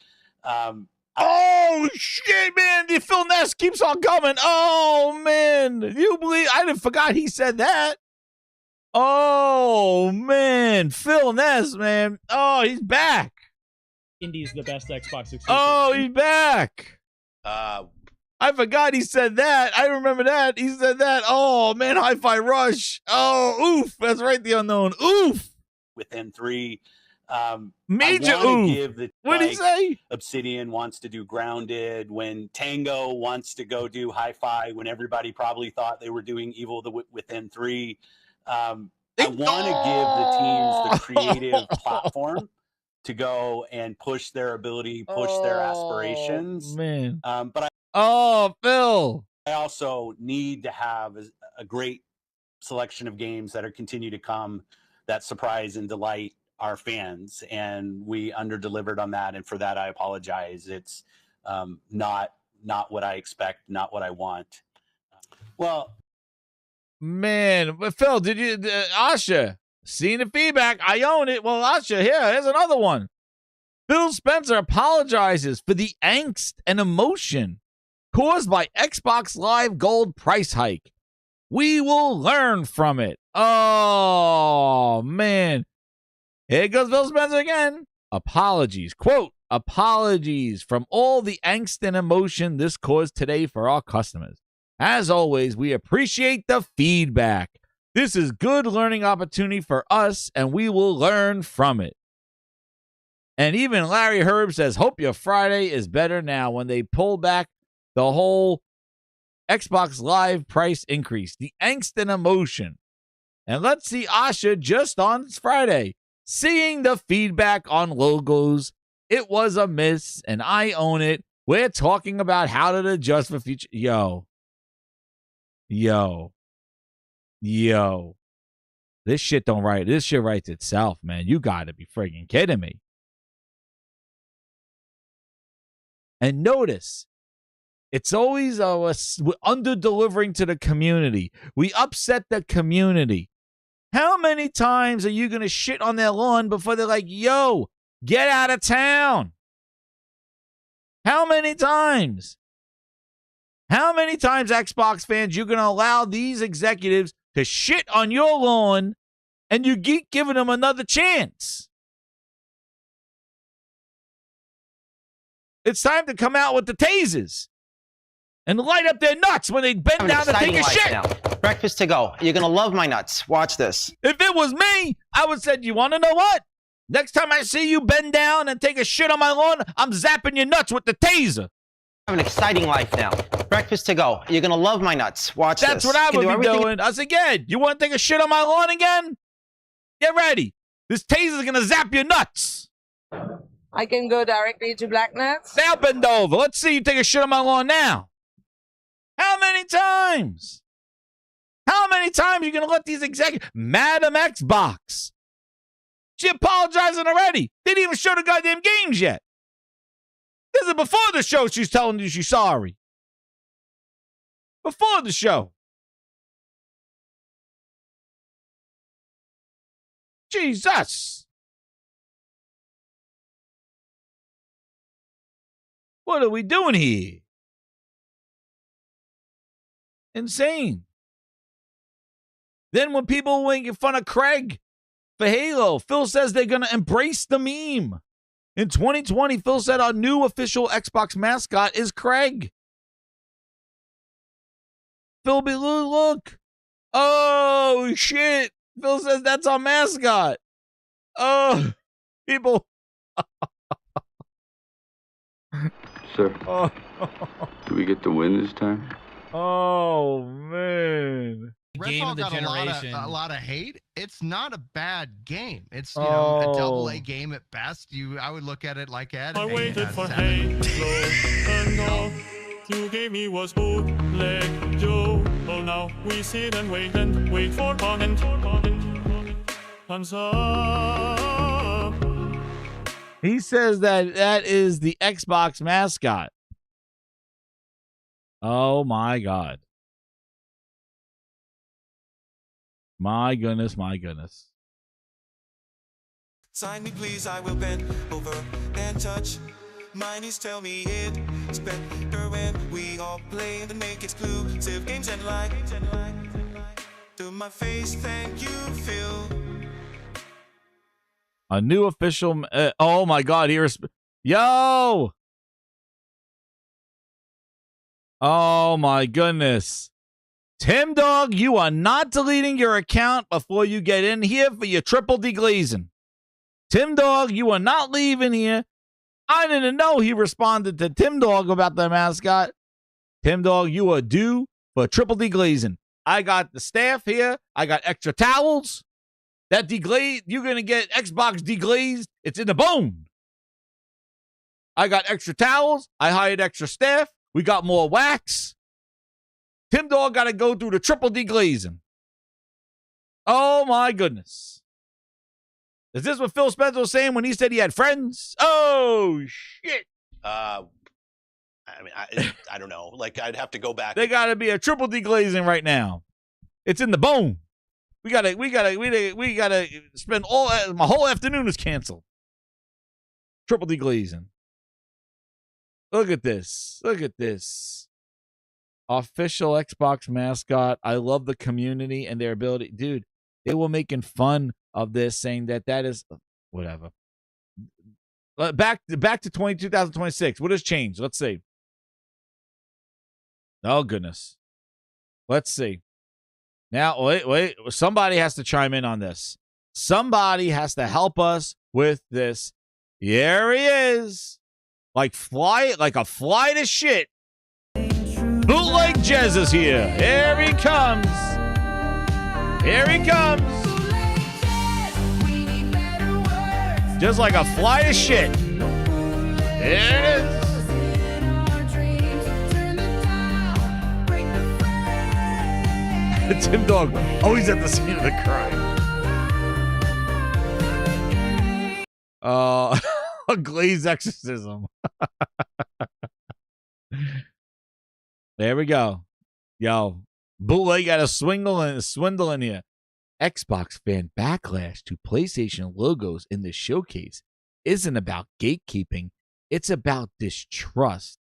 Oh, shit, man. The Phil Ness keeps on coming. Oh, man. You believe? I didn't forgot he said that. Oh, man. Phil Ness, man. Oh, he's back. Indie's the best Xbox exclusive. Oh, he's back. I forgot he said that. I remember that. He said that. Oh, man, Hi-Fi Rush. Oh, oof. That's right, the unknown. Oof. Within 3. Major oof. What did he say? Obsidian wants to do Grounded, when Tango wants to go do Hi-Fi, when everybody probably thought they were doing Evil Within 3. I want to give the teams the creative platform to go and push their ability, push their aspirations. Man. But Phil. I also need to have a great selection of games that are continue to come that surprise and delight our fans, and we under-delivered on that, and for that I apologize. It's not what I expect, not what I want. Well, man, but Phil, did you Asha, seeing the feedback, I own it. Well, Asha, here's another one. Phil Spencer apologizes for the angst and emotion caused by Xbox Live Gold price hike. We will learn from it. Oh, man. Here goes Phil Spencer again. Apologies. Quote, apologies from all the angst and emotion this caused today for our customers. As always, we appreciate the feedback. This is good learning opportunity for us, and we will learn from it. And even Larry Herb says, hope your Friday is better now when they pull back the whole Xbox Live price increase. The angst and emotion. And let's see Asha just on Friday. Seeing the feedback on logos, it was a miss, and I own it. We're talking about how to adjust for future. Yo. This shit don't write. This shit writes itself, man. You got to be friggin' kidding me. And notice, it's always we're under-delivering to the community. We upset the community. How many times are you going to shit on their lawn before they're like, yo, get out of town? How many times? How many times, Xbox fans, you're going to allow these executives to shit on your lawn and you keep giving them another chance? It's time to come out with the tasers and light up their nuts when they bend down to take a shit. Now. Breakfast to go. You're going to love my nuts. Watch this. If it was me, I would say, you want to know what? Next time I see you bend down and take a shit on my lawn, I'm zapping your nuts with the taser. I have an exciting life now. Breakfast to go. You're going to love my nuts. Watch That's this. That's what I would be doing. I said, again, you want to take a shit on my lawn again? Get ready. This taser's going to zap your nuts. I can go directly to Black Nuts. Now bend over. Let's see you take a shit on my lawn now. How many times? How many times are you going to let these executives... Madam Xbox. She apologizing already. Didn't even show the goddamn games yet. This is before the show she's telling you she's sorry. Before the show. Jesus. What are we doing here? Insane. Then when people make fun of Craig for Halo, Phil says they're going to embrace the meme. In 2020, Phil said our new official Xbox mascot is Craig. Phil be look. Oh, shit. Phil says that's our mascot. Oh, people. Sir, do we get the win this time? Oh, man. Redfall got a lot of hate. It's not a bad game. It's a double-A game at best. I would look at it like that. I waited for Halo, and all you gave me was bootleg Joe. Oh, now we sit and wait for content. Hands up. He says that is the Xbox mascot. Oh my God. My goodness, my goodness. Sign me please, I will bend over and touch. My knees tell me it's better when we all play the make exclusive games and like to my face, thank you, Phil. A new official. Oh my God! Yo! Oh my goodness. Tim Dog, you are not deleting your account before you get in here for your triple deglazing. Tim Dog, you are not leaving here. I didn't know he responded to Tim Dog about the mascot. Tim Dog, you are due for triple deglazing. I got the staff here. I got extra towels. That deglaze, you're going to get Xbox deglazed. It's in the bone. I got extra towels. I hired extra staff. We got more wax. Tim Dog got to go through the triple deglazing. Oh, my goodness. Is this what Phil Spencer was saying when he said he had friends? Oh, shit. I mean, I don't know. Like, I'd have to go back. They got to be a triple deglazing right now. It's in the bone. We gotta spend my whole afternoon is canceled. Triple deglazing. Look at this. Look at this. Official Xbox mascot. I love the community and their ability. Dude, they were making fun of this, saying that is whatever. Back to 2026. What has changed? Let's see. Oh, goodness. Let's see. Now, wait. Somebody has to chime in on this. Somebody has to help us with this. Here he is. Like a fly to shit. Bootleg Jez is here. Here he comes. Here he comes. Just like a fly to shit. There it is. Tim Dog, always at the scene of the crime. A glazed exorcism. There we go. Yo, bootleg got a swindle in here. Xbox fan backlash to PlayStation logos in the showcase isn't about gatekeeping. It's about distrust.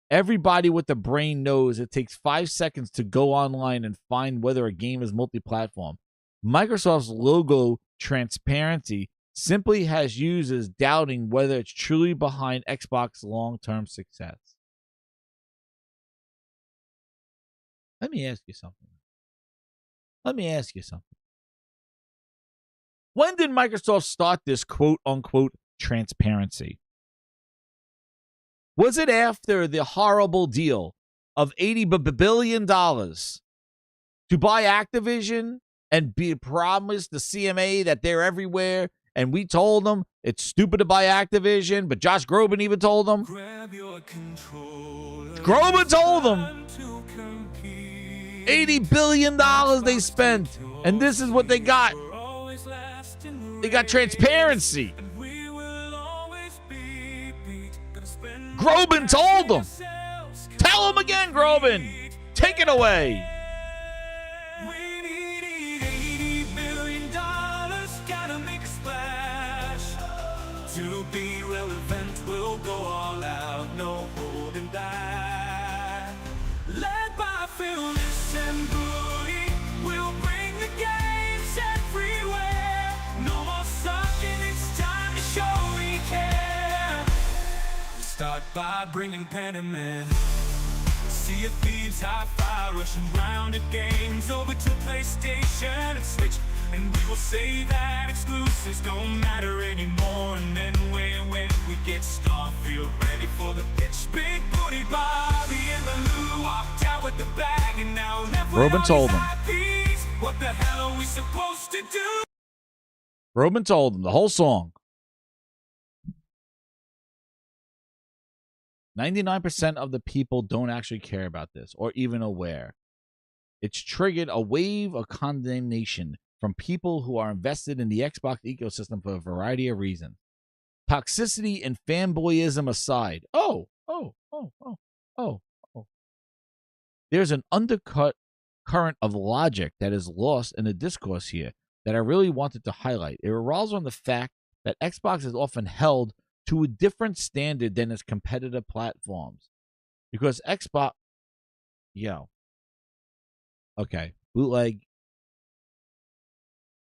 Everybody with a brain knows it takes 5 seconds to go online and find whether a game is multi-platform. Microsoft's logo transparency simply has users doubting whether it's truly behind Xbox's long-term success. Let me ask you something. When did Microsoft start this quote-unquote transparency? Was it after the horrible deal of $80 billion to buy Activision and be promised the CMA that they're everywhere, and we told them it's stupid to buy Activision, but Josh Groban even told them? Groban told them $80 billion they spent, and this is what they got. They got transparency. Groban told them. Tell them again, Groban. Take it away. We need $80 billion, gotta make a splash. To be relevant, we'll go all out, no holding back. Led by Phyllis and Booty, we'll bring the games everywhere. No more sucking, it's time to show we care. Start by bringing pen and men. Sea of Thieves, Hi-Fi, rushing round at games. Over to PlayStation and Switch, and we will say that exclusives don't matter anymore. And then when we get Starfield ready for the pitch, Big Booty Bobby and the Lou walked out with the bag, and now Groban told them. What the hell are we supposed to do? Groban told them the whole song. 99% of the people don't actually care about this or even aware. It's triggered a wave of condemnation from people who are invested in the Xbox ecosystem for a variety of reasons. Toxicity and fanboyism aside. There's an undercut current of logic that is lost in the discourse here that I really wanted to highlight. It revolves on the fact that Xbox is often held to a different standard than its competitor platforms. Because Xbox... Okay. Bootleg.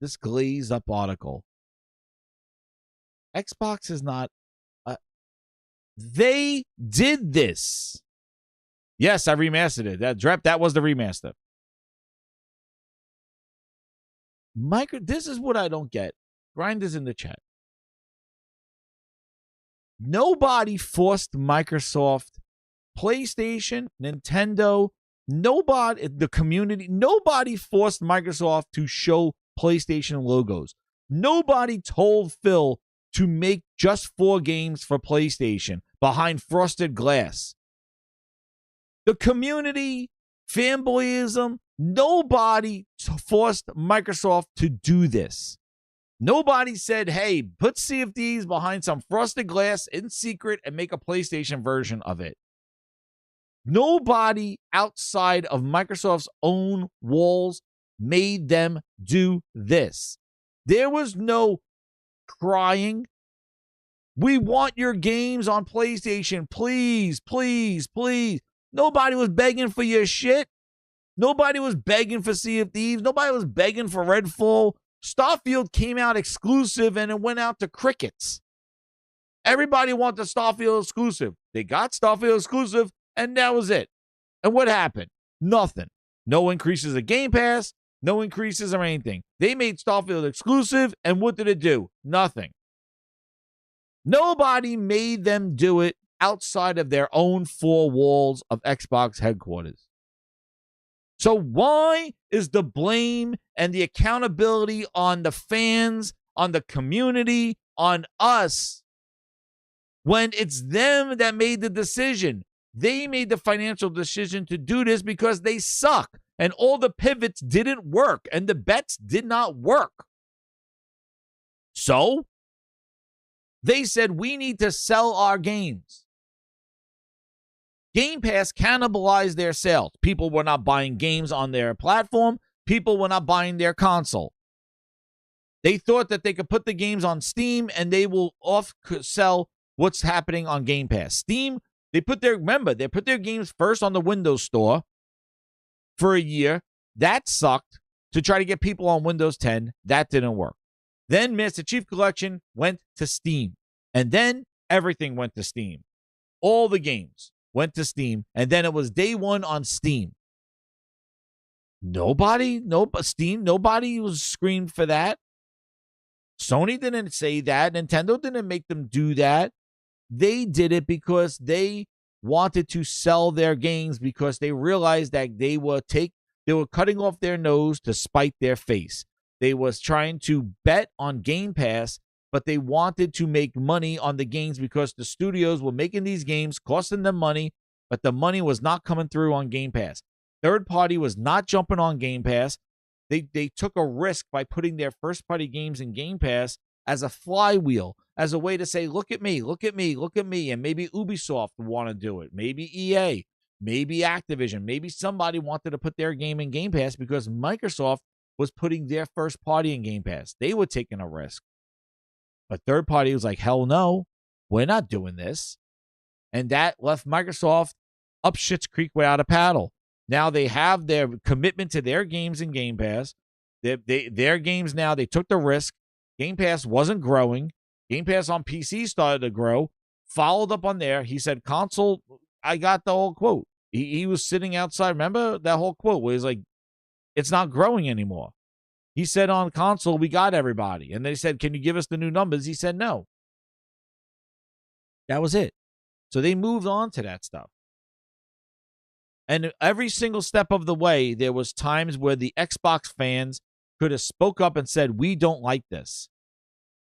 This glazed up article. Xbox is not... They did this. Yes, I remastered it. That was the remaster. This is what I don't get. Grind is in the chat. Nobody forced Microsoft, PlayStation, Nintendo, the community, nobody forced Microsoft to show PlayStation logos. Nobody told Phil to make just 4 games for PlayStation behind frosted glass. The community, fanboyism, nobody forced Microsoft to do this. Nobody said, hey, put Sea of Thieves behind some frosted glass in secret and make a PlayStation version of it. Nobody outside of Microsoft's own walls made them do this. There was no crying. We want your games on PlayStation. Please, please, please. Nobody was begging for your shit. Nobody was begging for Sea of Thieves. Nobody was begging for Redfall. Starfield came out exclusive and it went out to crickets. Everybody wanted Starfield exclusive. They got Starfield exclusive and that was it. And what happened? Nothing. No increases of Game Pass. No increases or anything. They made Starfield exclusive and what did it do? Nothing. Nobody made them do it outside of their own 4 walls of Xbox headquarters. So why is the blame and the accountability on the fans, on the community, on us, when it's them that made the decision? They made the financial decision to do this because they suck, and all the pivots didn't work, and the bets did not work. So they said, we need to sell our games. Game Pass cannibalized their sales. People were not buying games on their platform. People were not buying their console. They thought that they could put the games on Steam and they will off-sell what's happening on Game Pass. Steam, they put their games first on the Windows Store for a year. That sucked to try to get people on Windows 10. That didn't work. Then Master Chief Collection went to Steam. And then everything went to Steam. All the games went to Steam, and then it was day one on Steam. Nobody was screamed for that. Sony didn't say that. Nintendo didn't make them do that. They did it because they wanted to sell their games because they realized that they were cutting off their nose to spite their face. They was trying to bet on Game Pass, but they wanted to make money on the games because the studios were making these games, costing them money, but the money was not coming through on Game Pass. Third party was not jumping on Game Pass. They took a risk by putting their first party games in Game Pass as a flywheel, as a way to say, look at me, look at me, look at me. And maybe Ubisoft would want to do it. Maybe EA, maybe Activision, maybe somebody wanted to put their game in Game Pass because Microsoft was putting their first party in Game Pass. They were taking a risk. But third party was like, hell no, we're not doing this. And that left Microsoft up shit's creek without a paddle. Now they have their commitment to their games in Game Pass. Their games now, they took the risk. Game Pass wasn't growing. Game Pass on PC started to grow. Followed up on there. He said, console, I got the whole quote. He was sitting outside. Remember that whole quote where he's like, it's not growing anymore. He said on console, we got everybody. And they said, can you give us the new numbers? He said, no. That was it. So they moved on to that stuff. And every single step of the way, there was times where the Xbox fans could have spoke up and said, we don't like this.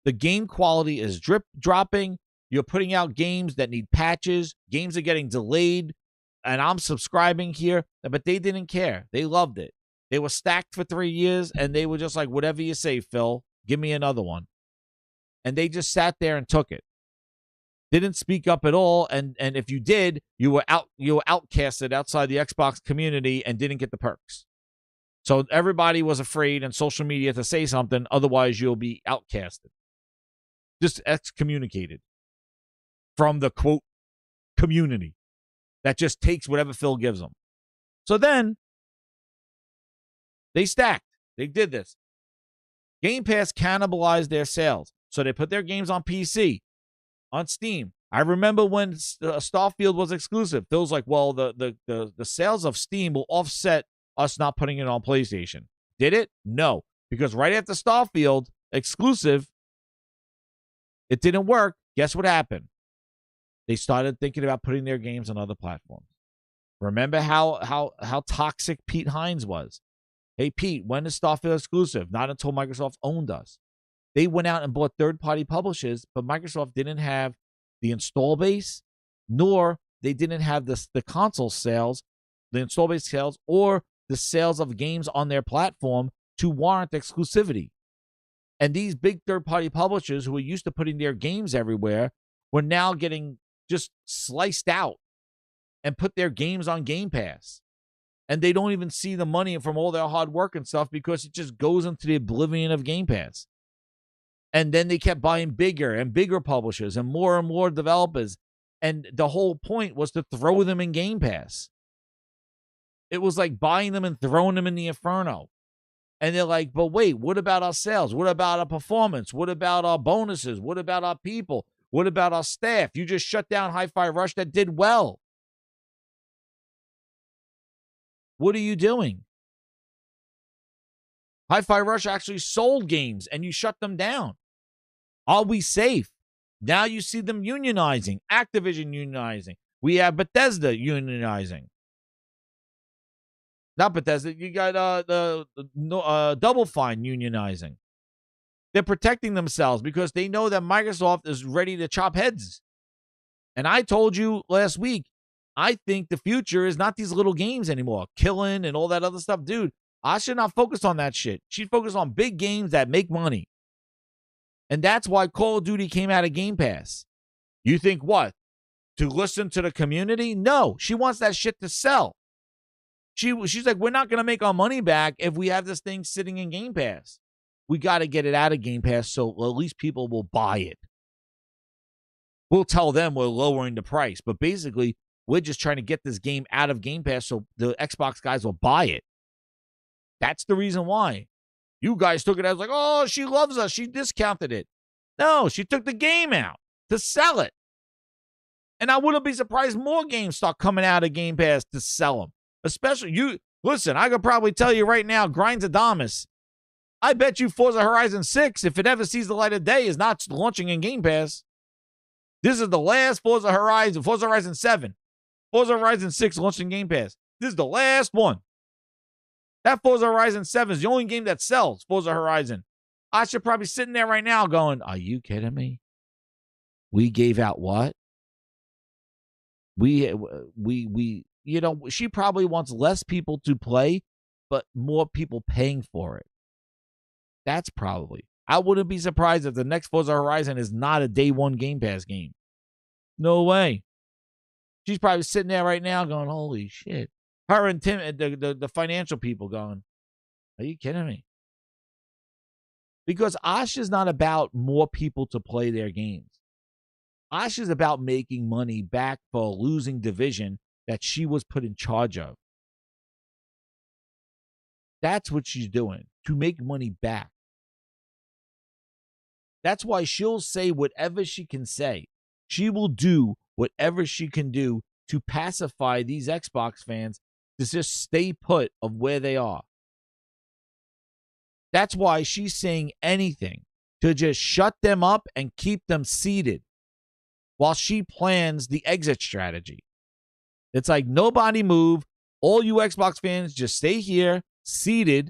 The game quality is dropping. You're putting out games that need patches. Games are getting delayed. And I'm subscribing here. But they didn't care. They loved it. They were stacked for 3 years, and they were just like, whatever you say, Phil, give me another one. And they just sat there and took it. Didn't speak up at all, and if you did, you were outcasted outside the Xbox community and didn't get the perks. So everybody was afraid on social media to say something, otherwise you'll be outcasted. Just excommunicated from the, quote, community that just takes whatever Phil gives them. So then, they stacked. They did this. Game Pass cannibalized their sales. So they put their games on PC, on Steam. I remember when Starfield was exclusive. Phil's like, well, the sales of Steam will offset us not putting it on PlayStation. Did it? No. Because right after Starfield exclusive, it didn't work. Guess what happened? They started thinking about putting their games on other platforms. Remember how toxic Pete Hines was? Hey, Pete, when is Starfield exclusive? Not until Microsoft owned us. They went out and bought third-party publishers, but Microsoft didn't have the install base, nor they didn't have the console sales, the install base sales, or the sales of games on their platform to warrant exclusivity. And these big third-party publishers who were used to putting their games everywhere were now getting just sliced out and put their games on Game Pass. And they don't even see the money from all their hard work and stuff because it just goes into the oblivion of Game Pass. And then they kept buying bigger and bigger publishers and more developers. And the whole point was to throw them in Game Pass. It was like buying them and throwing them in the inferno. And they're like, but wait, what about our sales? What about our performance? What about our bonuses? What about our people? What about our staff? You just shut down Hi-Fi Rush that did well. What are you doing? Hi-Fi Rush actually sold games and you shut them down. Are we safe? Now you see them unionizing, Activision unionizing. We have Bethesda unionizing. Not Bethesda. You got Double Fine unionizing. They're protecting themselves because they know that Microsoft is ready to chop heads. And I told you last week, I think the future is not these little games anymore. Killing and all that other stuff. Dude, I should not focus on that shit. She'd focus on big games that make money. And that's why Call of Duty came out of Game Pass. You think what? To listen to the community? No, she wants that shit to sell. She's like, we're not going to make our money back if we have this thing sitting in Game Pass. We got to get it out of Game Pass so at least people will buy it. We'll tell them we're lowering the price. But basically, we're just trying to get this game out of Game Pass so the Xbox guys will buy it. That's the reason why. You guys took it as like, oh, she loves us. She discounted it. No, she took the game out to sell it. And I wouldn't be surprised more games start coming out of Game Pass to sell them. Especially you. Listen, I could probably tell you right now, Grindadamus. I bet you Forza Horizon 6, if it ever sees the light of day, is not launching in Game Pass. This is the last Forza Horizon 7. Forza Horizon 6 launched in Game Pass. This is the last one. That Forza Horizon 7 is the only game that sells, Forza Horizon. I should probably sitting there right now going, are you kidding me? We gave out what? We she probably wants less people to play, but more people paying for it. That's probably. I wouldn't be surprised if the next Forza Horizon is not a day one Game Pass game. No way. She's probably sitting there right now going, holy shit. Her and Tim, the financial people going, are you kidding me? Because Asha's not about more people to play their games. Asha's about making money back for a losing division that she was put in charge of. That's what she's doing, to make money back. That's why she'll say whatever she can say. She will do whatever she can do to pacify these Xbox fans to just stay put of where they are. That's why she's saying anything to just shut them up and keep them seated while she plans the exit strategy. It's like, nobody move. All you Xbox fans, just stay here, seated.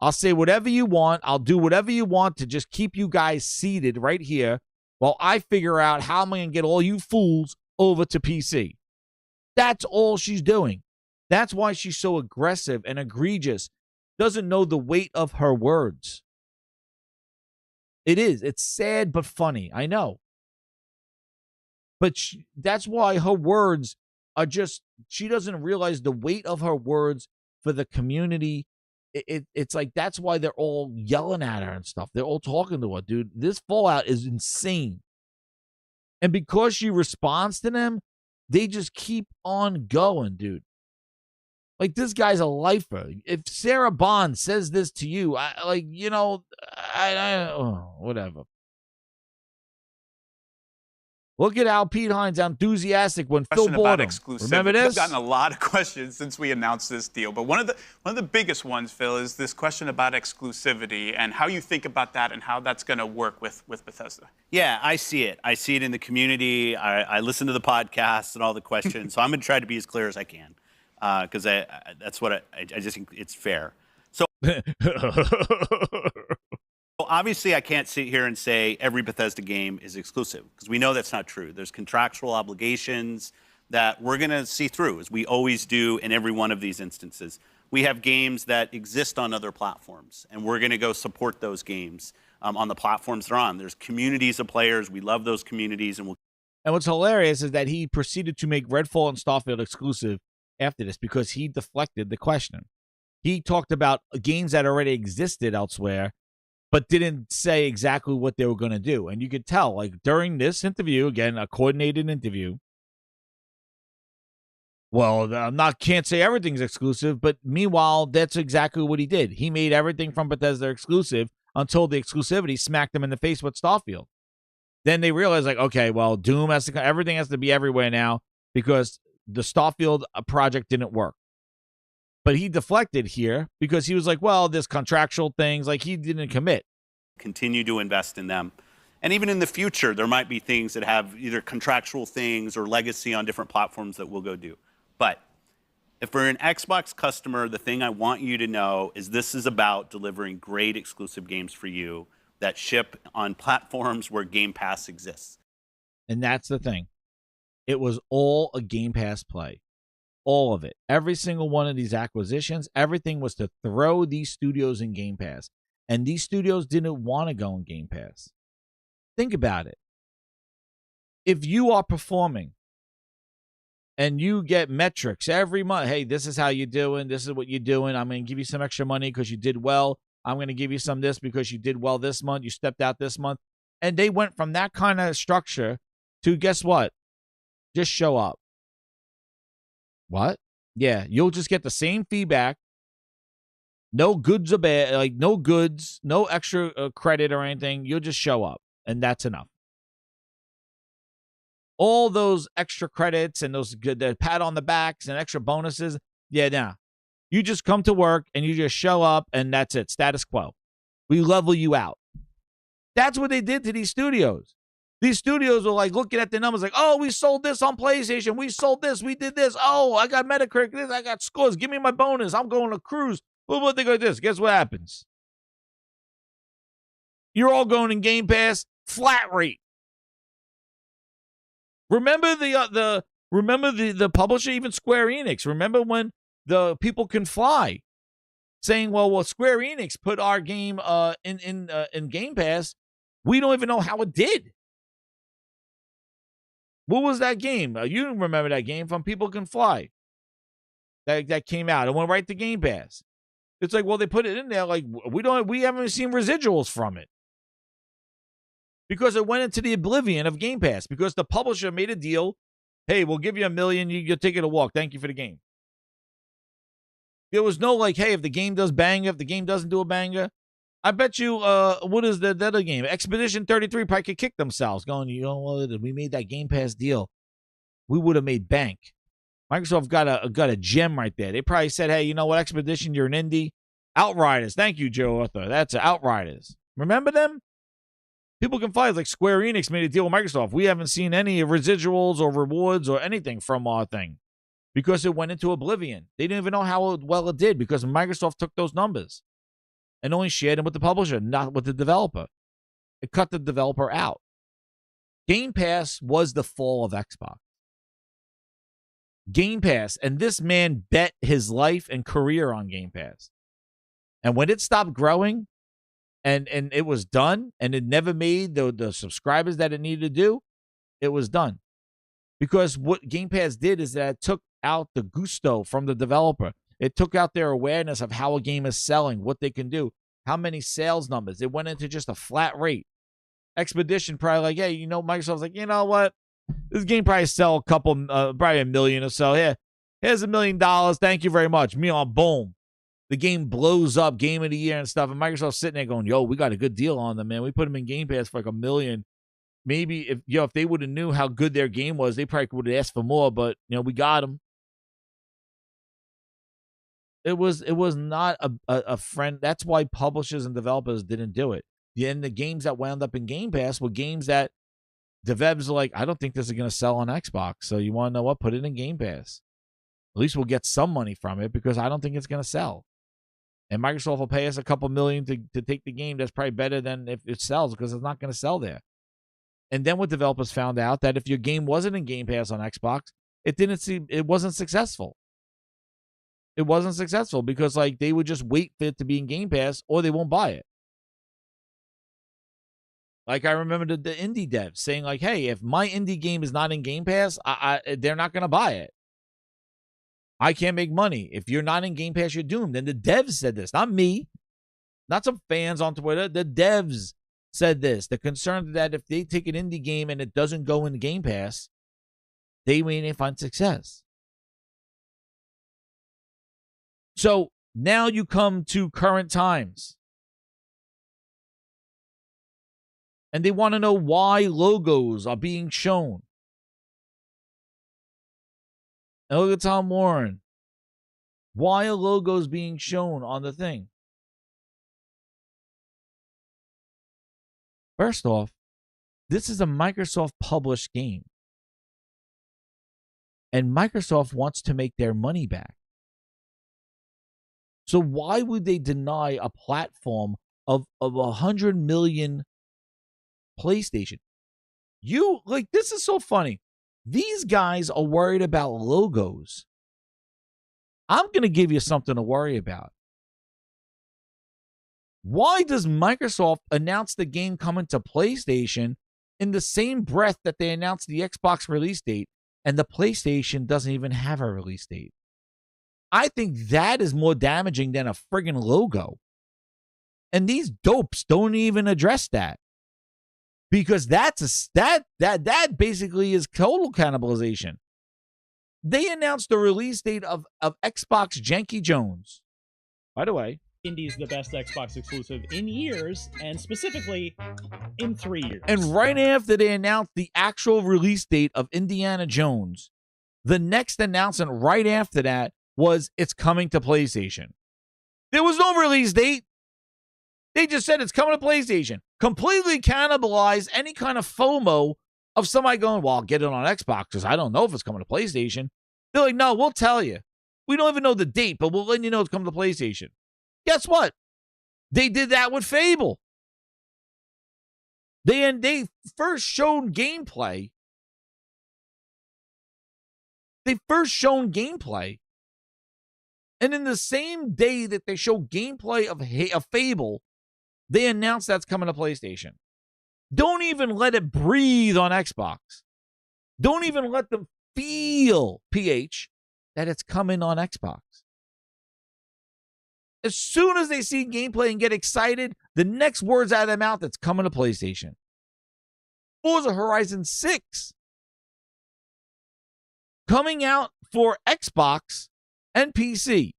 I'll say whatever you want. I'll do whatever you want to just keep you guys seated right here while I figure out how I'm going to get all you fools over to PC. That's all she's doing. That's why she's so aggressive and egregious. Doesn't know the weight of her words. It is. It's sad but funny. I know. But that's why her words are just, she doesn't realize the weight of her words for the community. It's like, that's why they're all yelling at her and stuff. They're all talking to her, dude. This Fallout is insane. And because she responds to them, they just keep on going, dude. Like, this guy's a lifer. If Sarah Bond says this to you, whatever. Look at how Pete Hines enthusiastic when Phil bought him. Remember this? We've gotten a lot of questions since we announced this deal, but one of the biggest ones, Phil, is this question about exclusivity and how you think about that and how that's going to work with Bethesda. Yeah, I see it. I see it in the community. I listen to the podcasts and all the questions, so I'm going to try to be as clear as I can, because that's what I just think it's fair. So. Well, obviously, I can't sit here and say every Bethesda game is exclusive, because we know that's not true. There's contractual obligations that we're going to see through, as we always do in every one of these instances. We have games that exist on other platforms, and we're going to go support those games on the platforms they're on. There's communities of players. We love those communities. And what's hilarious is that he proceeded to make Redfall and Starfield exclusive after this because he deflected the question. He talked about games that already existed elsewhere, but didn't say exactly what they were going to do. And you could tell, like, during this interview, again, a coordinated interview, well, can't say everything's exclusive, but meanwhile, that's exactly what he did. He made everything from Bethesda exclusive until the exclusivity smacked them in the face with Starfield. Then they realized, like, okay, well, Doom has to, everything has to be everywhere now because the Starfield project didn't work. But he deflected here because he was like, well, there's contractual things. Like, he didn't commit. Continue to invest in them. And even in the future, there might be things that have either contractual things or legacy on different platforms that we'll go do. But if we're an Xbox customer, the thing I want you to know is this is about delivering great exclusive games for you that ship on platforms where Game Pass exists. And that's the thing. It was all a Game Pass play. All of it. Every single one of these acquisitions, everything was to throw these studios in Game Pass. And these studios didn't want to go in Game Pass. Think about it. If you are performing and you get metrics every month, hey, this is how you're doing, this is what you're doing, I'm going to give you some extra money because you did well, I'm going to give you some this because you did well this month, you stepped out this month. And they went from that kind of structure to, guess what? Just show up. What? Yeah, you'll just get the same feedback. No goods or bad, like no goods, no extra credit or anything. You'll just show up, and that's enough. All those extra credits and those good pat on the backs and extra bonuses, yeah, nah. You just come to work and you just show up, and that's it. Status quo. We level you out. That's what they did to these studios. These studios were like looking at the numbers like, oh, we sold this on PlayStation. We sold this. We did this. Oh, I got Metacritic. This. I got scores. Give me my bonus. I'm going to cruise. Well, what they go this? Guess what happens? You're all going in Game Pass flat rate. Remember the publisher, even Square Enix. Remember when the People Can Fly saying, well, Square Enix put our game in Game Pass. We don't even know how it did. What was that game? You remember that game from People Can Fly. That came out. It went right to Game Pass. It's like, well, they put it in there. Like, we haven't seen residuals from it. Because it went into the oblivion of Game Pass. Because the publisher made a deal. Hey, we'll give you $1 million. You'll take it a walk. Thank you for the game. There was no like, hey, if the game does banger, if the game doesn't do a banger. I bet you, what is the other game? Expedition 33 probably could kick themselves going, you know what, we made that Game Pass deal. We would have made bank. Microsoft got a gem right there. They probably said, hey, you know what, Expedition, you're an indie. Outriders. Thank you, Joe Arthur. That's Outriders. Remember them? People Can Fly. It's like Square Enix made a deal with Microsoft. We haven't seen any residuals or rewards or anything from our thing because it went into oblivion. They didn't even know how well it did because Microsoft took those numbers and only shared them with the publisher, not with the developer. It cut the developer out. Game Pass was the fall of Xbox. Game Pass, and this man bet his life and career on Game Pass. And when it stopped growing and it was done and it never made the subscribers that it needed to do, it was done. Because what Game Pass did is that it took out the gusto from the developer. It took out their awareness of how a game is selling, what they can do, how many sales numbers. It went into just a flat rate. Expedition probably like, hey, you know, Microsoft's like, you know what? This game probably sell a couple, probably $1 million or so. Here's $1 million. Thank you very much. Me on boom. The game blows up, Game of the Year and stuff. And Microsoft's sitting there going, yo, we got a good deal on them, man. We put them in Game Pass for like $1 million. maybe if they would have knew how good their game was, they probably would have asked for more. But we got them. It was not a friend. That's why publishers and developers didn't do it. And the games that wound up in Game Pass were games that the devs are like, I don't think this is going to sell on Xbox. So you want to know what? Put it in Game Pass. At least we'll get some money from it because I don't think it's going to sell. And Microsoft will pay us a couple million to take the game. That's probably better than if it sells because it's not going to sell there. And then what developers found out that if your game wasn't in Game Pass on Xbox, it wasn't successful. It wasn't successful because they would just wait for it to be in Game Pass or they won't buy it. I remember the indie devs saying hey, if my indie game is not in Game Pass, they're not going to buy it. I can't make money. If you're not in Game Pass, you're doomed. And the devs said this, not me, not some fans on Twitter. The devs said this. They're concerned that if they take an indie game and it doesn't go in Game Pass, they may not find success. So now you come to current times. And they want to know why logos are being shown. And look at Tom Warren. Why are logos being shown on the thing? First off, this is a Microsoft published game. And Microsoft wants to make their money back. So why would they deny a platform of 100 million PlayStation? This is so funny. These guys are worried about logos. I'm going to give you something to worry about. Why does Microsoft announce the game coming to PlayStation in the same breath that they announced the Xbox release date and the PlayStation doesn't even have a release date? I think that is more damaging than a friggin' logo. And these dopes don't even address that. Because that basically is total cannibalization. They announced the release date of Xbox Janky Jones. By the way, Indy's the best Xbox exclusive in years, and specifically in 3 years. And right after they announced the actual release date of Indiana Jones, the next announcement right after that was it's coming to PlayStation. There was no release date. They just said it's coming to PlayStation. Completely cannibalized any kind of FOMO of somebody going, well, I'll get it on Xbox because I don't know if it's coming to PlayStation. They're like, no, we'll tell you. We don't even know the date, but we'll let you know it's coming to PlayStation. Guess what? They did that with Fable. They first showed gameplay. And in the same day that they showed gameplay of Fable, they announced that's coming to PlayStation. Don't even let it breathe on Xbox. Don't even let them feel, PH, that it's coming on Xbox. As soon as they see gameplay and get excited, the next words out of their mouth, it's coming to PlayStation. Forza Horizon 6 coming out for Xbox and PC.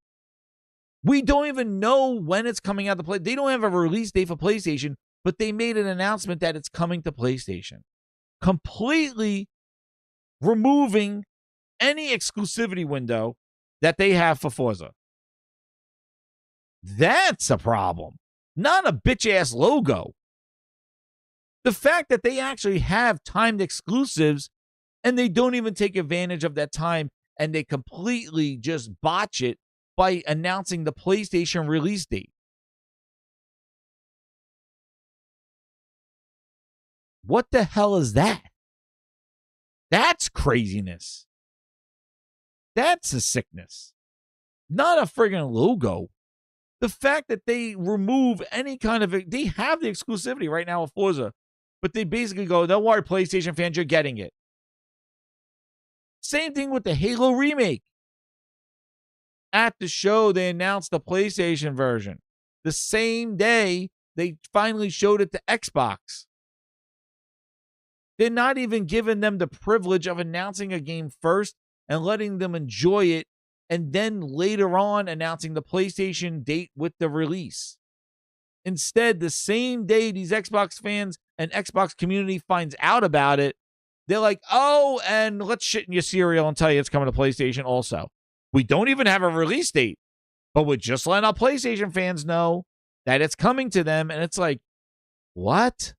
We don't even know when it's coming out to play. They don't have a release date for PlayStation, but they made an announcement that it's coming to PlayStation. Completely removing any exclusivity window that they have for Forza. That's a problem. Not a bitch-ass logo. The fact that they actually have timed exclusives and they don't even take advantage of that time and they completely just botch it by announcing the PlayStation release date. What the hell is that? That's craziness. That's a sickness. Not a friggin' logo. The fact that they remove any kind of... They have the exclusivity right now with Forza, but they basically go, don't worry, PlayStation fans, you're getting it. Same thing with the Halo remake. At the show, they announced the PlayStation version. The same day, they finally showed it to Xbox. They're not even giving them the privilege of announcing a game first and letting them enjoy it, and then later on announcing the PlayStation date with the release. Instead, the same day these Xbox fans and Xbox community finds out about it, they're like, oh, and let's shit in your cereal and tell you it's coming to PlayStation also. We don't even have a release date, but we're just letting our PlayStation fans know that it's coming to them. And it's like, what?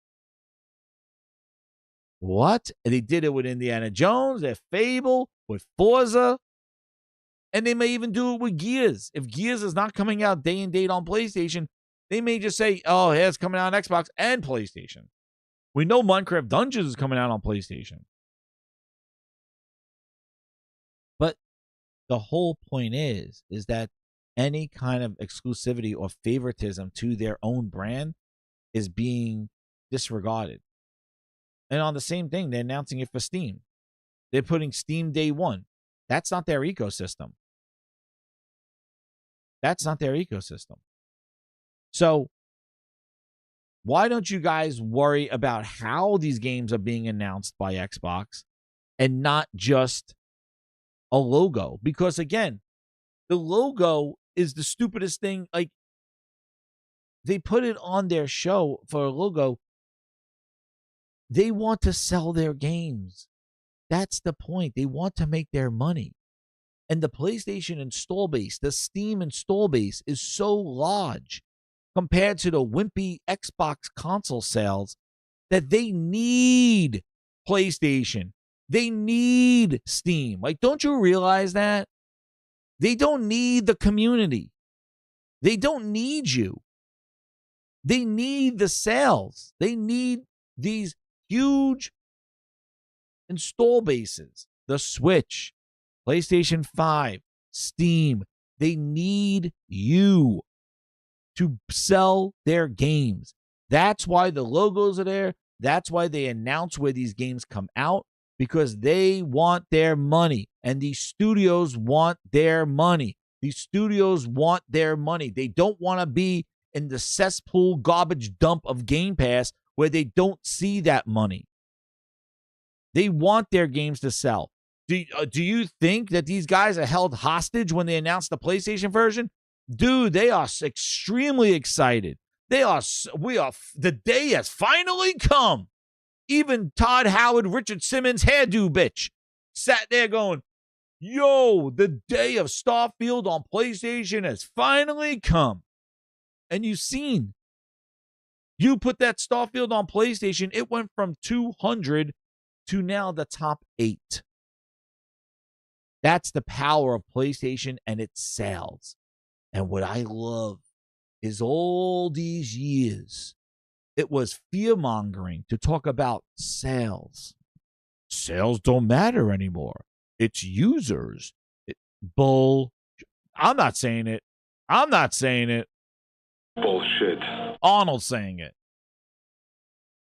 What? And they did it with Indiana Jones, with Fable, with Forza. And they may even do it with Gears. If Gears is not coming out day and date on PlayStation, they may just say, oh, yeah, it's coming out on Xbox and PlayStation. We know Minecraft Dungeons is coming out on PlayStation. But the whole point is that any kind of exclusivity or favoritism to their own brand is being disregarded. And on the same thing, they're announcing it for Steam. They're putting Steam Day 1. That's not their ecosystem. That's not their ecosystem. So why don't you guys worry about how these games are being announced by Xbox and not just a logo? Because again, the logo is the stupidest thing. Like, they put it on their show for a logo. They want to sell their games. That's the point. They want to make their money. And the PlayStation install base, the Steam install base is so large compared to the wimpy Xbox console sales that they need PlayStation. They need Steam. Like, don't you realize that? They don't need the community. They don't need you. They need the sales. They need these huge install bases. The Switch, PlayStation 5, Steam. They need you to sell their games. That's why the logos are there. That's why they announce where these games come out, because they want their money. And these studios want their money. These studios want their money. They don't want to be in the cesspool garbage dump of Game Pass where they don't see that money. They want their games to sell. Do you think that these guys are held hostage when they announce the PlayStation version? Dude, they are extremely excited. The day has finally come. Even Todd Howard, Richard Simmons, hairdo bitch, sat there going, yo, the day of Starfield on PlayStation has finally come. And you've seen, you put that Starfield on PlayStation, it went from 200 to now the top 8. That's the power of PlayStation and its sales. And what I love is all these years, it was fear-mongering to talk about sales. Sales don't matter anymore. It's users. Bull. I'm not saying it. Bullshit. Arnold's saying it.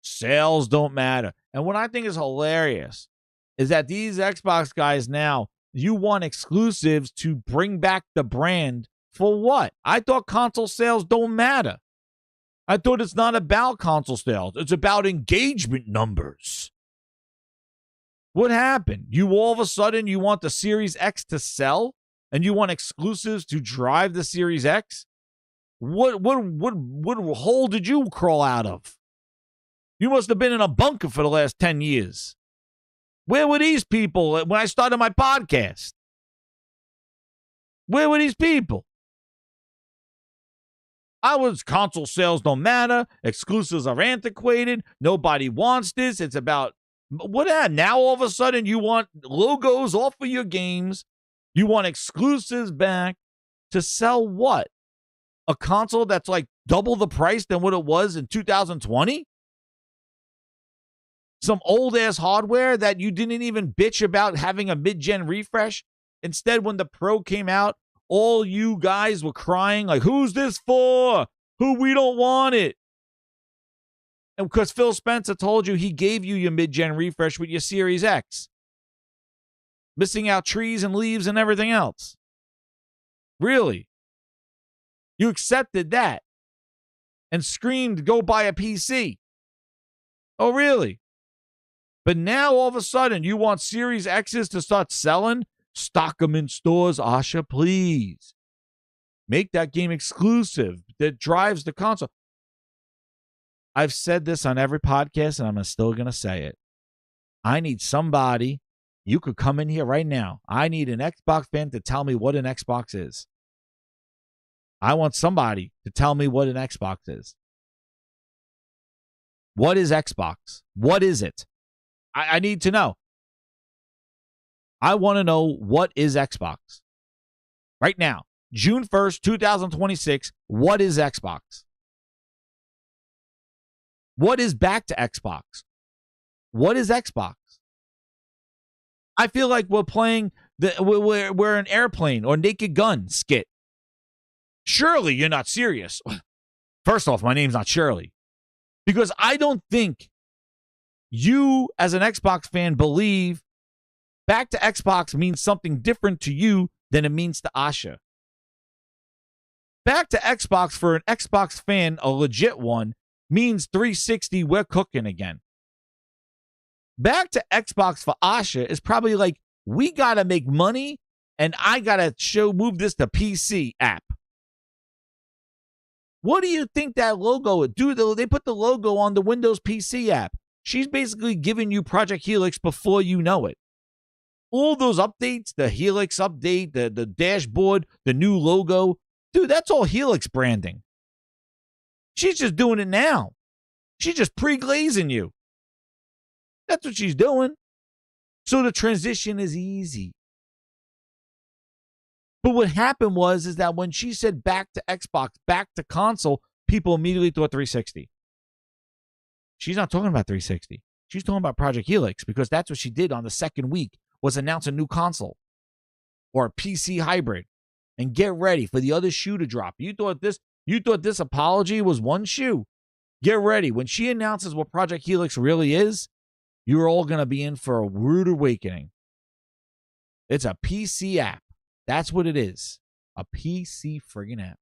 Sales don't matter. And what I think is hilarious is that these Xbox guys now, you want exclusives to bring back the brand for what? I thought console sales don't matter. I thought it's not about console sales. It's about engagement numbers. What happened? You all of a sudden, you want the Series X to sell and you want exclusives to drive the Series X? What hole did you crawl out of? You must have been in a bunker for the last 10 years. Where were these people when I started my podcast? Where were these people? Console sales don't matter. Exclusives are antiquated. Nobody wants this. It's about, now all of a sudden you want logos off of your games. You want exclusives back to sell what? A console that's like double the price than what it was in 2020? Some old-ass hardware that you didn't even bitch about having a mid-gen refresh? Instead, when the Pro came out, all you guys were crying like, who's this for? We don't want it. And because Phil Spencer told you he gave you your mid-gen refresh with your Series X. Missing out trees and leaves and everything else. Really? You accepted that and screamed, go buy a PC. Oh, really? But now all of a sudden you want Series X's to start selling? Stock them in stores, Asha, please. Make that game exclusive that drives the console. I've said this on every podcast, and I'm still going to say it. I need somebody. You could come in here right now. I need an Xbox fan to tell me what an Xbox is. I want somebody to tell me what an Xbox is. What is Xbox? What is it? I need to know. I want to know what is Xbox. Right now, June 1st, 2026, what is Xbox? What is back to Xbox? What is Xbox? I feel like we're playing, we're an airplane or Naked Gun skit. Surely you're not serious. First off, my name's not Shirley. Because I don't think you, as an Xbox fan, believe back to Xbox means something different to you than it means to Asha. Back to Xbox for an Xbox fan, a legit one, means 360, we're cooking again. Back to Xbox for Asha is probably like, we got to make money and I got to move this to PC app. What do you think that logo would do? They put the logo on the Windows PC app. She's basically giving you Project Helix before you know it. All those updates, the Helix update, the dashboard, the new logo, dude, that's all Helix branding. She's just doing it now. She's just pre-glazing you. That's what she's doing. So the transition is easy. But what happened is that when she said back to Xbox, back to console, people immediately thought 360. She's not talking about 360. She's talking about Project Helix because that's what she did on the second week, was announce a new console or a PC hybrid. And get ready for the other shoe to drop. You thought this Apology was one shoe. Get ready. When she announces what Project Helix really is, you're all going to be in for a rude awakening. It's a PC app. That's what it is. A PC friggin' app.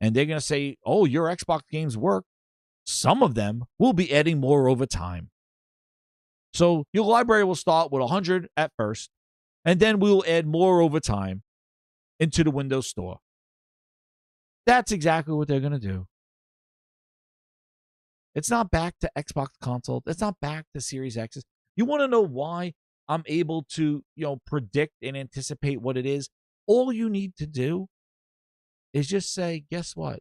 And they're going to say, oh, your Xbox games work. Some of them will be adding more over time. So your library will start with 100 at first, and then we'll add more over time into the Windows Store. That's exactly what they're going to do. It's not back to Xbox console. It's not back to Series X's. You want to know why I'm able to, predict and anticipate what it is? All you need to do is just say, guess what?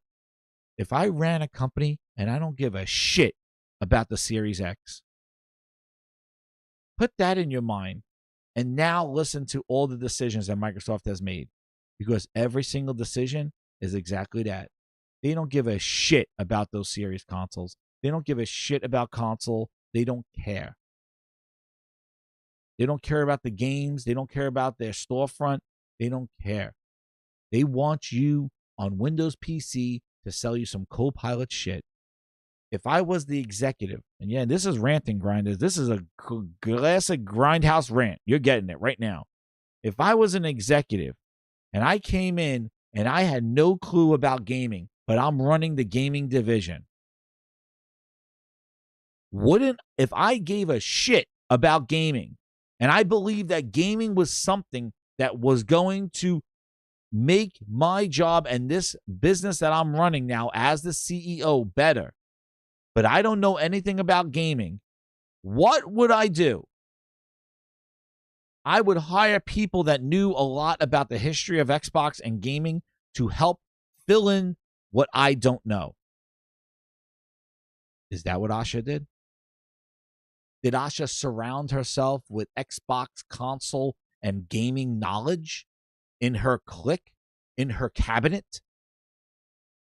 If I ran a company and I don't give a shit about the Series X, put that in your mind and now listen to all the decisions that Microsoft has made, because every single decision is exactly that. They don't give a shit about those Series consoles. They don't give a shit about console. They don't care. They don't care about the games. They don't care about their storefront. They don't care. They want you on Windows PC to sell you some Copilot shit. If I was the executive, and yeah, this is ranting grinders. This is a classic grindhouse rant. You're getting it right now. If I was an executive and I came in and I had no clue about gaming, but I'm running the gaming division, if I gave a shit about gaming and I believed that gaming was something that was going to make my job and this business that I'm running now as the CEO better, but I don't know anything about gaming, what would I do? I would hire people that knew a lot about the history of Xbox and gaming to help fill in what I don't know. Is that what Asha did? Did Asha surround herself with Xbox console and gaming knowledge in her clique, in her cabinet?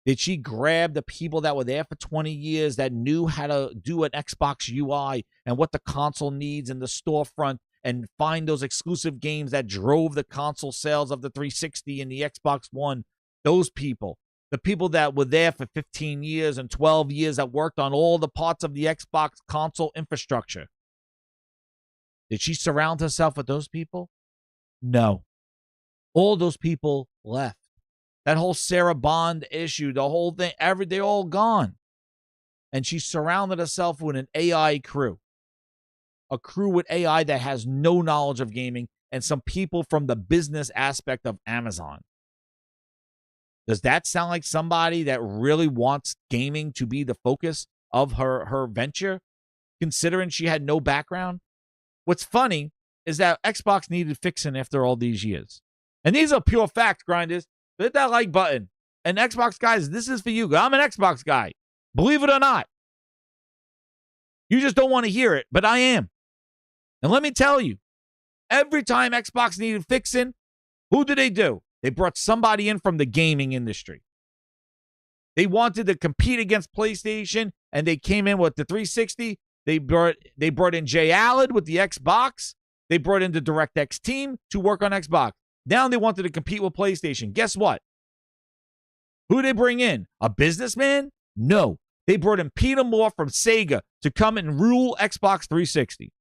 Did she grab the people that were there for 20 years that knew how to do an Xbox UI and what the console needs in the storefront and find those exclusive games that drove the console sales of the 360 and the Xbox One? Those people, the people that were there for 15 years and 12 years that worked on all the parts of the Xbox console infrastructure. Did she surround herself with those people? No. All those people left. That whole Sarah Bond issue, the whole thing, they're all gone. And she surrounded herself with an AI crew. A crew with AI that has no knowledge of gaming and some people from the business aspect of Amazon. Does that sound like somebody that really wants gaming to be the focus of her venture, considering she had no background? What's funny is that Xbox needed fixing after all these years. And these are pure facts, grinders. Hit that like button. And Xbox guys, this is for you. I'm an Xbox guy. Believe it or not. You just don't want to hear it, but I am. And let me tell you, every time Xbox needed fixing, who did they do? They brought somebody in from the gaming industry. They wanted to compete against PlayStation, and they came in with the 360. They brought in Jay Allen with the Xbox. They brought in the DirectX team to work on Xbox. Now they wanted to compete with PlayStation. Guess what? Who did they bring in? A businessman? No. They brought in Peter Moore from Sega to come and rule Xbox 360.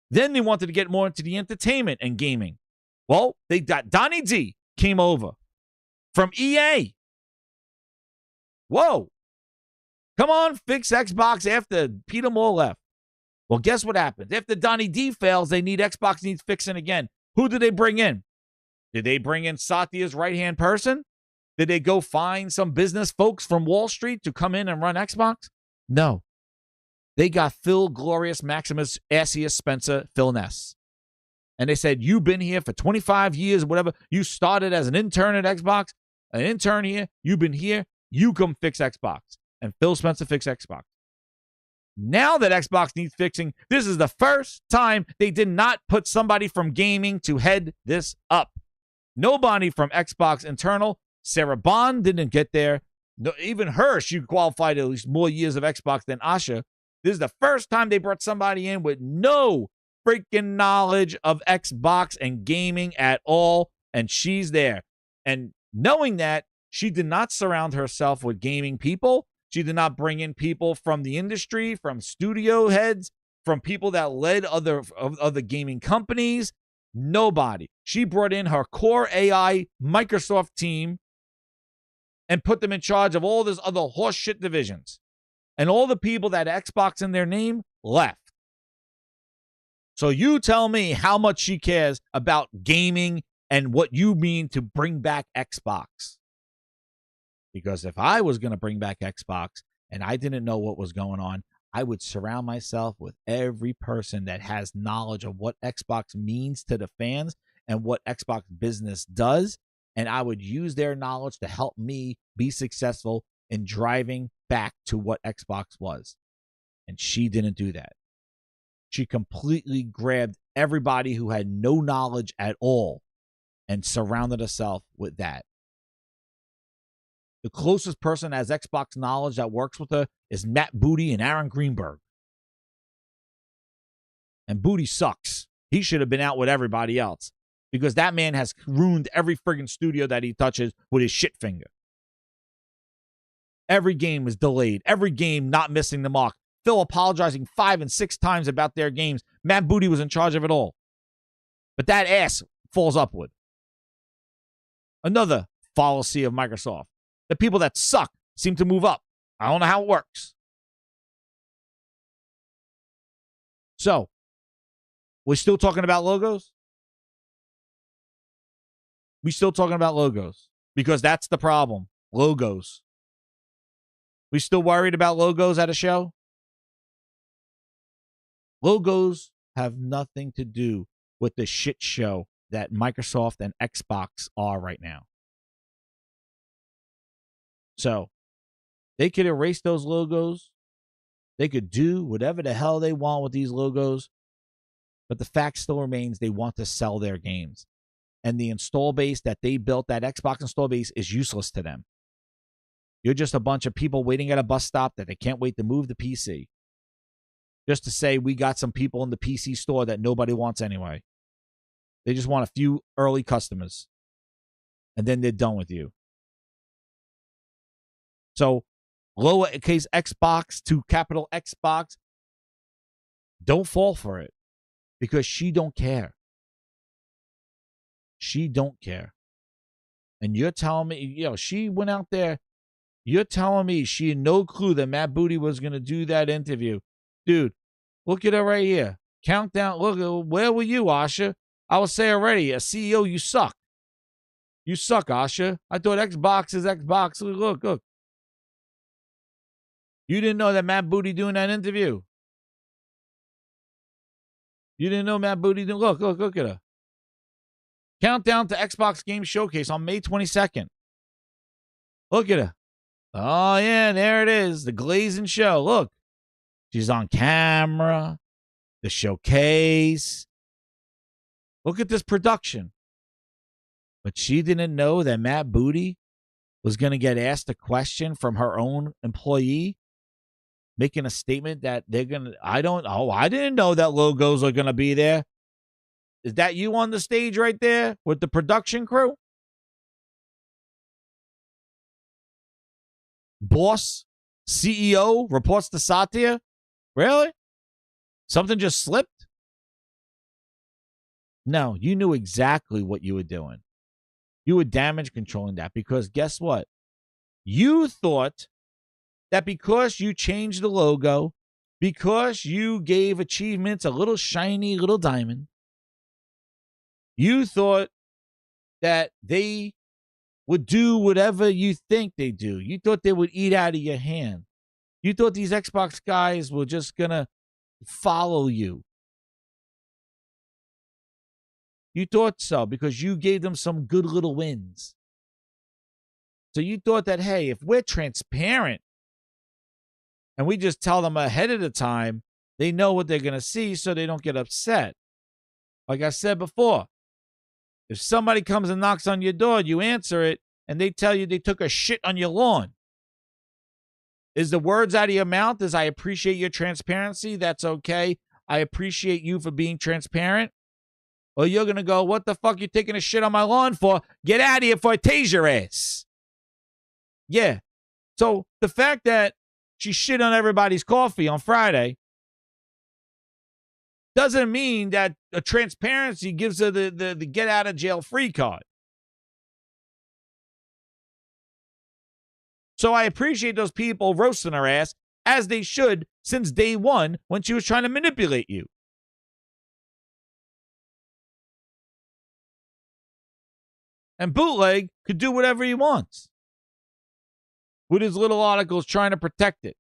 Then they wanted to get more into the entertainment and gaming. Well, they got Donnie D came over from EA. Whoa. Come on, fix Xbox after Peter Moore left. Well, guess what happens? After Donnie D fails, Xbox needs fixing again. Who did they bring in? Did they bring in Satya's right-hand person? Did they go find some business folks from Wall Street to come in and run Xbox? No. They got Phil Glorious Maximus Assius Spencer Phil Ness. And they said, you've been here for 25 years, whatever. You started as an intern at Xbox, an intern here. You've been here. You come fix Xbox. And Phil Spencer fixed Xbox. Now that Xbox needs fixing, this is the first time they did not put somebody from gaming to head this up. Nobody from Xbox internal. Sarah Bond didn't get there. No, even her, she qualified at least more years of Xbox than Asha. This is the first time they brought somebody in with no freaking knowledge of Xbox and gaming at all, and she's there. And knowing that, she did not surround herself with gaming people. She did not bring in people from the industry, from studio heads, from people that led other gaming companies. Nobody. She brought in her core AI Microsoft team and put them in charge of all this other horse shit divisions. And all the people that had Xbox in their name left. So you tell me how much she cares about gaming and what you mean to bring back Xbox. Because if I was going to bring back Xbox and I didn't know what was going on, I would surround myself with every person that has knowledge of what Xbox means to the fans and what Xbox business does. And I would use their knowledge to help me be successful in driving back to what Xbox was. And she didn't do that. She completely grabbed everybody who had no knowledge at all and surrounded herself with that. The closest person that has Xbox knowledge that works with her is Matt Booty and Aaron Greenberg. And Booty sucks. He should have been out with everybody else because that man has ruined every friggin' studio that he touches with his shit finger. Every game is delayed. Every game not missing the mark. Phil apologizing 5 and 6 times about their games. Matt Booty was in charge of it all. But that ass falls upward. Another fallacy of Microsoft. The people that suck seem to move up. I don't know how it works. So, we're still talking about logos? We're still talking about logos because that's the problem. Logos. We still worried about logos at a show? Logos have nothing to do with the shit show that Microsoft and Xbox are right now. So, they could erase those logos. They could do whatever the hell they want with these logos. But the fact still remains they want to sell their games. And the install base that they built, that Xbox install base, is useless to them. You're just a bunch of people waiting at a bus stop that they can't wait to move the PC. Just to say we got some people in the PC store that nobody wants anyway. They just want a few early customers. And then they're done with you. So, lowercase Xbox to capital Xbox, don't fall for it. Because she don't care. She don't care. And you're telling me, she went out there. You're telling me she had no clue that Matt Booty was going to do that interview. Dude, look at her right here. Countdown. Look, where were you, Asha? I would say already, as CEO, you suck. You suck, Asha. I thought Xbox is Xbox. Look, look. You didn't know that Matt Booty doing that interview. You didn't know Matt Booty doing. Look at her. Countdown to Xbox Game Showcase on May 22nd. Look at her. Oh, yeah, there it is. The Glazing Show. Look. She's on camera. The showcase. Look at this production. But she didn't know that Matt Booty was going to get asked a question from her own employee, making a statement that they're going to, I didn't know that logos are going to be there. Is that you on the stage right there with the production crew? Boss, CEO, reports to Satya? Really? Something just slipped? No, you knew exactly what you were doing. You were damage controlling that because guess what? You thought that because you changed the logo, because you gave achievements a little shiny little diamond, you thought that they would do whatever you think they do. You thought they would eat out of your hand. You thought these Xbox guys were just going to follow you. You thought so because you gave them some good little wins. So you thought that, hey, if we're transparent and we just tell them ahead of the time, they know what they're going to see so they don't get upset. Like I said before, if somebody comes and knocks on your door, you answer it, and they tell you they took a shit on your lawn. Is the words out of your mouth is, I appreciate your transparency, that's okay. I appreciate you for being transparent. Or you're going to go, what the fuck you taking a shit on my lawn for? Get out of here before I tase your ass. Yeah. So the fact that she shit on everybody's coffee on Friday doesn't mean that a transparency gives her the get out of jail free card. So I appreciate those people roasting her ass, as they should, since day one when she was trying to manipulate you. And Bootleg could do whatever he wants with his little articles trying to protect it.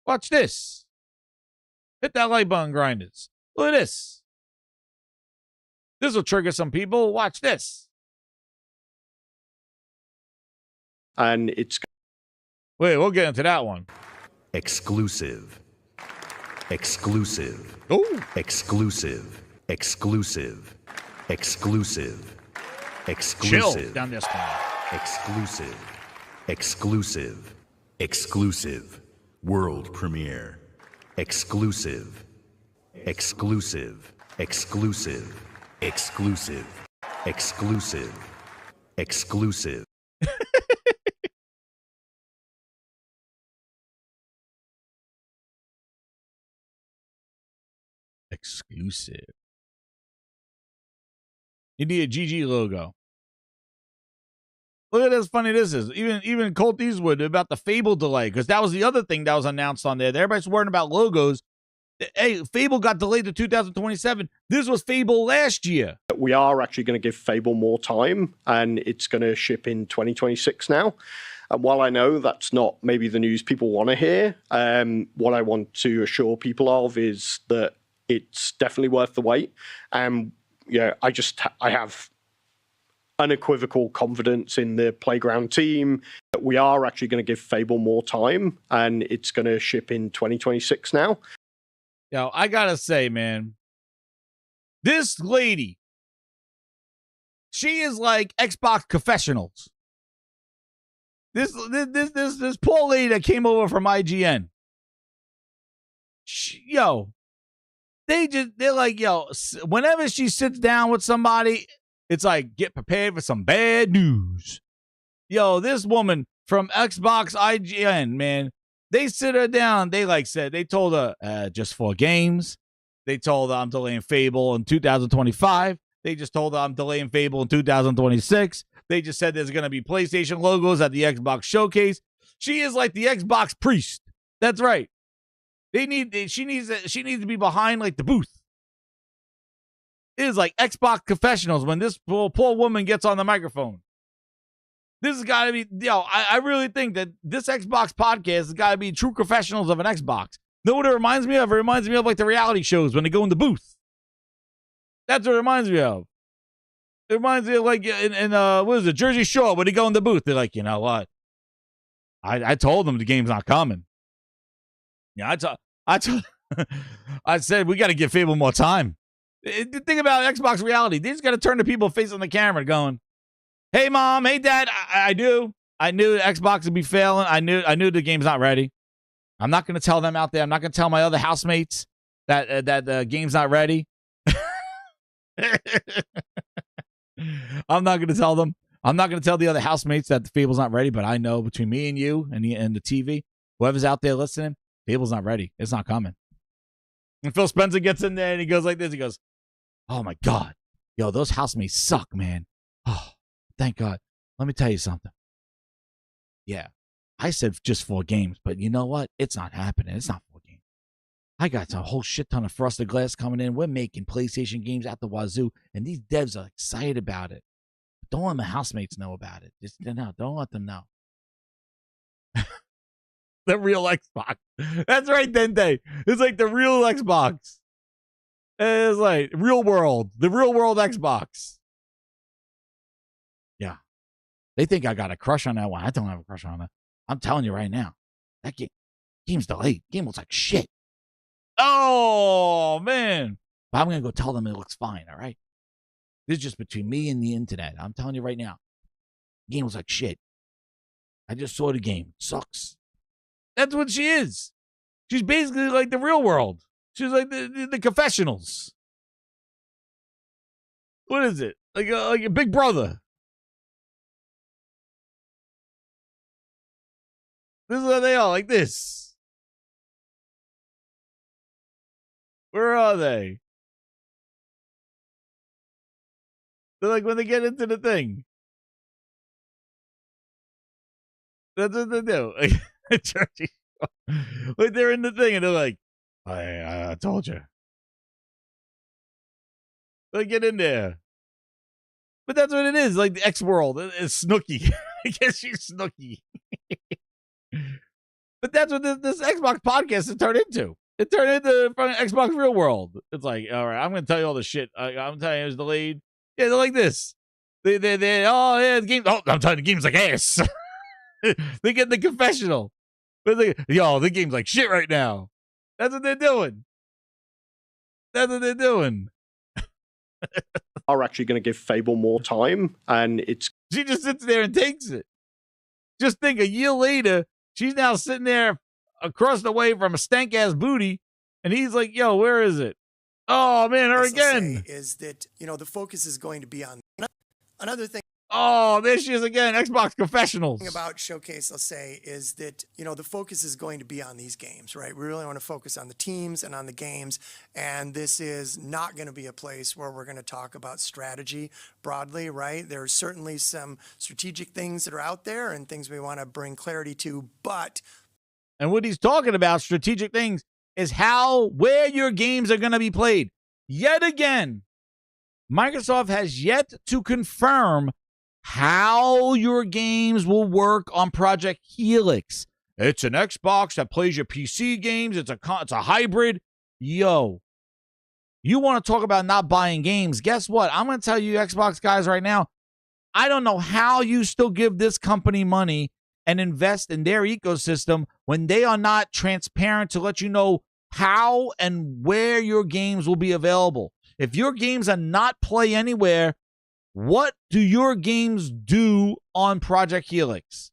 Watch this. Hit that like button, grinders. Look at this. This will trigger some people. Watch this. And it's... Wait, we'll get into that one. Exclusive. Exclusive. Oh. Exclusive. Exclusive. Exclusive. Exclusive. Chill down this one. Exclusive. Exclusive. Exclusive. World premiere. Exclusive. Exclusive. Exclusive. Exclusive. Exclusive. Exclusive. Exclusive. You need a GG logo. Look at how funny this is. Even Colt Eastwood about the Fable delay, because that was the other thing that was announced on there. Everybody's worrying about logos. Hey, Fable got delayed to 2027. This was Fable last year. We are actually going to give Fable more time, and it's going to ship in 2026 now. And while I know that's not maybe the news people want to hear, what I want to assure people of is that it's definitely worth the wait. And yeah, I have unequivocal confidence in the Playground team. We are actually going to give Fable more time, and it's going to ship in 2026 now. Yo, I gotta say, man, this lady, she is like Xbox confessionals. This poor lady that came over from IGN. They're like, yo, whenever she sits down with somebody, it's like, get prepared for some bad news. Yo, this woman from Xbox IGN, man, they sit her down. They told her just 4 games. They told her I'm delaying Fable in 2025. They just told her I'm delaying Fable in 2026. They just said there's going to be PlayStation logos at the Xbox showcase. She is like the Xbox priest. That's right. She needs to be behind like the booth. It is like Xbox confessionals when this poor woman gets on the microphone. This has got to be, I really think that this Xbox podcast has got to be true confessionals of an Xbox. Know what it reminds me of? It reminds me of like the reality shows when they go in the booth. That's what it reminds me of. It reminds me of like in what is it, Jersey Shore, when they go in the booth. They're like, you know what? I told them the game's not coming. Yeah, I said we got to give Fable more time. Think about Xbox reality. They just got to turn to people facing the camera going, hey, Mom, hey, Dad, I knew Xbox would be failing. I knew the game's not ready. I'm not going to tell them out there. I'm not going to tell my other housemates that the game's not ready. I'm not going to tell them. I'm not going to tell the other housemates that the Fable's not ready, but I know between me and you and the TV, whoever's out there listening, Fable's not ready. It's not coming. And Phil Spencer gets in there and he goes like this. He goes, oh, my God. Yo, those housemates suck, man. Oh, thank God. Let me tell you something. Yeah, I said just 4 games, but you know what? It's not happening. It's not 4 games. I got a whole shit ton of frosted glass coming in. We're making PlayStation games at the wazoo, and these devs are excited about it. But don't let my housemates know about it. Just don't let them know. The real Xbox. That's right, Dente. It's like the real Xbox. It's like real world. The real world Xbox. Yeah. They think I got a crush on that one. I don't have a crush on that. I'm telling you right now. That game's delayed. Game looks like shit. Oh, man. But I'm going to go tell them it looks fine, all right? This is just between me and the internet. I'm telling you right now. Game looks like shit. I just saw the game. It sucks. That's what she is. She's basically like the real world. She's like the confessionals. What is it? Like a Big Brother. This is how they are, like this. Where are they? They're like when they get into the thing. That's what they do. Like they're in the thing and they're like, I told you. They get in there. But that's what it is, like the X world. It's Snooky. I guess she's Snooky. But that's what this Xbox podcast has turned into. It turned into Xbox Real World. It's like, all right, I'm going to tell you all the shit. I'm telling you, it was delayed. Yeah, they're like this. Oh, yeah, the game. Oh, I'm telling you, the game's like ass. They get in the confessional. But the game's like shit right now. That's what they're doing. That's what they're doing. Are actually going to give Fable more time, and it's. She just sits there and takes it. Just think, a year later, she's now sitting there across the way from a stank ass booty, and he's like, "Yo, where is it? Oh man, her again." Is that the focus is going to be on another thing. Oh, there she is again. Xbox confessionals. The thing about Showcase, I'll say, is that the focus is going to be on these games, right? We really want to focus on the teams and on the games, and this is not going to be a place where we're going to talk about strategy broadly, right? There's certainly some strategic things that are out there and things we want to bring clarity to, but. And what he's talking about, strategic things, is where your games are going to be played. Yet again, Microsoft has yet to confirm how your games will work on Project Helix. It's an Xbox that plays your PC games. It's a hybrid. Yo, you want to talk about not buying games? Guess what? I'm going to tell you, Xbox guys, right now, I don't know how you still give this company money and invest in their ecosystem when they are not transparent to let you know how and where your games will be available. If your games are not play anywhere, what do your games do on Project Helix?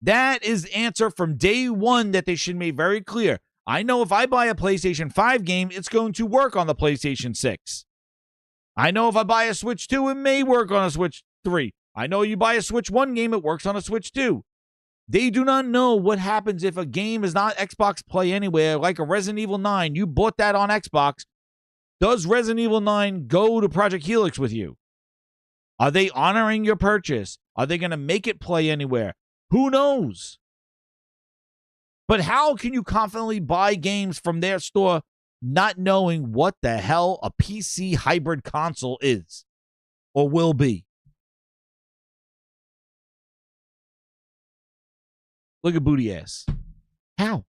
That is the answer from day one that they should make very clear. I know if I buy a PlayStation 5 game, it's going to work on the PlayStation 6. I know if I buy a Switch 2, it may work on a Switch 3. I know you buy a Switch 1 game, it works on a Switch 2. They do not know what happens if a game is not Xbox Play Anywhere, like a Resident Evil 9. You bought that on Xbox. Does Resident Evil 9 go to Project Helix with you? Are they honoring your purchase? Are they going to make it play anywhere? Who knows? But how can you confidently buy games from their store not knowing what the hell a PC hybrid console is or will be. Look at booty ass. How?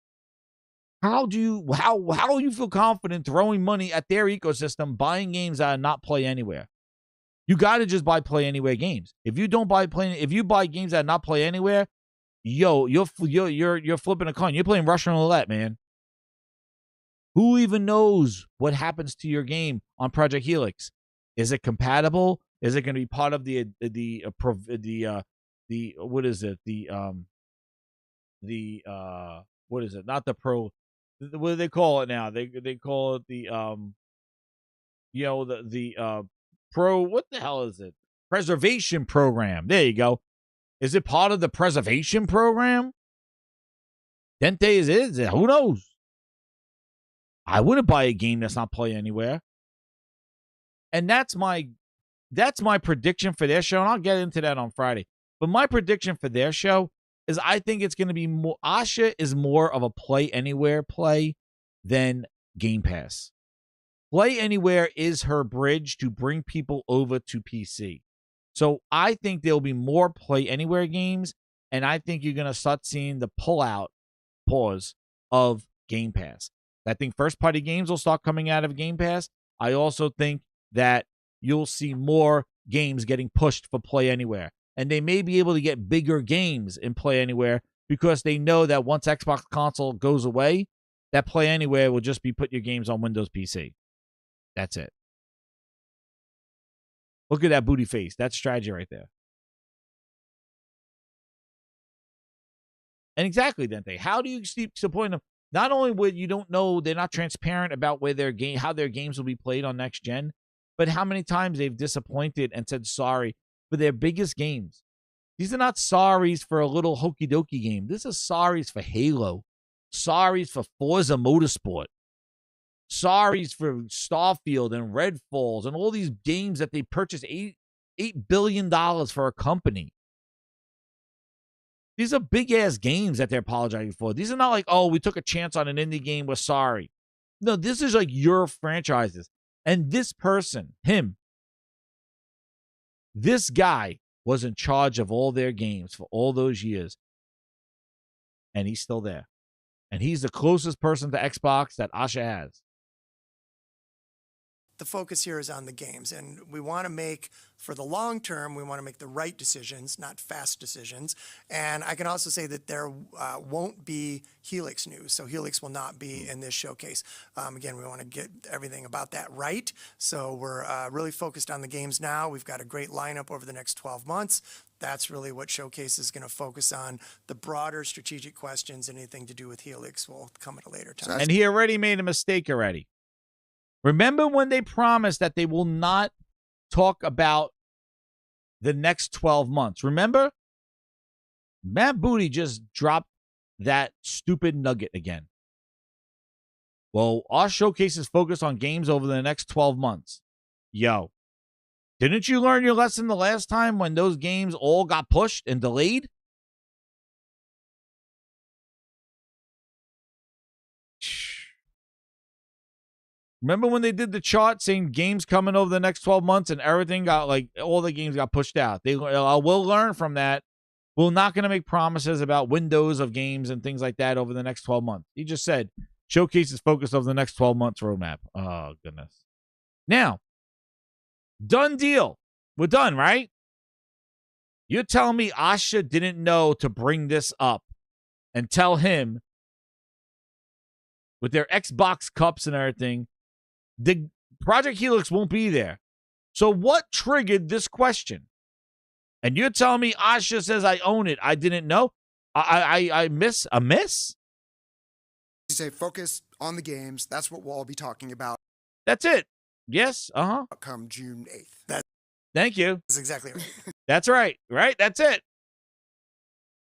How do you feel confident throwing money at their ecosystem, buying games that are not Play Anywhere? You got to just buy Play Anywhere games. If you buy games that are not Play Anywhere, you're flipping a coin. You're playing Russian roulette, man. Who even knows what happens to your game on Project Helix? Is it compatible? Is it going to be part of the what is it? What is it? Not the pro. What do they call it now? They call it the pro. What the hell is it? Preservation program. There you go. Is it part of the preservation program? Dente is it? Who knows? I wouldn't buy a game that's not Play Anywhere. And that's my prediction for their show, and I'll get into that on Friday. But my prediction for their show is I think it's going to be more. Asha is more of a Play Anywhere play than Game Pass. Play Anywhere is her bridge to bring people over to PC. So I think there'll be more Play Anywhere games, and I think you're going to start seeing the pause of Game Pass. I think first-party games will start coming out of Game Pass. I also think that you'll see more games getting pushed for Play Anywhere. And they may be able to get bigger games in Play Anywhere because they know that once Xbox console goes away, that Play Anywhere will just be put your games on Windows PC. That's it. Look at that booty face. That's strategy right there. And exactly, Dente. How do you disappoint them? Not only would you don't know, they're not transparent about where how their games will be played on next gen, but how many times they've disappointed and said sorry for their biggest games. These are not sorries for a little hokey dokey game. This is sorries for Halo, sorries for Forza Motorsport, sorries for Starfield and Redfalls and all these games that they purchased $8 billion for a company. These are big-ass games that they're apologizing for. These are not like, oh, we took a chance on an indie game, we're sorry. No, this is like your franchises. And this person, this guy was in charge of all their games for all those years. And he's still there. And he's the closest person to Xbox that Asha has. The focus here is on the games, and we want to make, for the long term, we want to make the right decisions, not fast decisions. And I can also say that there won't be Helix news, so Helix will not be in this showcase. Again, we want to get everything about that right, so we're really focused on the games now. We've got a great lineup over the next 12 months. That's really what Showcase is going to focus on. The broader strategic questions, anything to do with Helix, will come at a later time. And he already made a mistake already. Remember when they promised that they will not talk about the next 12 months? Remember? Matt Booty just dropped that stupid nugget again. Well, our showcase is focused on games over the next 12 months. Yo, didn't you learn your lesson the last time when those games all got pushed and delayed? Remember when they did the chart saying games coming over the next 12 months and everything got, like, all the games got pushed out? They will learn from that. We're not going to make promises about windows of games and things like that over the next 12 months. He just said Showcase is focused over the next 12 months roadmap. Oh, goodness. Now, done deal. We're done, right? You're telling me Asha didn't know to bring this up and tell him with their Xbox cups and everything, the Project Helix won't be there. So what triggered this question? And you're telling me Asha says I own it. I didn't know. I miss a miss? You say focus on the games. That's what we'll all be talking about. That's it. Yes. Come June 8th. Thank you. That's exactly right. That's right. Right? That's it.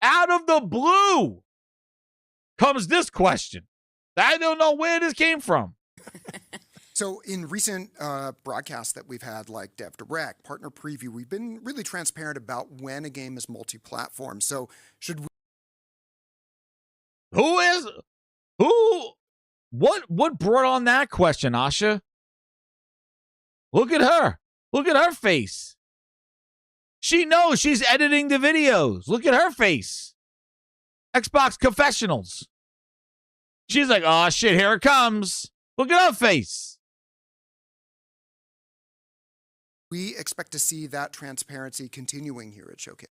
Out of the blue comes this question. I don't know where this came from. So in recent broadcasts that we've had, like Dev Direct, Partner Preview, we've been really transparent about when a game is multi-platform. So should we... Who What brought on that question, Asha? Look at her. Look at her face. She knows she's editing the videos. Look at her face. Xbox confessionals. She's like, oh, shit, here it comes. Look at her face. We expect to see that transparency continuing here at Showcase.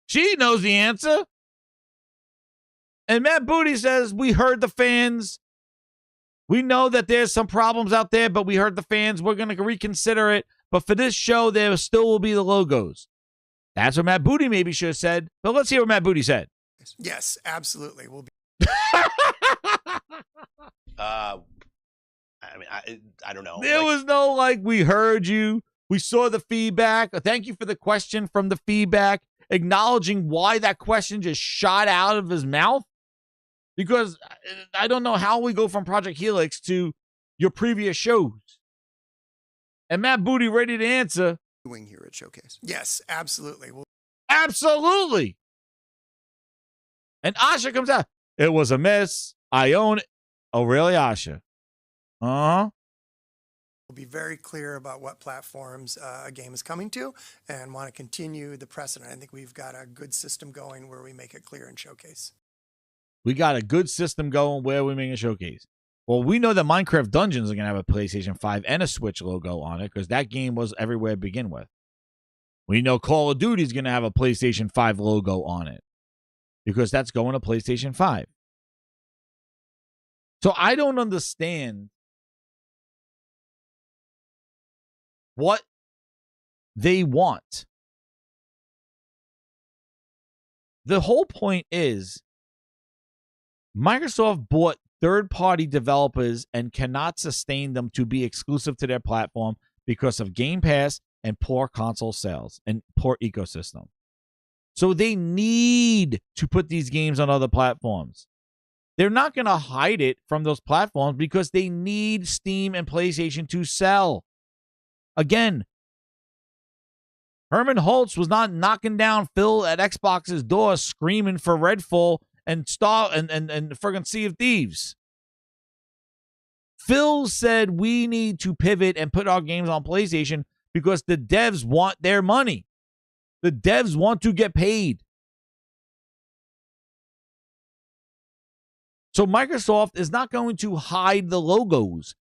She knows the answer. And Matt Booty says, we heard the fans. We know that there's some problems out there, but we heard the fans. We're going to reconsider it. But for this show, there still will be the logos. That's what Matt Booty maybe should have said. But let's hear what Matt Booty said. Yes, absolutely. We'll be. I don't know. There was no like, we heard you. We saw the feedback. Thank you for the question from the feedback, acknowledging why that question just shot out of his mouth. Because I don't know how we go from Project Helix to your previous shows. And Matt Booty ready to answer. Doing here at Showcase. Yes, absolutely. Absolutely. And Asha comes out. It was a miss. I own it. Oh, really, Asha? Uh-huh. We'll be very clear about what platforms a game is coming to and want to continue the precedent. I think we've got a good system going where we make it clear in Showcase. We got a good system going where we make a showcase. Well, we know that Minecraft Dungeons are going to have a PlayStation 5 and a Switch logo on it because that game was everywhere to begin with. We know Call of Duty is going to have a PlayStation 5 logo on it because that's going to PlayStation 5. So I don't understand what they want. The whole point is Microsoft bought third-party developers and cannot sustain them to be exclusive to their platform because of Game Pass and poor console sales and poor ecosystem. So they need to put these games on other platforms. They're not going to hide it from those platforms because they need Steam and PlayStation to sell. Again, Herman Holtz was not knocking down Phil at Xbox's door screaming for Redfall and friggin' Sea of Thieves. Phil said we need to pivot and put our games on PlayStation because the devs want their money. The devs want to get paid. So Microsoft is not going to hide the logos.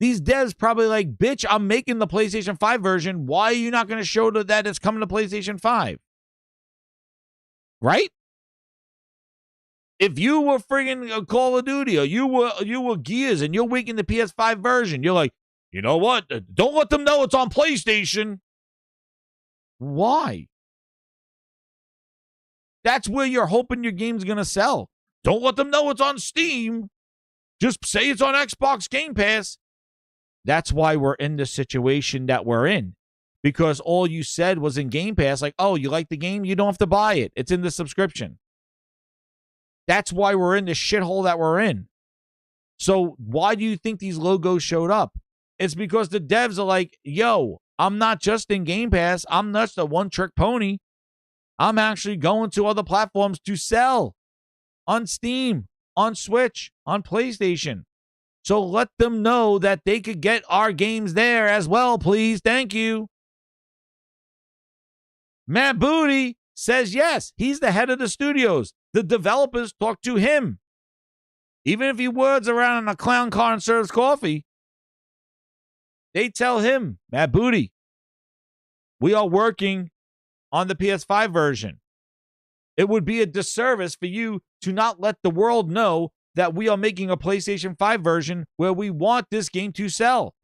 These devs probably like, bitch, I'm making the PlayStation 5 version. Why are you not going to show that it's coming to PlayStation 5? Right? If you were friggin' Call of Duty or you were Gears and you're making the PS5 version, you're like, you know what? Don't let them know it's on PlayStation. Why? That's where you're hoping your game's going to sell. Don't let them know it's on Steam. Just say it's on Xbox Game Pass. That's why we're in the situation that we're in. Because all you said was in Game Pass, like, oh, you like the game? You don't have to buy it. It's in the subscription. That's why we're in the shithole that we're in. So why do you think these logos showed up? It's because the devs are like, yo, I'm not just in Game Pass. I'm not just a one-trick pony. I'm actually going to other platforms to sell on Steam, on Switch, on PlayStation. So let them know that they could get our games there as well, please. Thank you. Matt Booty says yes. He's the head of the studios. The developers talk to him. Even if he words around in a clown car and serves coffee, they tell him, Matt Booty, we are working on the PS5 version. It would be a disservice for you to not let the world know that we are making a PlayStation 5 version where we want this game to sell.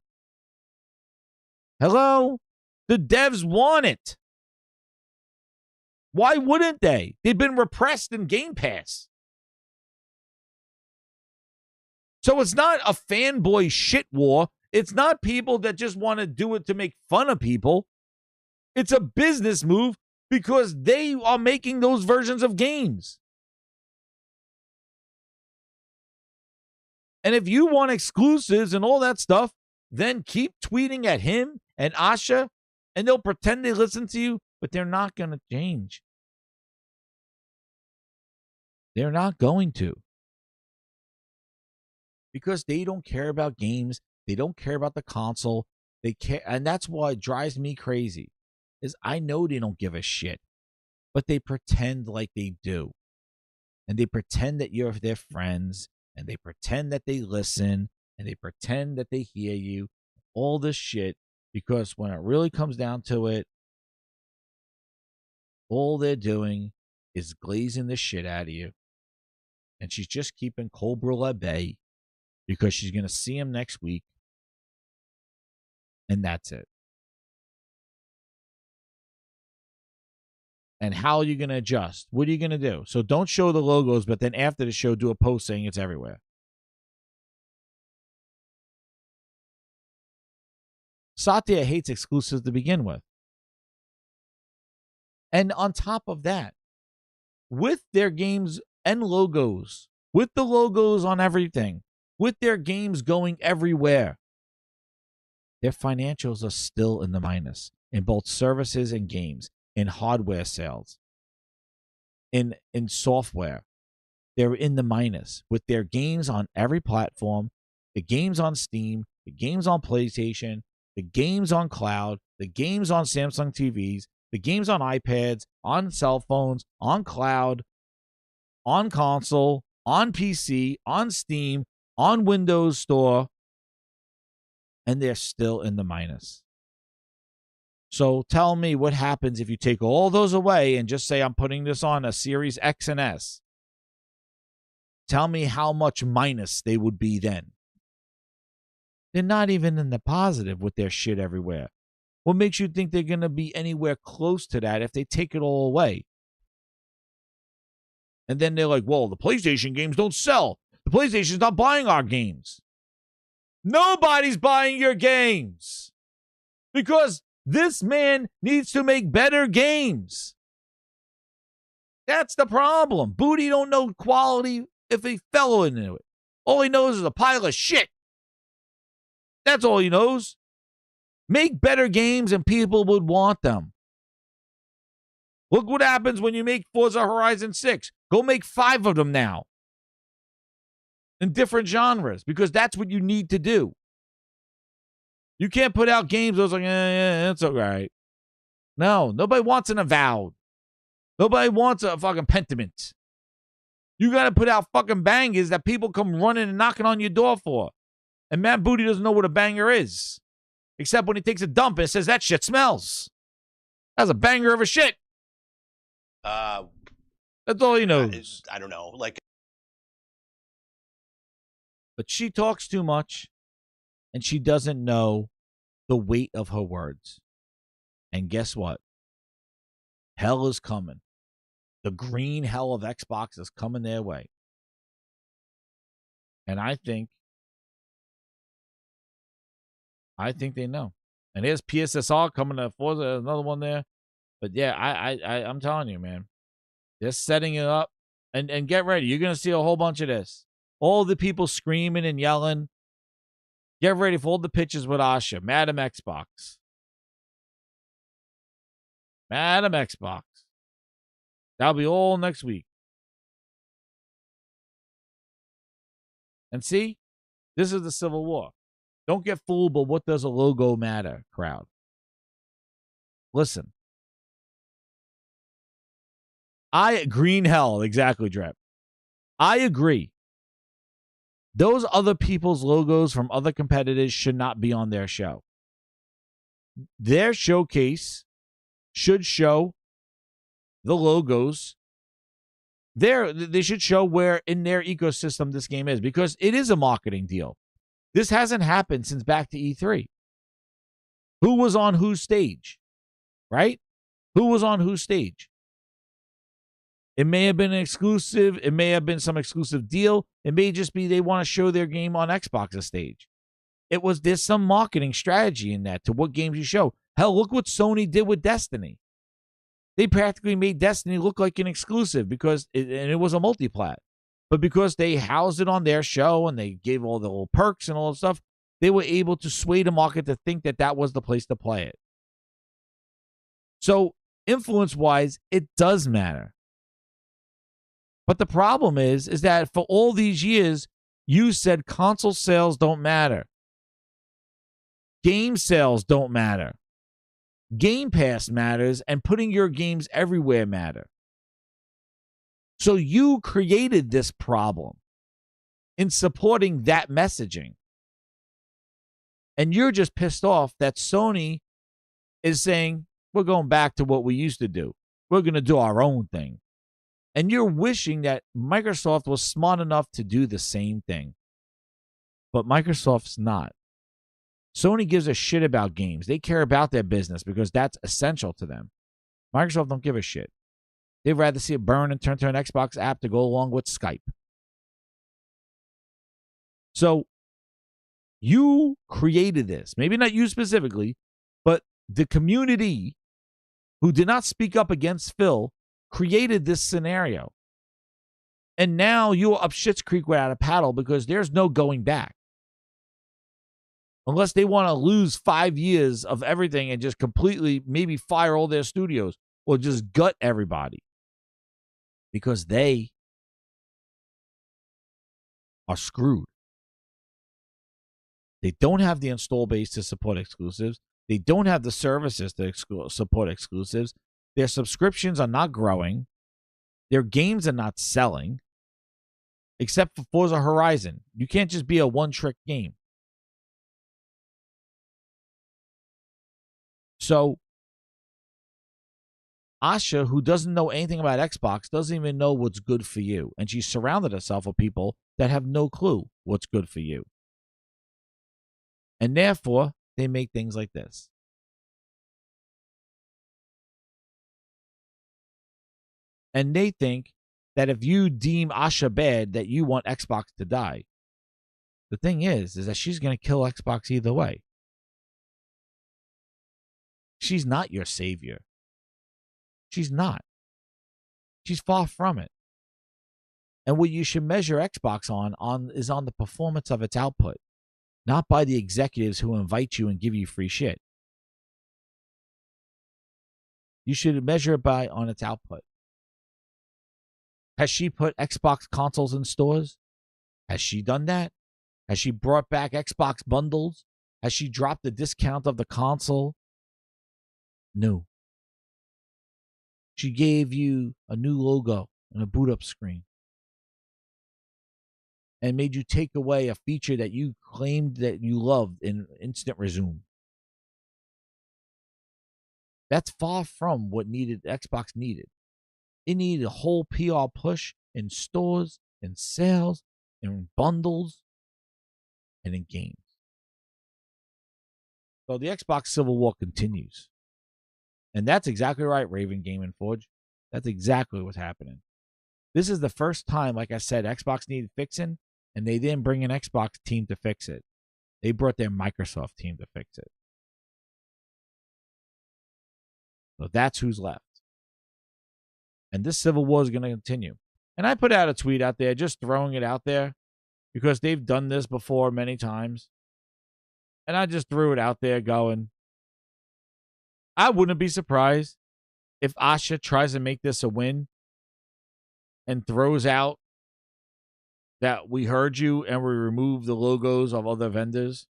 Hello? The devs want it. Why wouldn't they? They've been repressed in Game Pass. So it's not a fanboy shit war. It's not people that just want to do it to make fun of people. It's a business move because they are making those versions of games. And if you want exclusives and all that stuff, then keep tweeting at him and Asha, and they'll pretend they listen to you, but they're not going to change. They're not going to. because they don't care about games. They don't care about the console. They care, and that's why it drives me crazy. Is I know they don't give a shit, but they pretend like they do, and they pretend that you're their friends, and they pretend that they listen, and they pretend that they hear you. All this shit, because when it really comes down to it, all they're doing is glazing the shit out of you. And she's just keeping Cobra at bay because she's going to see him next week. And that's it. And how are you going to adjust? What are you going to do? So don't show the logos, but then after the show, do a post saying it's everywhere. Satya hates exclusives to begin with. And on top of that, with their games and logos, with the logos on everything, with their games going everywhere, their financials are still in the minus in both services and games, in hardware sales, in software. They're in the minus with their games on every platform, the games on Steam, the games on PlayStation, the games on cloud, the games on Samsung TVs, the games on iPads, on cell phones, on cloud, on console, on PC, on Steam, on Windows Store, and they're still in the minus. So tell me what happens if you take all those away and just say I'm putting this on a Series X and S. Tell me how much minus they would be then. They're not even in the positive with their shit everywhere. What makes you think they're going to be anywhere close to that if they take it all away? And then they're like, well, the PlayStation games don't sell. The PlayStation's not buying our games. Nobody's buying your games. Because this man needs to make better games. That's the problem. Booty don't know quality if he fell into it. All he knows is a pile of shit. That's all he knows. Make better games and people would want them. Look what happens when you make Forza Horizon 6. Go make 5 of them now. In different genres, because that's what you need to do. You can't put out games that was like, it's all right. No, nobody wants an Avowed. Nobody wants a fucking Pentiment. You got to put out fucking bangers that people come running and knocking on your door for. And Matt Booty doesn't know what a banger is. Except when he takes a dump and says, that shit smells. That's a banger of a shit. That's all he knows. I don't know. Like, but she talks too much, and she doesn't know the weight of her words. And guess what? Hell is coming. The green hell of Xbox is coming their way. And I think they know. And there's PSSR coming to Forza, another one there. But yeah, I'm telling you, man. They're setting it up. And get ready. You're going to see a whole bunch of this. All the people screaming and yelling. Get ready for all the pictures with Asha. Madam Xbox. Madam Xbox. That'll be all next week. And see, this is the Civil War. Don't get fooled, but what does a logo matter, crowd? Listen. Green hell, exactly, Drep. I agree. Those other people's logos from other competitors should not be on their show. Their showcase should show the logos. They should show where in their ecosystem this game is, because it is a marketing deal. This hasn't happened since back to E3. Who was on whose stage? Right? Who was on whose stage? It may have been an exclusive. It may have been some exclusive deal. It may just be they want to show their game on Xbox's stage. There's some marketing strategy in that to what games you show. Hell, look what Sony did with Destiny. They practically made Destiny look like an exclusive because it was a multiplat. But because they housed it on their show and they gave all the little perks and all that stuff, they were able to sway the market to think that that was the place to play it. So influence-wise, it does matter. But the problem is that for all these years, You said console sales don't matter. Game sales don't matter. Game Pass matters, and putting your games everywhere matter. So you created this problem in supporting that messaging. And you're just pissed off that Sony is saying, we're going back to what we used to do. We're going to do our own thing. And you're wishing that Microsoft was smart enough to do the same thing. But Microsoft's not. Sony gives a shit about games. They care about their business because that's essential to them. Microsoft don't give a shit. They'd rather see it burn and turn to an Xbox app to go along with Skype. So you created this. Maybe not you specifically, but the community who did not speak up against Phil created this scenario. And now you're up Schitt's Creek without a paddle because there's no going back. Unless they want to lose 5 years of everything and just completely maybe fire all their studios or just gut everybody. Because they are screwed. They don't have the install base to support exclusives. They don't have the services to support exclusives. Their subscriptions are not growing. Their games are not selling. Except for Forza Horizon. You can't just be a one-trick game. So, Asha, who doesn't know anything about Xbox, doesn't even know what's good for you. And she's surrounded herself with people that have no clue what's good for you. And therefore, they make things like this. And they think that if you deem Asha bad, that you want Xbox to die. The thing is that she's going to kill Xbox either way. She's not your savior. She's not. She's far from it. And what you should measure Xbox on is on the performance of its output, not by the executives who invite you and give you free shit. You should measure it on its output. Has she put Xbox consoles in stores? Has she done that? Has she brought back Xbox bundles? Has she dropped the discount of the console? No. She gave you a new logo and a boot up screen and made you take away a feature that you claimed that you loved in instant resume. That's far from what Xbox needed. It needed a whole PR push in stores, in sales, in bundles, and in games. So the Xbox Civil War continues. And that's exactly right, Raven Game and Forge. That's exactly what's happening. This is the first time, like I said, Xbox needed fixing, and they didn't bring an Xbox team to fix it. They brought their Microsoft team to fix it. So that's who's left. And this Civil War is going to continue. And I put out a tweet out there, just throwing it out there, because they've done this before many times. And I just threw it out there going, I wouldn't be surprised if Asha tries to make this a win and throws out that we heard you and we remove the logos of other vendors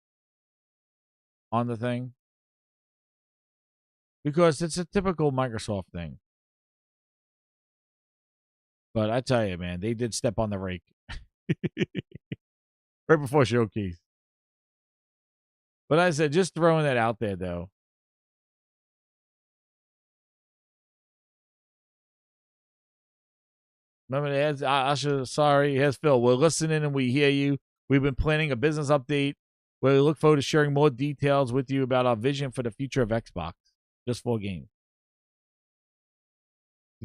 on the thing. Because it's a typical Microsoft thing. But I tell you, man, they did step on the rake. Right before Showcase. But I said, just throwing that out there, though. Remember, Asha, sorry, here's Phil. We're listening and we hear you. We've been planning a business update where we look forward to sharing more details with you about our vision for the future of Xbox. Just 4 games.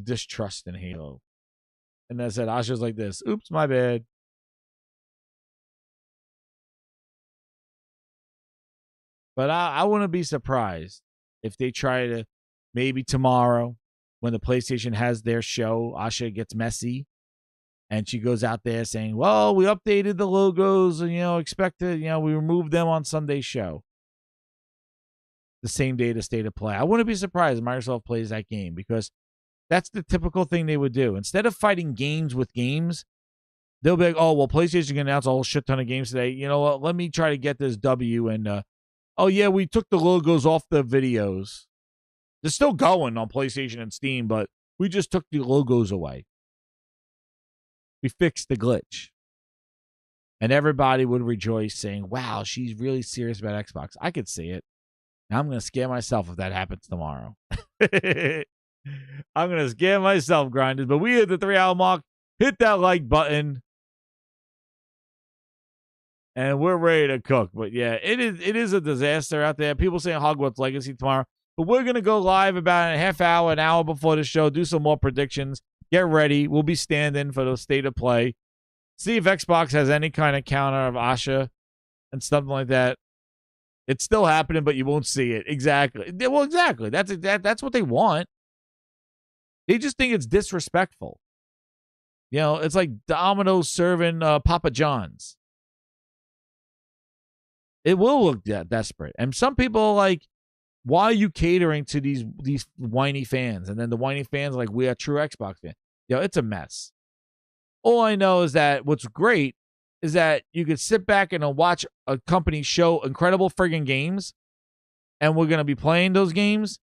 Distrust in Halo. And I said, Asha's like this. Oops, my bad. But I wouldn't be surprised if they try to, maybe tomorrow, when the PlayStation has their show, Asha gets messy. And she goes out there saying, well, we updated the logos and, we removed them on Sunday's show. The same day the State of Play. I wouldn't be surprised if Microsoft plays that game because that's the typical thing they would do. Instead of fighting games with games, they'll be like, oh, well, PlayStation can announce a whole shit ton of games today. You know what? Let me try to get this W. And, oh, yeah, we took the logos off the videos. They're still going on PlayStation and Steam, but we just took the logos away. We fixed the glitch. And everybody would rejoice saying, wow, she's really serious about Xbox. I could see it. Now I'm going to scare myself if that happens tomorrow. I'm going to scare myself, grinders. But we hit the 3-hour mark. Hit that like button. And we're ready to cook. But yeah, it is a disaster out there. People saying Hogwarts Legacy tomorrow. But we're going to go live about a half hour, an hour before the show, do some more predictions. Get ready. We'll be standing for the state of play. See if Xbox has any kind of counter of Asha and something like that. It's still happening, but you won't see it. Exactly. Well, exactly. That's what they want. They just think it's disrespectful. You know, it's like Domino's serving Papa John's. It will look desperate. And some people are like, why are you catering to these whiny fans? And then the whiny fans are like, we are true Xbox fans. You know, it's a mess. All I know is that what's great is that you could sit back and watch a company show incredible friggin' games, and we're going to be playing those games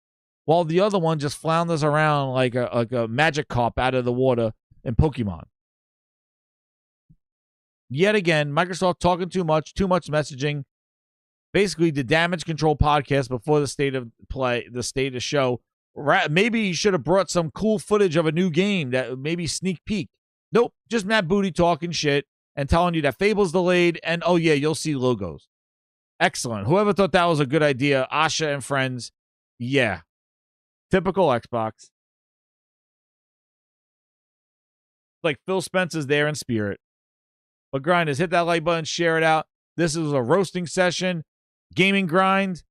while the other one just flounders around like a magic carp out of the water in Pokemon. Yet again, Microsoft talking too much messaging. Basically, the Damage Control podcast before the state of play, the state of show. Maybe you should have brought some cool footage of a new game that maybe sneak peek. Nope, just Matt Booty talking shit and telling you that Fable's delayed, and oh yeah, you'll see logos. Excellent. Whoever thought that was a good idea, Asha and friends, yeah. Typical Xbox. Like Phil Spencer's there in spirit. But grinders, hit that like button, share it out. This is a roasting session. Gaming grind.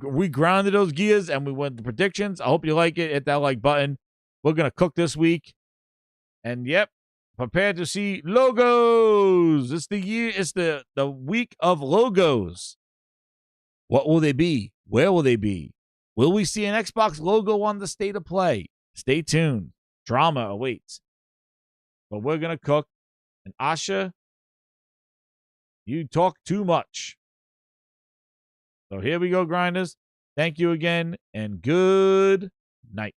We grounded those gears and we went to predictions. I hope you like it. Hit that like button. We're going to cook this week. And yep, prepare to see logos. It's the week of logos. What will they be? Where will they be? Will we see an Xbox logo on the state of play? Stay tuned. Drama awaits. But we're going to cook. And Asha, you talk too much. So here we go, grinders. Thank you again, and good night.